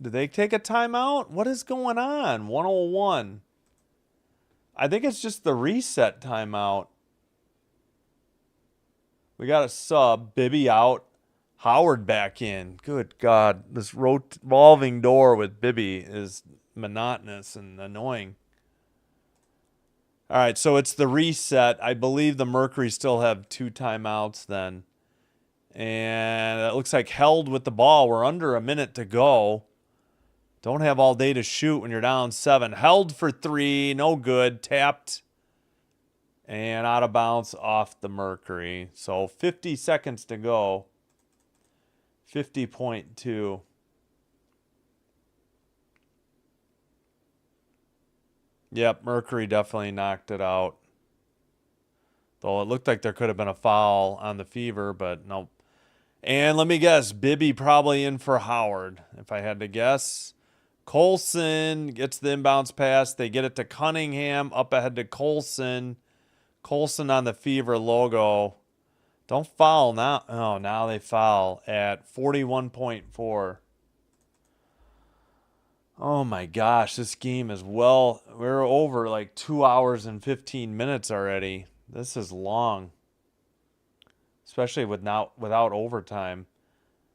Did they take a timeout? What is going on? 101. I think it's just the reset timeout. We got a sub. Bibby out. Howard back in. Good God. This revolving door with Bibby is monotonous and annoying. All right, so it's the reset. I believe the Mercury still have 2 timeouts then. And it looks like held with the ball. We're under a minute to go. Don't have all day to shoot when you're down 7. Held for 3. No good. Tapped. And out of bounds off the Mercury. So 50 seconds to go. 50.2. Yep, Mercury definitely knocked it out. Though it looked like there could have been a foul on the Fever, but nope. And let me guess, Bibby probably in for Howard, if I had to guess. Colson gets the inbounds pass. They get it to Cunningham, up ahead to Colson. Colson on the Fever logo. Don't foul now. Oh, now they foul at 41.4. Oh my gosh, this game is we're over like 2 hours and 15 minutes already. This is long. Especially without overtime.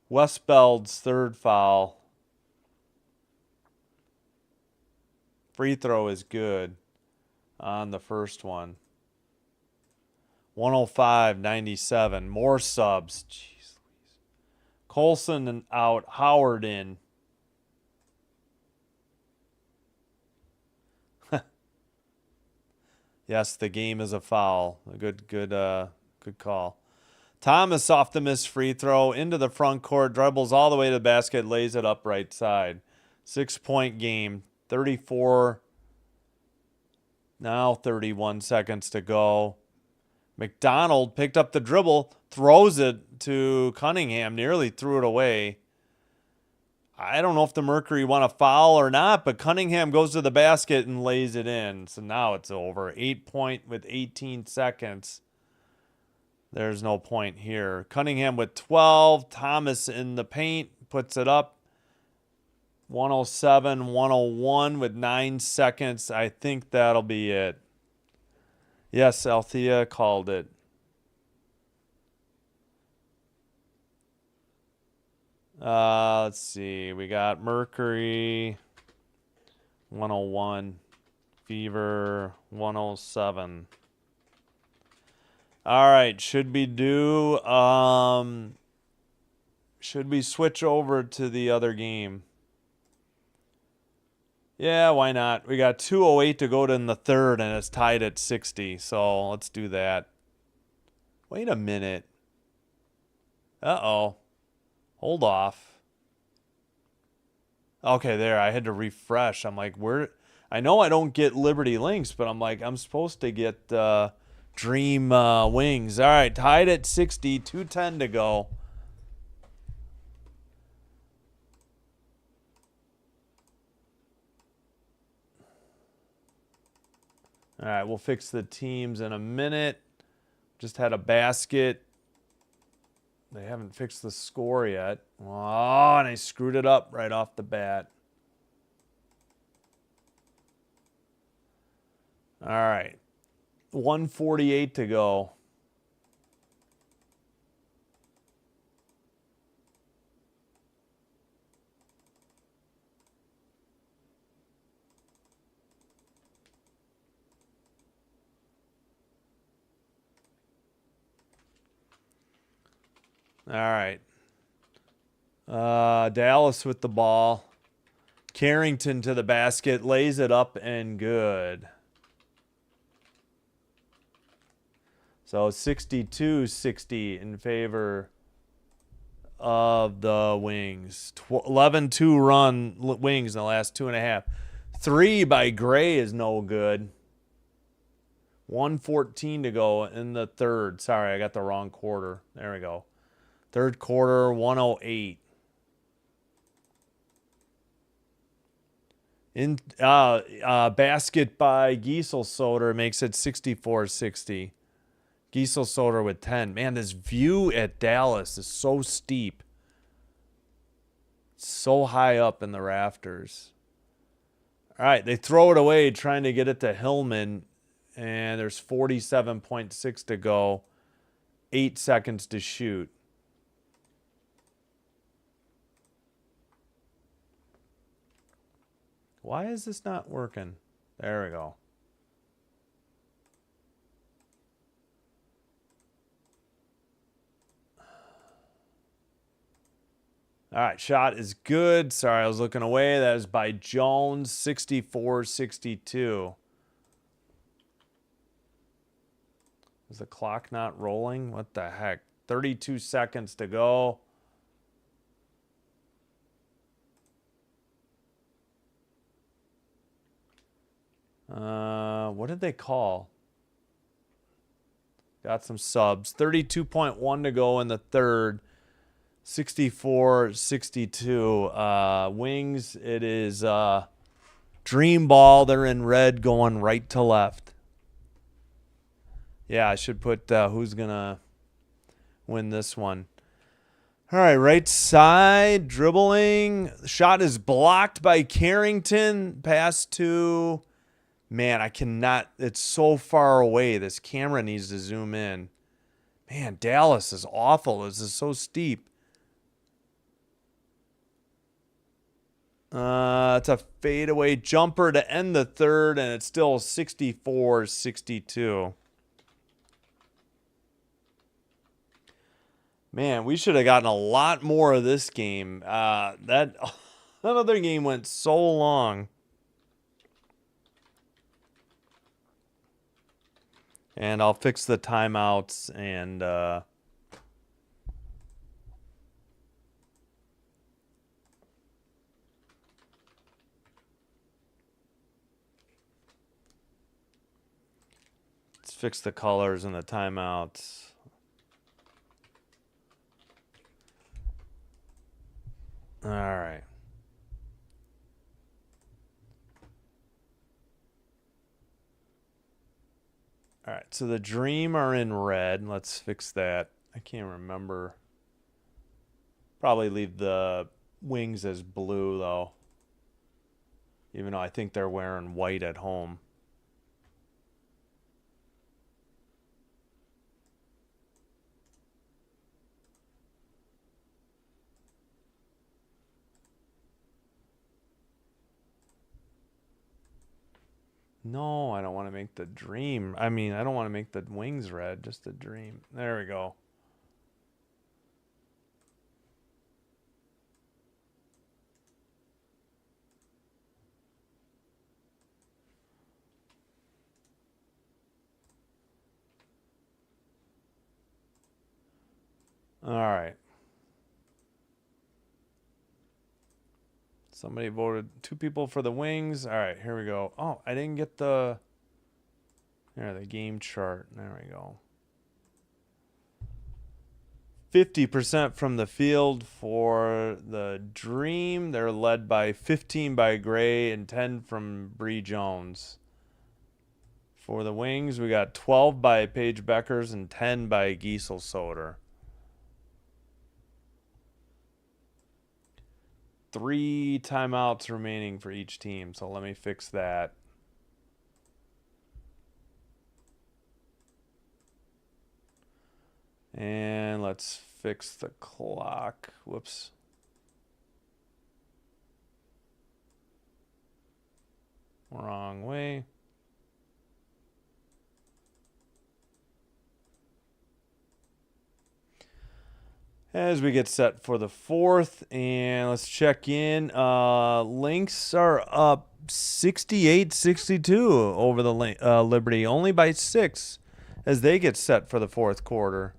Westbeld's 3rd foul. Free throw is good on the first one. 105-97. More subs. Jeez. Colson out. Howard in. Yes, the game is a foul. A good call. Thomas off the missed free throw into the front court, dribbles all the way to the basket, lays it up right side. 6-point game. 34. Now 31 seconds to go. McDonald picked up the dribble, throws it to Cunningham, nearly threw it away. I don't know if the Mercury want to foul or not, but Cunningham goes to the basket and lays it in. So now it's over. 8-point with 18 seconds. There's no point here. Cunningham with 12. Thomas in the paint puts it up. 107, 101 with 9 seconds. I think that'll be it. Yes, Althea called it. Let's see. We got Mercury 101, Fever 107. All right, should we switch over to the other game? Yeah, why not? We got 2:08 to go in the third, and it's tied at 60. So let's do that. Wait a minute. Uh-oh. Hold off. Okay, there. I had to refresh. I'm like, where? I know I don't get Liberty Links, but I'm like, I'm supposed to get Dream Wings. All right, tied at 60. 2:10 to go. All right, we'll fix the teams in a minute. Just had a basket. They haven't fixed the score yet. Oh, and I screwed it up right off the bat. All right. 1:48 to go. All right. Dallas with the ball. Carrington to the basket, lays it up and good. So 62-60 in favor of the Wings. 11-2 run Wings in the last 2.5. 3 by Gray is no good. 1:14 to go in the third. Sorry, I got the wrong quarter. There we go. Third quarter, 108. In basket by Gieselsoder makes it 64-60. Gieselsoder with 10. Man, this view at Dallas is so steep. So high up in the rafters. All right, they throw it away trying to get it to Hillman. And there's 47.6 to go. 8 seconds to shoot. Why is this not working? There we go. All right, shot is good. Sorry, I was looking away. That is by Jones, 64-62. Is the clock not rolling? What the heck? 32 seconds to go. What did they call? Got some subs. 32.1 to go in the third. 64-62. Wings, it is Dream Ball. They're in red going right to left. Yeah, I should put who's going to win this one. All right, right side, dribbling. Shot is blocked by Carrington. Pass to... Man, I cannot. It's so far away. This camera needs to zoom in. Man, Dallas is awful. This is so steep. It's a fadeaway jumper to end the third, and it's still 64-62. Man, we should have gotten a lot more of this game. That other game went so long. And I'll fix the timeouts and let's fix the colors and the timeouts. All right. All right, so the Dream are in red. Let's fix that. I can't remember. Probably leave the Wings as blue, though. Even though I think they're wearing white at home. No, I don't want to make the Dream. I mean, I don't want to make the Wings red, just the Dream. There we go. All right. Somebody voted 2 people for the Wings. All right, here we go. Oh, I didn't get the game chart. There we go. 50% from the field for the Dream. They're led by 15 by Gray and 10 from Bree Jones. For the Wings, we got 12 by Paige Beckers and 10 by Giesel Soder. 3 timeouts remaining for each team, so let me fix that. And let's fix the clock. Whoops. Wrong way. As we get set for the 4th, and let's check in. Lynx are up 68-62 over the Liberty, only by 6 as they get set for the 4th quarter.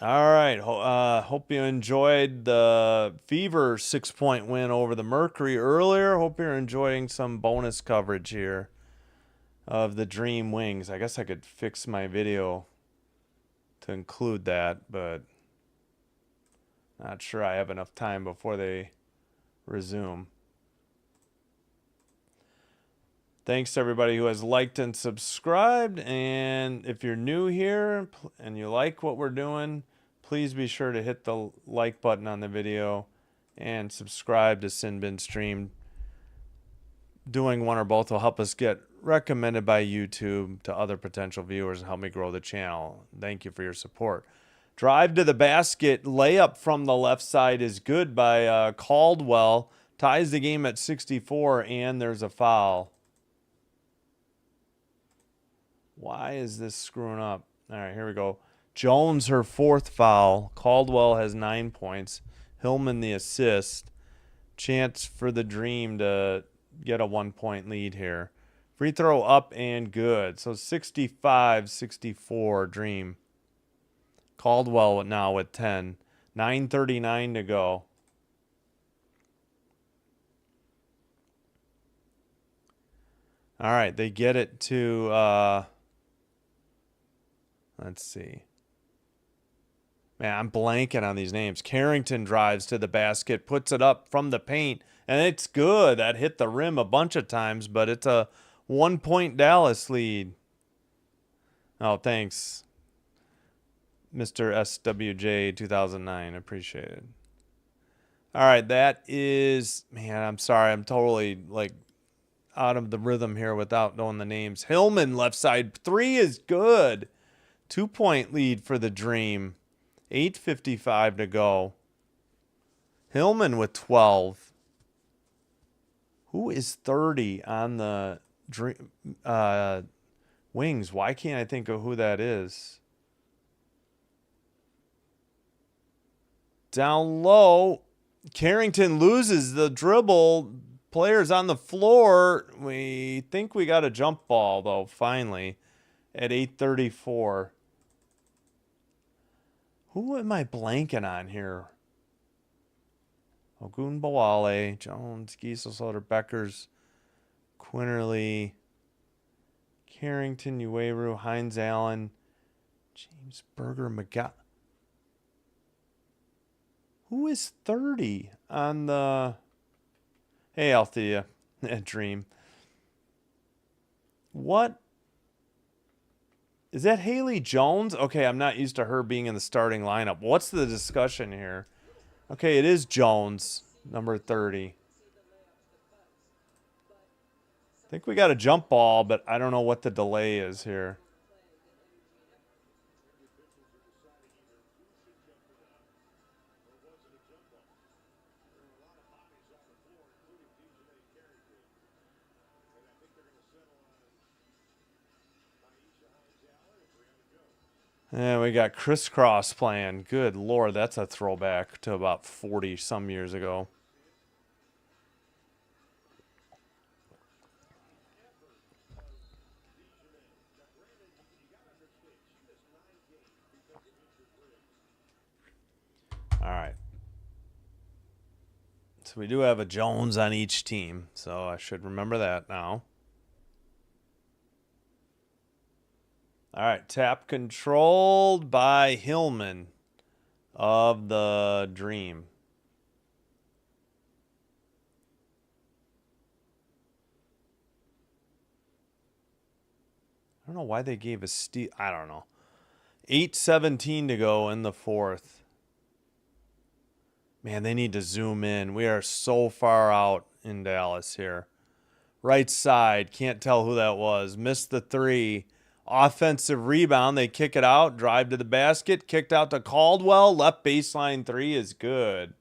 All right. Hope you enjoyed the Fever 6-point win over the Mercury earlier. Hope you're enjoying some bonus coverage here of the Dream Wings. I guess I could fix my video to include that, but not sure I have enough time before they resume. Thanks to everybody who has liked and subscribed. And if you're new here and you like what we're doing, please be sure to hit the like button on the video and subscribe to Sin Bin Stream. Doing one or both will help us get recommended by YouTube to other potential viewers and help me grow the channel. Thank you for your support. Drive to the basket, layup from the left side is good by Caldwell. Ties the game at 64, and there's a foul. Why is this screwing up? All right, here we go. Jones, her 4th foul. Caldwell has 9 points. Hillman, the assist. Chance for the Dream to get a 1-point lead here. Free throw up and good. So 65-64 Dream. Caldwell now with 10. 9:39 to go. All right, they get it to, let's see. Man, I'm blanking on these names. Carrington drives to the basket, puts it up from the paint, and it's good. That hit the rim a bunch of times, but it's a 1-point Dallas lead. Oh, thanks, Mr. SWJ 2009. Appreciate it. All right, that is, man, I'm sorry. I'm totally, out of the rhythm here without knowing the names. Hillman, left side. 3 is good. 2-point lead for the Dream. 8:55 to go. Hillman with 12. Who is 30 on the Wings? Why can't I think of who that is? Down low, Carrington loses the dribble. Players on the floor. We think we got a jump ball, though, finally, at 8:34. Who am I blanking on here? Ogunbowale, Jones, Giesel, Soder, Beckers. Quinterly, Carrington, Ueru, Hines Allen, James Berger, McGowan. Who is 30 on the... Hey, Althea. Dream. What? Is that Haley Jones? Okay, I'm not used to her being in the starting lineup. What's the discussion here? Okay, it is Jones, number 30. I think we got a jump ball, but I don't know what the delay is here. Yeah, we got crisscross playing. Good Lord, that's a throwback to about 40 some years ago. All right. So we do have a Jones on each team, so I should remember that now. All right, tap controlled by Hillman of the Dream. I don't know why they gave a steal. I don't know. 8:17 to go in the fourth. Man, they need to zoom in. We are so far out in Dallas here. Right side, can't tell who that was. Missed the three. Offensive rebound, they kick it out, drive to the basket, kicked out to Caldwell. Left baseline three is good.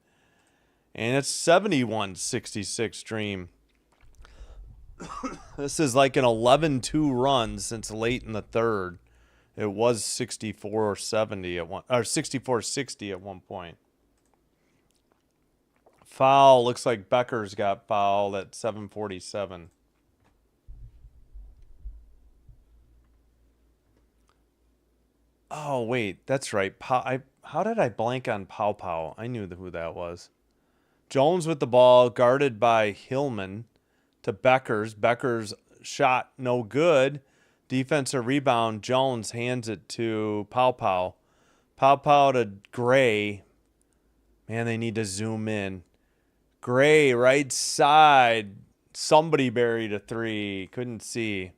And it's 71-66 Dream. This is like an 11-2 run since late in the third. It was 64-70 at one, or 64-60 at one point. Foul. Looks like Becker's got fouled at 7:47. Oh wait, that's right. How did I blank on Pow Pow? I knew who that was. Jones with the ball, guarded by Hillman to Beckers. Beckers shot no good. Defensive rebound. Jones hands it to Pow Pow. Pow Pow to Gray. Man, they need to zoom in. Gray, right side. Somebody buried a three. Couldn't see.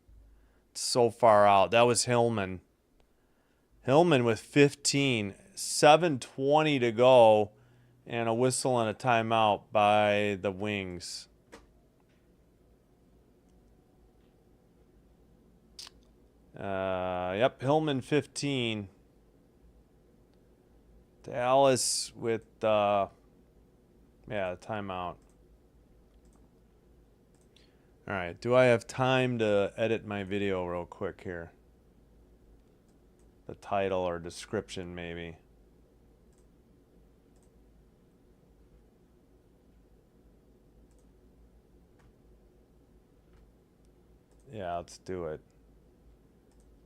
It's so far out. That was Hillman. Hillman with 15. 7:20 to go. And a whistle and a timeout by the Wings. Yep, Hillman 15. Dallas with, yeah, timeout. All right, do I have time to edit my video real quick here? The title or description, maybe. Yeah, let's do it.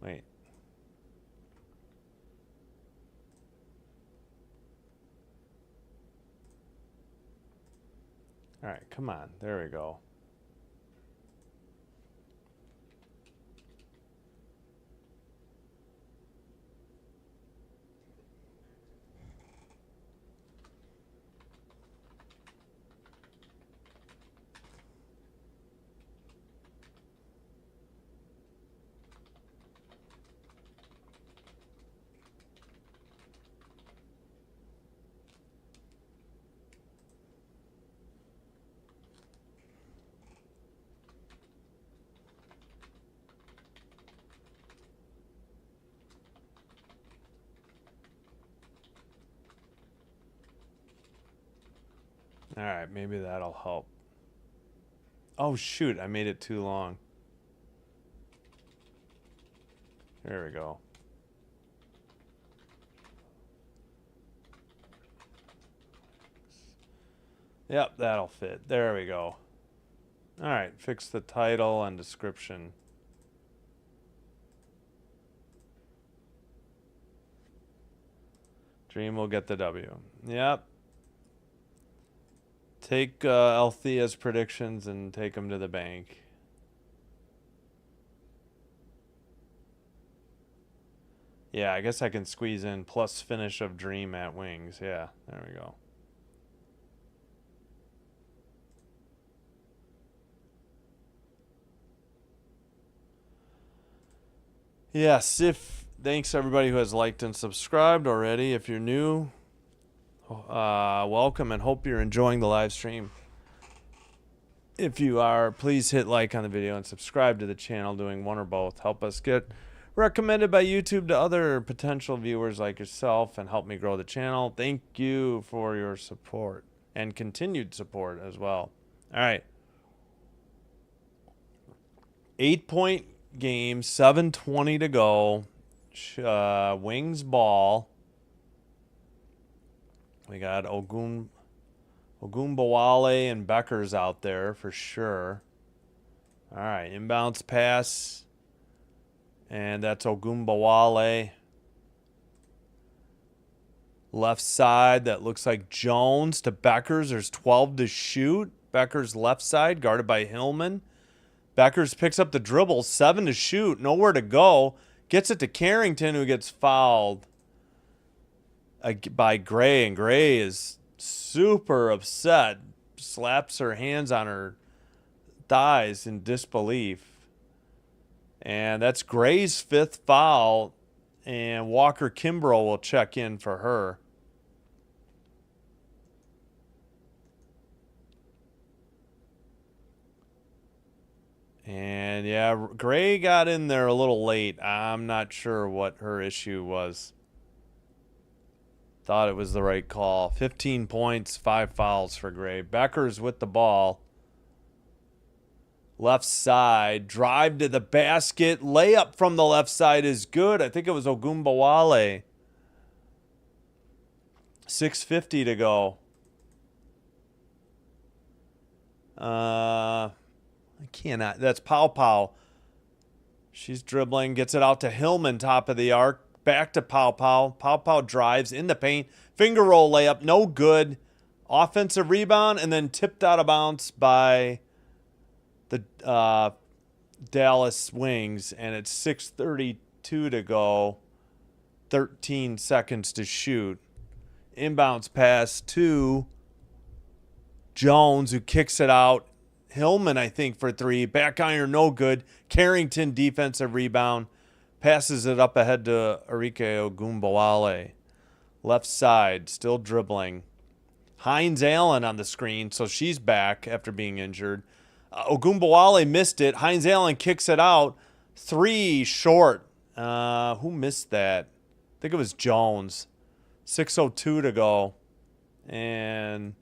Wait. All right, come on. There we go. All right, maybe that'll help. Oh, shoot, I made it too long. There we go. Yep, that'll fit. There we go. All right, fix the title and description. Dream will get the W. Yep. Take Althea's predictions and take them to the bank. Yeah, I guess I can squeeze in plus finish of Dream at wings. Yeah, there we go. Yes, thanks everybody who has liked and subscribed already. If you're new, welcome and hope you're enjoying the live stream. If you are, please hit like on the video and subscribe to the channel, doing one or both. Help us get recommended by YouTube to other potential viewers like yourself and help me grow the channel. Thank you for your support and continued support as well. All right. 8-point game, 7:20 to go. Wings ball. We got Ogunbowale and Beckers out there for sure. All right, inbounds pass. And that's Ogunbowale. Left side, that looks like Jones to Beckers. There's 12 to shoot. Beckers left side, guarded by Hillman. Beckers picks up the dribble, 7 to shoot, nowhere to go. Gets it to Carrington, who gets fouled by Gray. And Gray is super upset. Slaps her hands on her thighs in disbelief. And that's Gray's 5th foul. And Walker Kimbrough will check in for her. And yeah, Gray got in there a little late. I'm not sure what her issue was. Thought it was the right call. 15 points, 5 fouls for Gray. Beckers with the ball. Left side, drive to the basket. Layup from the left side is good. I think it was Ogunbowale. 6:50 to go. I cannot. That's Pow. She's dribbling, gets it out to Hillman, top of the arc. Back to Pow. Pow drives in the paint. Finger roll layup, no good. Offensive rebound, and then tipped out of bounds by the Dallas Wings, and it's 6:32 to go. 13 seconds to shoot. Inbounds pass to Jones, who kicks it out. Hillman, I think, for 3. Back iron, no good. Carrington, defensive rebound. Passes it up ahead to Arike Ogunbowale. Left side, still dribbling. Hines Allen on the screen, so she's back after being injured. Ogunbowale missed it. Hines Allen kicks it out. 3 short. Who missed that? I think it was Jones. 6:02 to go. And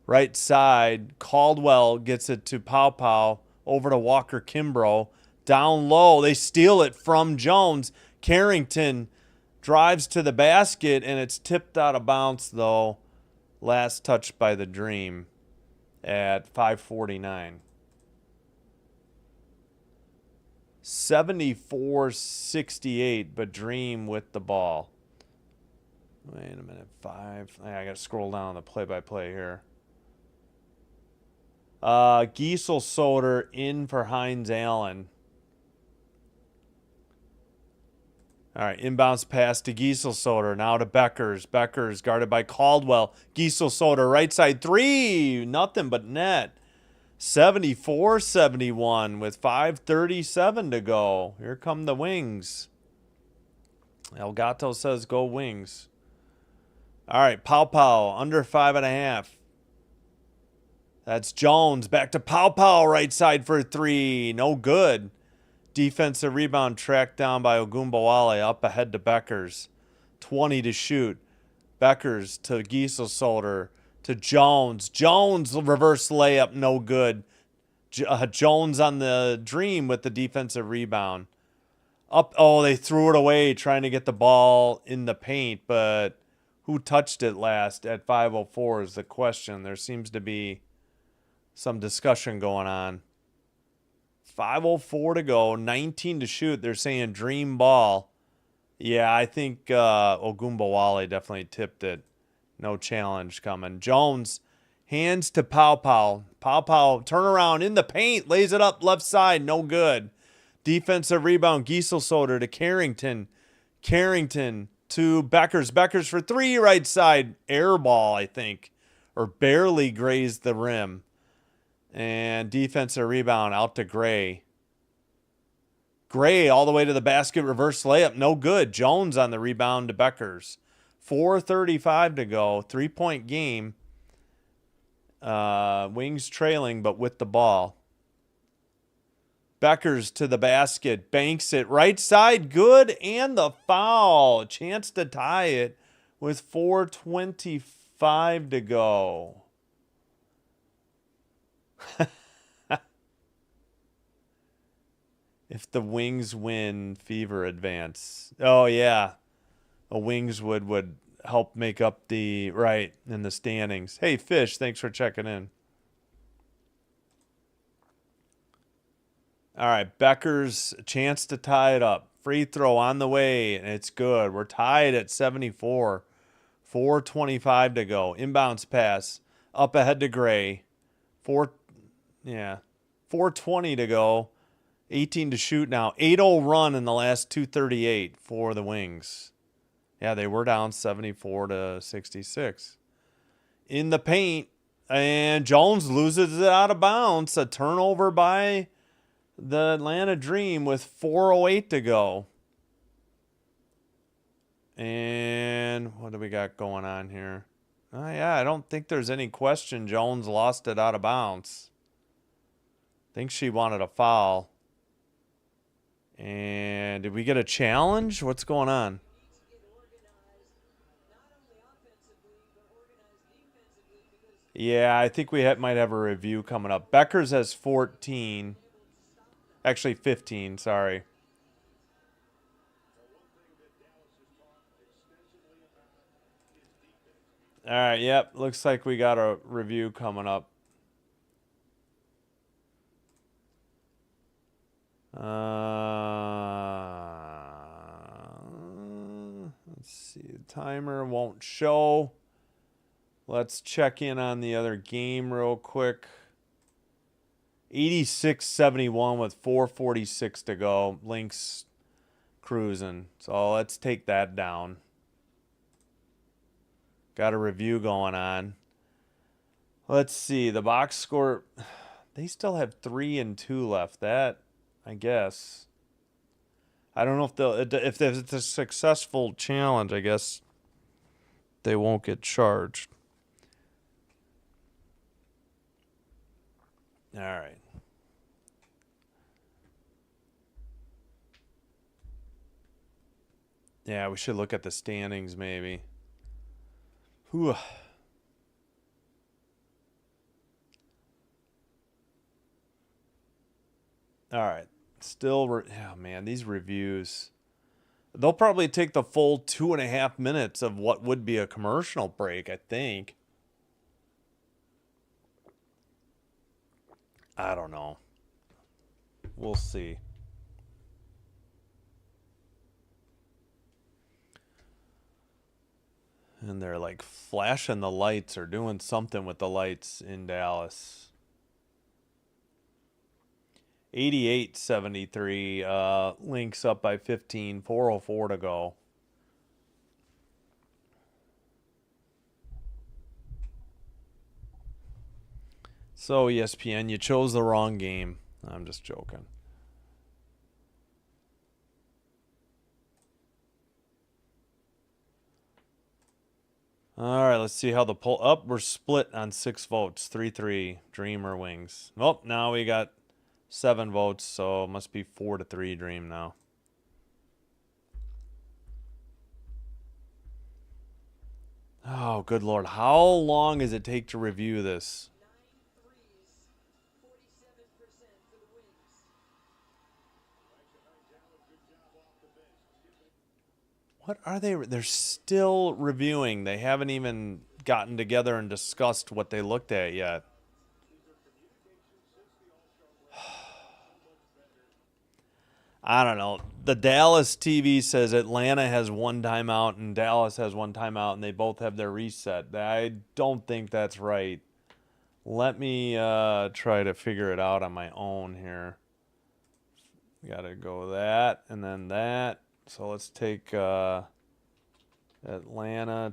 right side, Caldwell gets it to Pow. Over to Walker Kimbrough. Down low. They steal it from Jones. Carrington drives to the basket, and it's tipped out of bounds, though. Last touch by the Dream at 5:49. 74-68, but Dream with the ball. Wait a minute. 5. I got to scroll down the play-by-play here. Giesel-Soder in for Hines Allen. All right, inbounds pass to Giesel-Soder. Now to Beckers. Beckers guarded by Caldwell. Giesel-Soder, right side 3. Nothing but net. 74-71 with 5:37 to go. Here come the Wings. Elgato says go Wings. All right, Pow, under 5.5. That's Jones. Back to Pow, right side for 3. No good. Defensive rebound tracked down by Ogunbowale, up ahead to Beckers. 20 to shoot. Beckers to Giesel-Soder to Jones. Jones reverse layup, no good. Jones on the Dream with the defensive rebound. Up, oh, they threw it away trying to get the ball in the paint, but who touched it last at 5:04 is the question. There seems to be some discussion going on. 5:04 to go, 19 to shoot. They're saying Dream ball. Yeah, I think Ogunbowale definitely tipped it. No challenge coming. Jones, hands to Pow. Pow, turn around in the paint, lays it up left side, no good. Defensive rebound, Giesel-Soder to Carrington. Carrington to Beckers. Beckers for three, right side. Air ball, I think. Or barely grazed the rim. And defensive rebound out to Gray. Gray all the way to the basket. Reverse layup. No good. Jones on the rebound to Beckers. 4:35 to go. 3-point game. Wings trailing, but with the ball. Beckers to the basket. Banks it. Right side. Good. And the foul. Chance to tie it with 4:25 to go. If the Wings win, Fever advance. Oh, yeah. The Wings would help make up the right in the standings. Hey, Fish, thanks for checking in. All right, Becker's chance to tie it up. Free throw on the way, and it's good. We're tied at 74. 4:25 to go. Inbounds pass. Up ahead to Gray. 4:20 to go. 18 to shoot now. 8-0 run in the last 2:38 for the Wings. Yeah, they were down 74 to 66. In the paint, and Jones loses it out of bounds. A turnover by the Atlanta Dream with 4:08 to go. And what do we got going on here? Oh, yeah, I don't think there's any question Jones lost it out of bounds. I think she wanted a foul. And did we get a challenge? What's going on? Yeah, I think we might have a review coming up. Beckers has 14. Actually, 15, sorry. All right, yep. Looks like we got a review coming up. Let's see. The timer won't show. Let's check in on the other game real quick. 86-71 with 4:46 to go. Lynx cruising. So let's take that down. Got a review going on. Let's see. The box score. They still have 3 and 2 left. That, I guess. I don't know if it's a successful challenge. I guess they won't get charged. All right. Yeah, we should look at the standings maybe. Whew. All right. Still, oh man, these reviews. They'll probably take the full 2.5 minutes of what would be a commercial break, I think. I don't know. We'll see. And they're like flashing the lights or doing something with the lights in Dallas. 88-73. Lynx up by 15. 4:04 to go. So ESPN, you chose the wrong game. I'm just joking. All right, let's see how the poll up. We're split on 6 votes. 3-3. Dream or Wings. Well, now we got 7 votes, so it must be 4-3 Dream now. Oh, good Lord. How long does it take to review this? What are they? They're still reviewing. They haven't even gotten together and discussed what they looked at yet. I don't know. The Dallas TV says Atlanta has 1 timeout and Dallas has 1 timeout, and they both have their reset. I don't think that's right. Let me try to figure it out on my own here. Got to go that and then that. So let's take Atlanta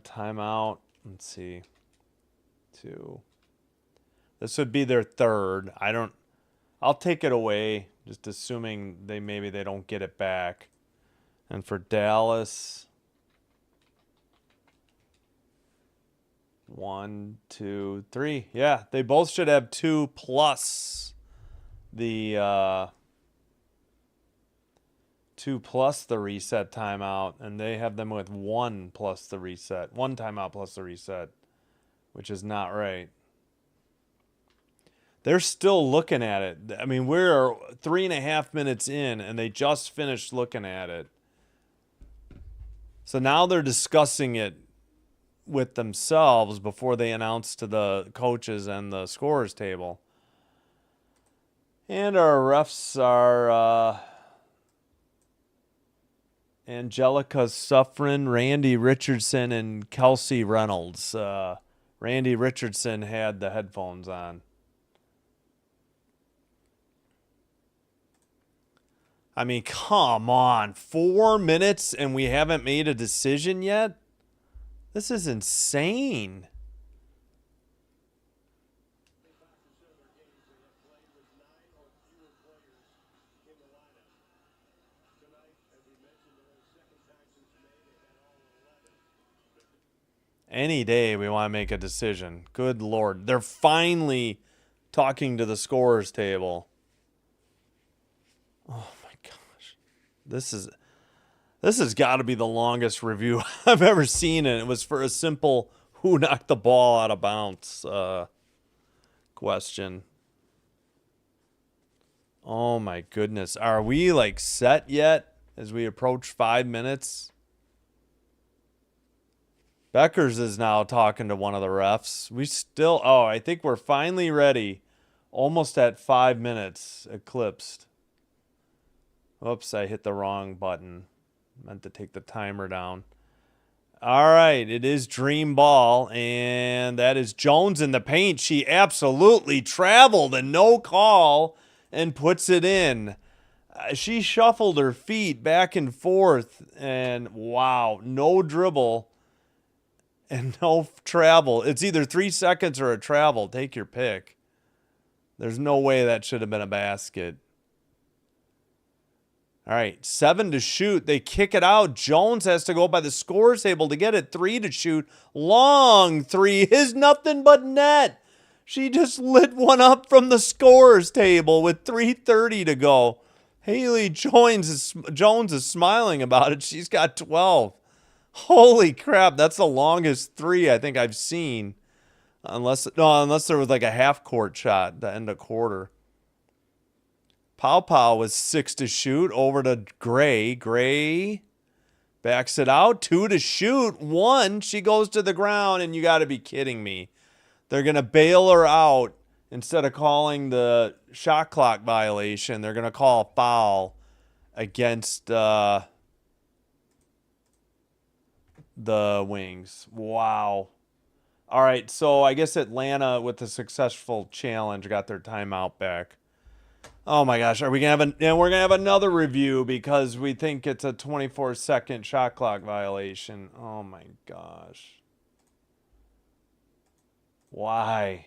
timeout. Let's see. 2. This would be their third. I'll take it away, just assuming maybe they don't get it back. And for Dallas, 1, 2, 3. Yeah, they both should have 2 plus the 2 plus the reset timeout, and they have them with 1 plus the reset. 1 timeout plus the reset, which is not right. They're still looking at it. I mean, we're 3.5 minutes in, and they just finished looking at it. So now they're discussing it with themselves before they announce to the coaches and the scorers table. And our refs are Angelica Suffren, Randy Richardson, and Kelsey Reynolds. Randy Richardson had the headphones on. I mean, come on. 4 minutes and we haven't made a decision yet? This is insane. Any day we want to make a decision. Good Lord. They're finally talking to the scorers table. Oh my gosh. This has got to be the longest review I've ever seen, and it was for a simple who knocked the ball out of bounds question. Oh my goodness. Are we like set yet as we approach 5 minutes? Beckers is now talking to one of the refs. I think we're finally ready. Almost at 5 minutes eclipsed. Oops, I hit the wrong button. Meant to take the timer down. All right, it is Dream Ball, and that is Jones in the paint. She absolutely traveled and no call and puts it in. She shuffled her feet back and forth, and wow, no dribble and no travel. It's either 3 seconds or a travel. Take your pick. There's no way that should have been a basket. All right, 7 to shoot. They kick it out. Jones has to go by the scores table to get it. 3 to shoot. Long 3 is nothing but net. She just lit one up from the scores table with 3:30 to go. Haley Jones is smiling about it. She's got 12. Holy crap, that's the longest 3 I think I've seen. Unless there was like a half court shot to end a quarter. Pow was 6 to shoot. Over to Gray. Gray backs it out. 2 to shoot. 1. She goes to the ground, and you got to be kidding me. They're going to bail her out instead of calling the shot clock violation. They're going to call a foul against the Wings. Wow. All right, so I guess Atlanta, with a successful challenge, got their timeout back. Oh my gosh, we're gonna have another review because we think it's a 24-second shot clock violation. Oh my gosh. Why?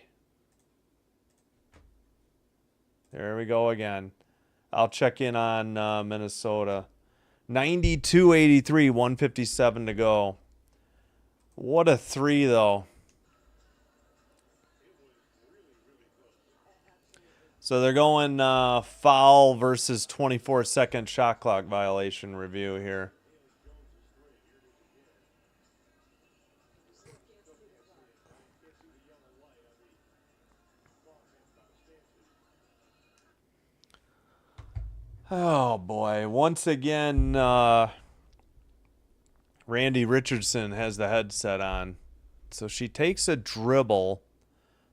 There we go again. I'll check in on Minnesota. 92-83, 157 to go. What a 3 though. So they're going foul versus 24-second shot clock violation review here. Oh boy. Once again, Randy Richardson has the headset on. So she takes a dribble.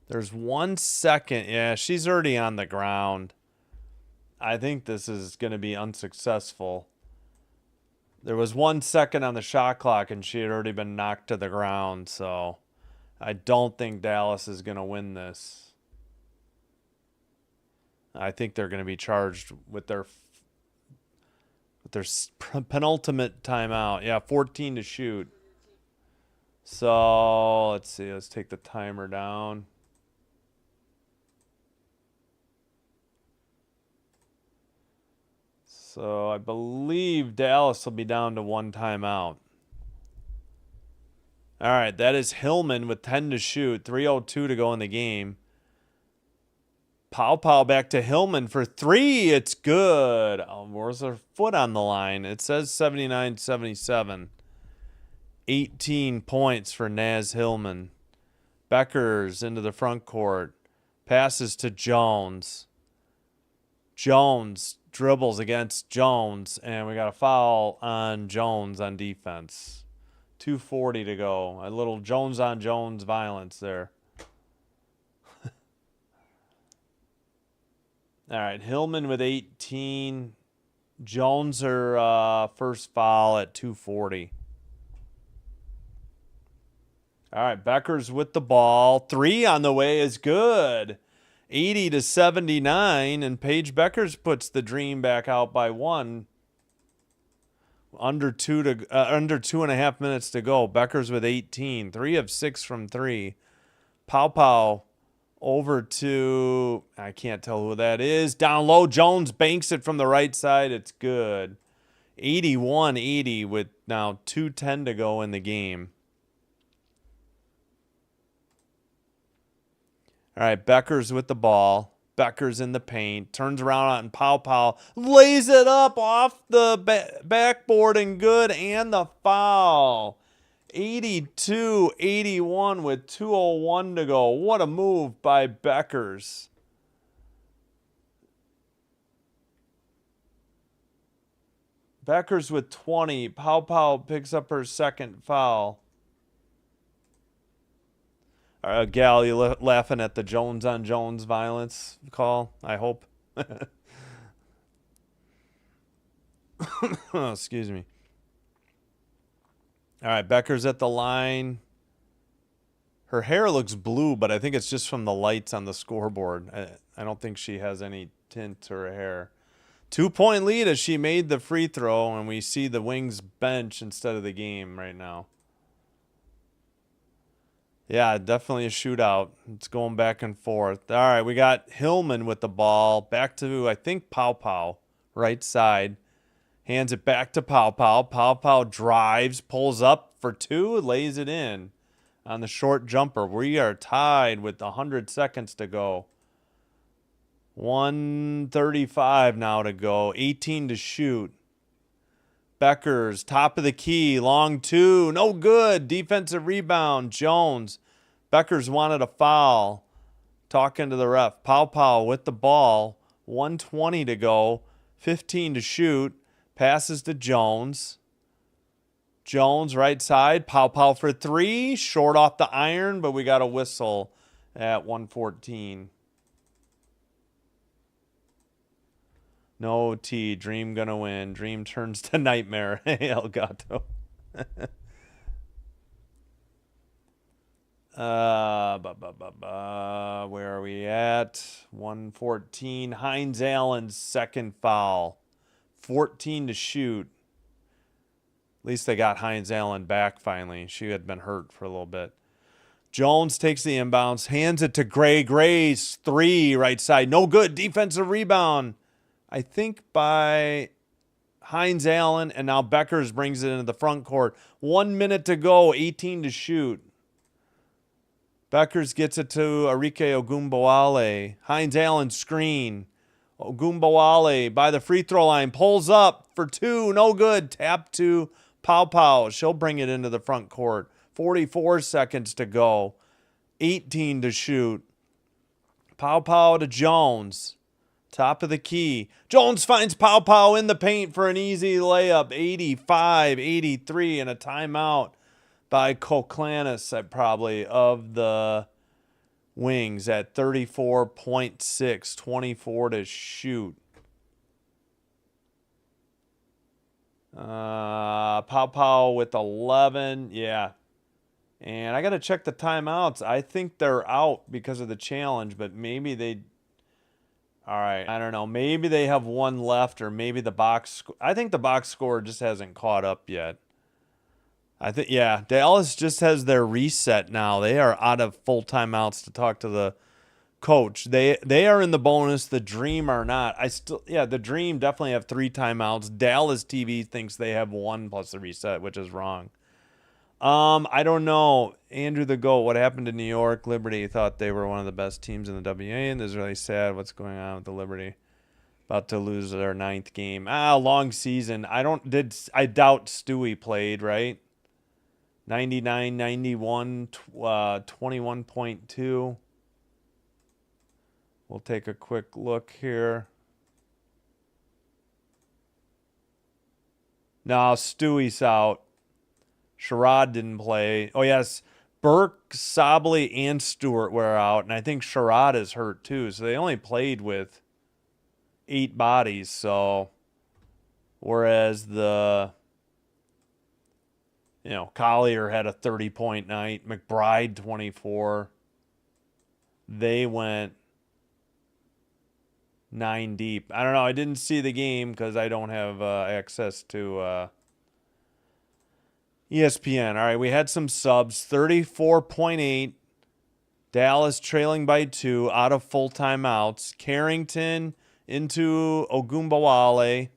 There's 1 second. Yeah, she's already on the ground. I think this is going to be unsuccessful. There was 1 second on the shot clock, and she had already been knocked to the ground. So I don't think Dallas is going to win this. I think they're going to be charged with with their penultimate timeout. Yeah, 14 to shoot. So let's see. Let's take the timer down. So I believe Dallas will be down to 1 timeout. All right, that is Hillman with 10 to shoot, 3:02 to go in the game. Pow back to Hillman for 3. It's good. Oh, where's her foot on the line? It says 79-77. 18 points for Naz Hillman. Beckers into the front court. Passes to Jones. Jones dribbles against Jones, and we got a foul on Jones on defense. 2:40 to go. A little Jones on Jones violence there. All right, Hillman with 18. Jones her first foul at 2:40. All right, Beckers with the ball. 3 on the way is good. 80-79, and Paige Beckers puts the Dream back out by 1. Under 2.5 minutes to go. Beckers with 18. 3 of 6 from 3. Pow over to, I can't tell who that is. Down low, Jones banks it from the right side. It's good. 81-80 with now 2:10 to go in the game. All right, Beckers with the ball. Beckers in the paint. Turns around and Pow lays it up off the backboard and good. And the foul. 82-81 with 2:01 to go. What a move by Beckers. Beckers with 20. Pow picks up her second foul. Gal, you laughing at the Jones on Jones violence call, I hope. Oh, excuse me. All right, Becker's at the line. Her hair looks blue, but I think it's just from the lights on the scoreboard. I don't think she has any tint to her hair. 2-point lead as she made the free throw, and we see the Wings bench instead of the game right now. Yeah, definitely a shootout. It's going back and forth. All right, we got Hillman with the ball. Back to, I think, Pow, right side. Hands it back to Pow. Pow drives, pulls up for 2, lays it in on the short jumper. We are tied with 100 seconds to go. 1:35 now to go. 18 to shoot. Beckers, top of the key, long 2, no good. Defensive rebound, Jones. Beckers wanted a foul. Talking to the ref. Pow with the ball. 1:20 to go. 15 to shoot. Passes to Jones. Jones, right side. Pow for 3. Short off the iron, but we got a whistle at 1:14. No T. Dream gonna win. Dream turns to nightmare. Hey, Elgato. Where are we at? 1:14. Hines Allen's second foul. 14 to shoot. At least they got Hines Allen back finally. She had been hurt for a little bit. Jones takes the inbounds, hands it to Gray. Gray's 3, right side. No good. Defensive rebound. I think by Hines Allen, and now Beckers brings it into the front court. 1 minute to go, 18 to shoot. Beckers gets it to Arike Ogunbowale. Hines Allen screen. Ogunbowale by the free throw line, pulls up for 2, no good. Tap to Pow. She'll bring it into the front court. 44 seconds to go. 18 to shoot. Pow to Jones. Top of the key. Jones finds Pow in the paint for an easy layup. 85-83 and a timeout by Koklanis probably of the Wings at 34.6. 24 to shoot. Pow with 11. Yeah. And I got to check the timeouts. I think they're out because of the challenge, but maybe they... All right. I don't know. Maybe they have one left, or maybe the box. I think the box score just hasn't caught up yet. I think, yeah, Dallas just has their reset now. They are out of full timeouts to talk to the coach. They are in the bonus. The Dream are not. The Dream definitely have 3 timeouts. Dallas TV thinks they have 1 plus the reset, which is wrong. I don't know. Andrew the GOAT, what happened to New York? Liberty thought they were one of the best teams in the WA, and this is really sad what's going on with the Liberty. About to lose their 9th game. Long season. I doubt Stewie played, right? 99, 91, 21.2. We'll take a quick look here. No, Stewie's out. Sherrod didn't play. Oh, yes. Burke, Sobley, and Stewart were out. And I think Sherrod is hurt, too. So they only played with 8 bodies. So, whereas Collier had a 30-point night. McBride, 24. They went 9 deep. I don't know. I didn't see the game because I don't have access to ESPN. All right, we had some subs. 34.8. Dallas trailing by 2 out of full timeouts. Carrington into Ogumbawale.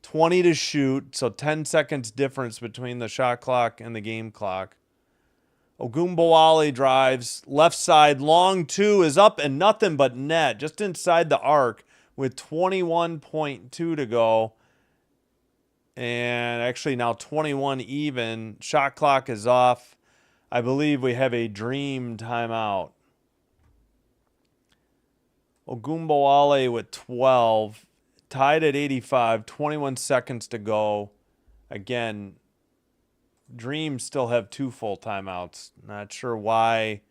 20 to shoot, so 10 seconds difference between the shot clock and the game clock. Ogumbawale drives. Left side, long 2 is up and nothing but net. Just inside the arc with 21.2 to go. And actually now 21 even. Shot clock is off. I believe we have a Dream timeout. Ogumbawale with 12. Tied at 85. 21 seconds to go. Again, Dream still have 2 full timeouts. Not sure why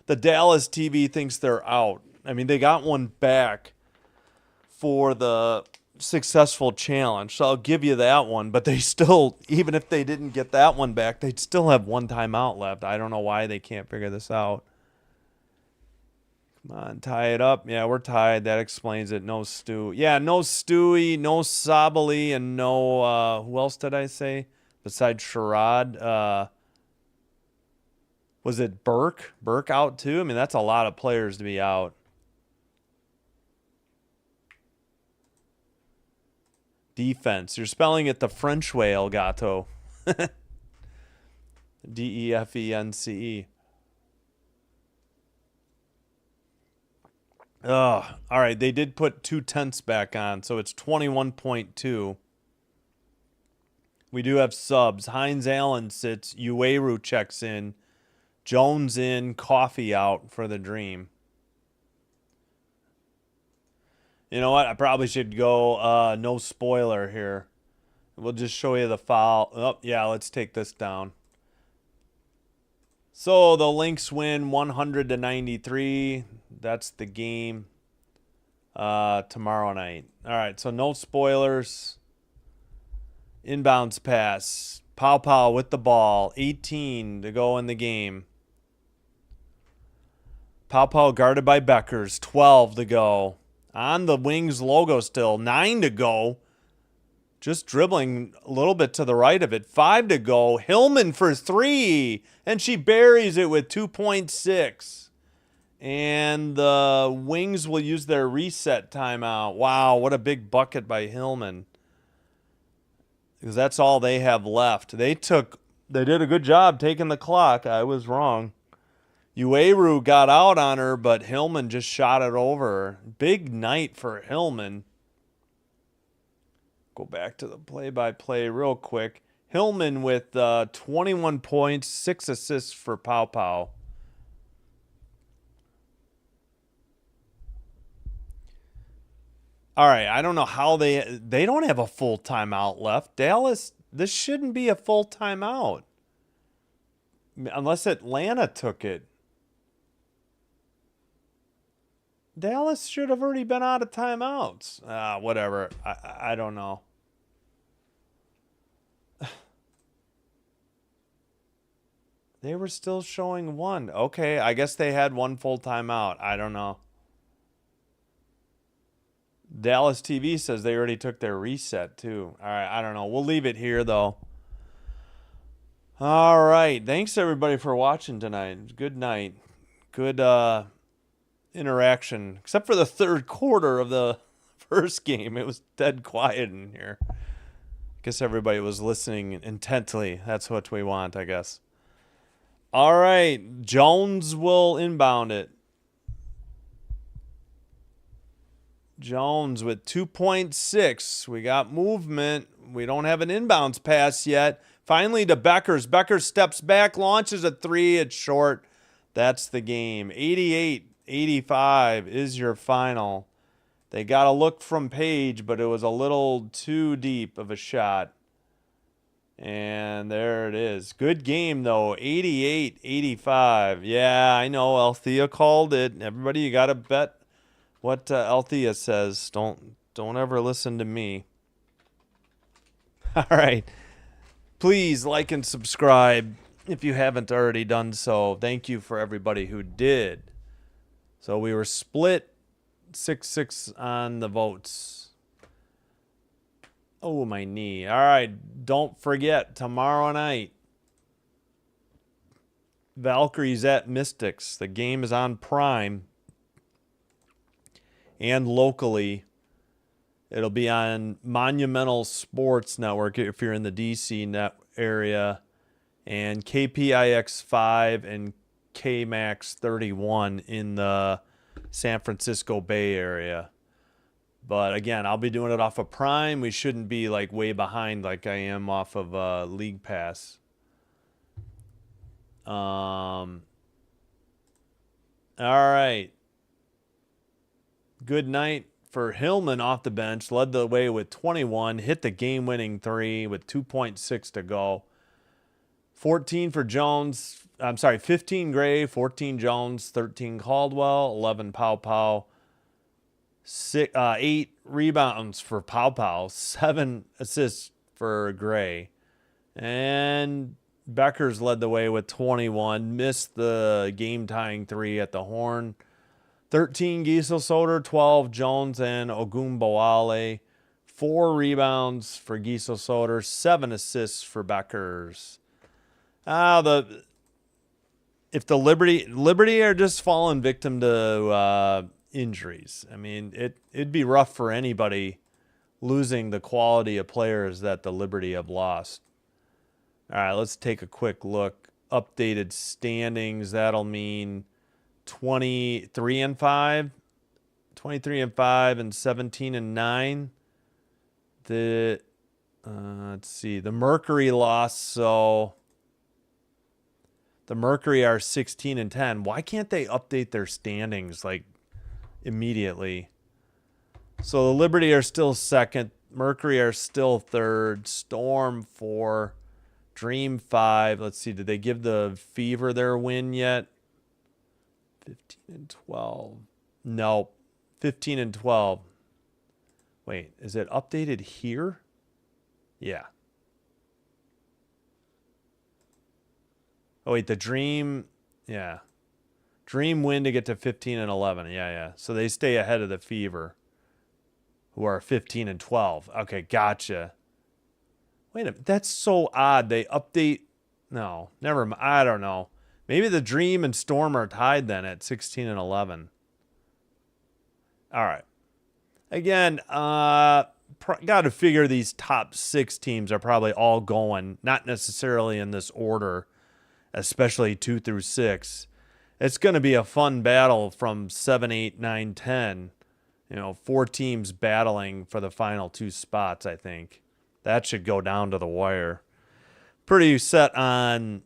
the Dallas TV thinks they're out. I mean, they got one back for the successful challenge, so I'll give you that one. But they still, even if they didn't get that one back, they'd still have 1 timeout left. I don't know why they can't figure this out. Come on, tie it up. Yeah, we're tied. That explains it. No Stew. Yeah, no Stewie, no Sabali, and no, who else did I say? Besides Sherrod. Was it Burke? Burke out too? I mean, that's a lot of players to be out. Defense. You're spelling it the French way, Elgato. Defence. All right, they did put 2 tenths back on, so it's 21.2. We do have subs. Hines Allen sits. Ueru checks in. Jones in. Coffee out for the Dream. You know what? I probably should go no spoiler here. We'll just show you the foul. Oh, yeah, let's take this down. So the Lynx win 100-93. That's the game tomorrow night. All right, so no spoilers. Inbounds pass. Pow with the ball. 18 to go in the game. Pow guarded by Beckers. 12 to go. On the Wings logo still. 9 to go. Just dribbling a little bit to the right of it. 5 to go. Hillman for 3. And she buries it with 2.6. And the Wings will use their reset timeout. Wow, what a big bucket by Hillman. Because that's all they have left. They did a good job taking the clock. I was wrong. Ueru got out on her, but Hillman just shot it over. Big night for Hillman. Go back to the play-by-play real quick. Hillman with 21 points, 6 assists for Pow. All right, I don't know how they don't have a full timeout left. Dallas, this shouldn't be a full timeout. Unless Atlanta took it. Dallas should have already been out of timeouts. Whatever. I don't know. They were still showing one. Okay, I guess they had one full timeout. I don't know. Dallas TV says they already took their reset too. All right, I don't know. We'll leave it here though. All right. Thanks everybody for watching tonight. Good night. Good interaction. Except for the third quarter of the first game. It was dead quiet in here. I guess everybody was listening intently. That's what we want, I guess. All right. Jones will inbound it. Jones with 2.6. We got movement. We don't have an inbounds pass yet. Finally to Beckers. Beckers steps back, launches a three. It's short. That's the game. 88-85 is your final. They got a look from Page, but it was a little too deep of a shot. And there it is. Good game, though. 88-85. Yeah, I know. Althea called it. Everybody, you got to bet what Althea says. Don't ever listen to me. All right. Please like and subscribe if you haven't already done so. Thank you for everybody who did. So we were split 6-6 on the votes. Oh, my knee. All right. Don't forget, tomorrow night, Valkyries at Mystics. The game is on Prime. And locally, it'll be on Monumental Sports Network if you're in the DC net area, and KPIX 5 and KMAX 31 in the San Francisco Bay Area. But again, I'll be doing it off of Prime. We shouldn't be like way behind like I am off of League Pass. All right. Good night for Hillman off the bench. Led the way with 21. Hit the game-winning three with 2.6 to go. 14 for Jones. I'm sorry, 15 Gray, 14 Jones, 13 Caldwell, 11 Pow. 8 rebounds for Pow. 7 assists for Gray. And Beckers led the way with 21. Missed the game-tying three at the horn. 13 Giesel Soder, 12 Jones and Ogunbowale. 4 rebounds for Giesel Soder, 7 assists for Beckers. If the Liberty are just falling victim to injuries. I mean, it'd be rough for anybody losing the quality of players that the Liberty have lost. All right, let's take a quick look. Updated standings. That'll mean 23-5, 23-5, and 17-9. Let's see. The Mercury lost, so the Mercury are 16-10. Why can't they update their standings like immediately? So the Liberty are still second. Mercury are still third. Storm 4. Dream 5. Let's see. Did they give the Fever their win yet? 15-12. No. 15-12. Wait, is it updated here? Yeah. Oh, wait, the Dream. Yeah. Dream win to get to 15-11. Yeah. So they stay ahead of the Fever, who are 15-12. Okay, gotcha. Wait a minute. That's so odd. They update. No, never mind. I don't know. Maybe the Dream and Storm are tied then at 16-11. All right. Again, got to figure these top 6 teams are probably all going, not necessarily in this order, especially 2 through 6. It's going to be a fun battle from 7, 8, 9, 10. 4 teams battling for the final 2 spots, I think. That should go down to the wire. Pretty set on,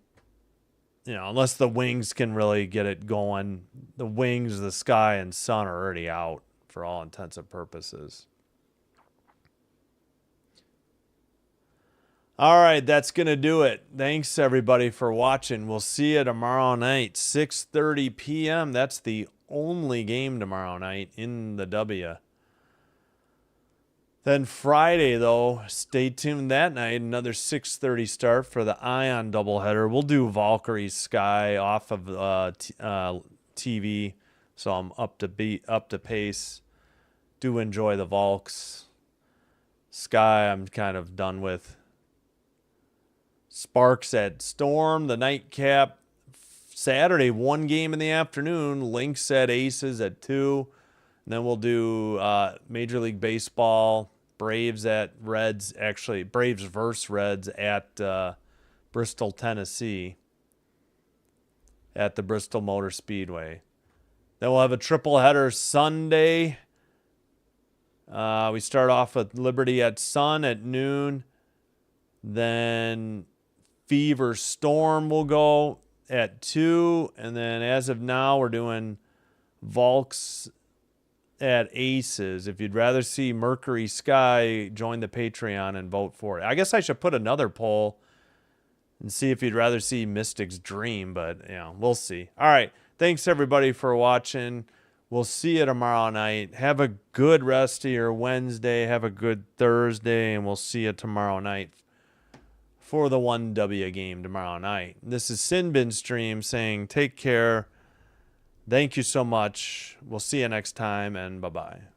unless the Wings can really get it going. The Wings, the Sky, and Sun are already out for all intents and purposes. All right, that's going to do it. Thanks, everybody, for watching. We'll see you tomorrow night, 6:30 p.m. That's the only game tomorrow night in the W. Then Friday, though, stay tuned that night. Another 6:30 start for the Ion doubleheader. We'll do Valkyrie Sky off of TV, so I'm up to pace. Do enjoy the Valks. Sky, I'm kind of done with. Sparks at Storm, the nightcap. Saturday, 1 game in the afternoon. Lynx at Aces at 2. And then we'll do Major League Baseball, Braves at Reds. Actually, Braves versus Reds at Bristol, Tennessee, at the Bristol Motor Speedway. Then we'll have a triple header Sunday. We start off with Liberty at Sun at noon. Then Fever Storm will go at 2. And then as of now, we're doing Valks at Aces. If you'd rather see Mercury Sky, join the Patreon and vote for it. I guess I should put another poll and see if you'd rather see Mystic's Dream, but we'll see. All right. Thanks everybody for watching. We'll see you tomorrow night. Have a good rest of your Wednesday. Have a good Thursday, and we'll see you tomorrow night for the 1W game tomorrow night. This is Sinbin Stream saying take care. Thank you so much. We'll see you next time, and bye-bye.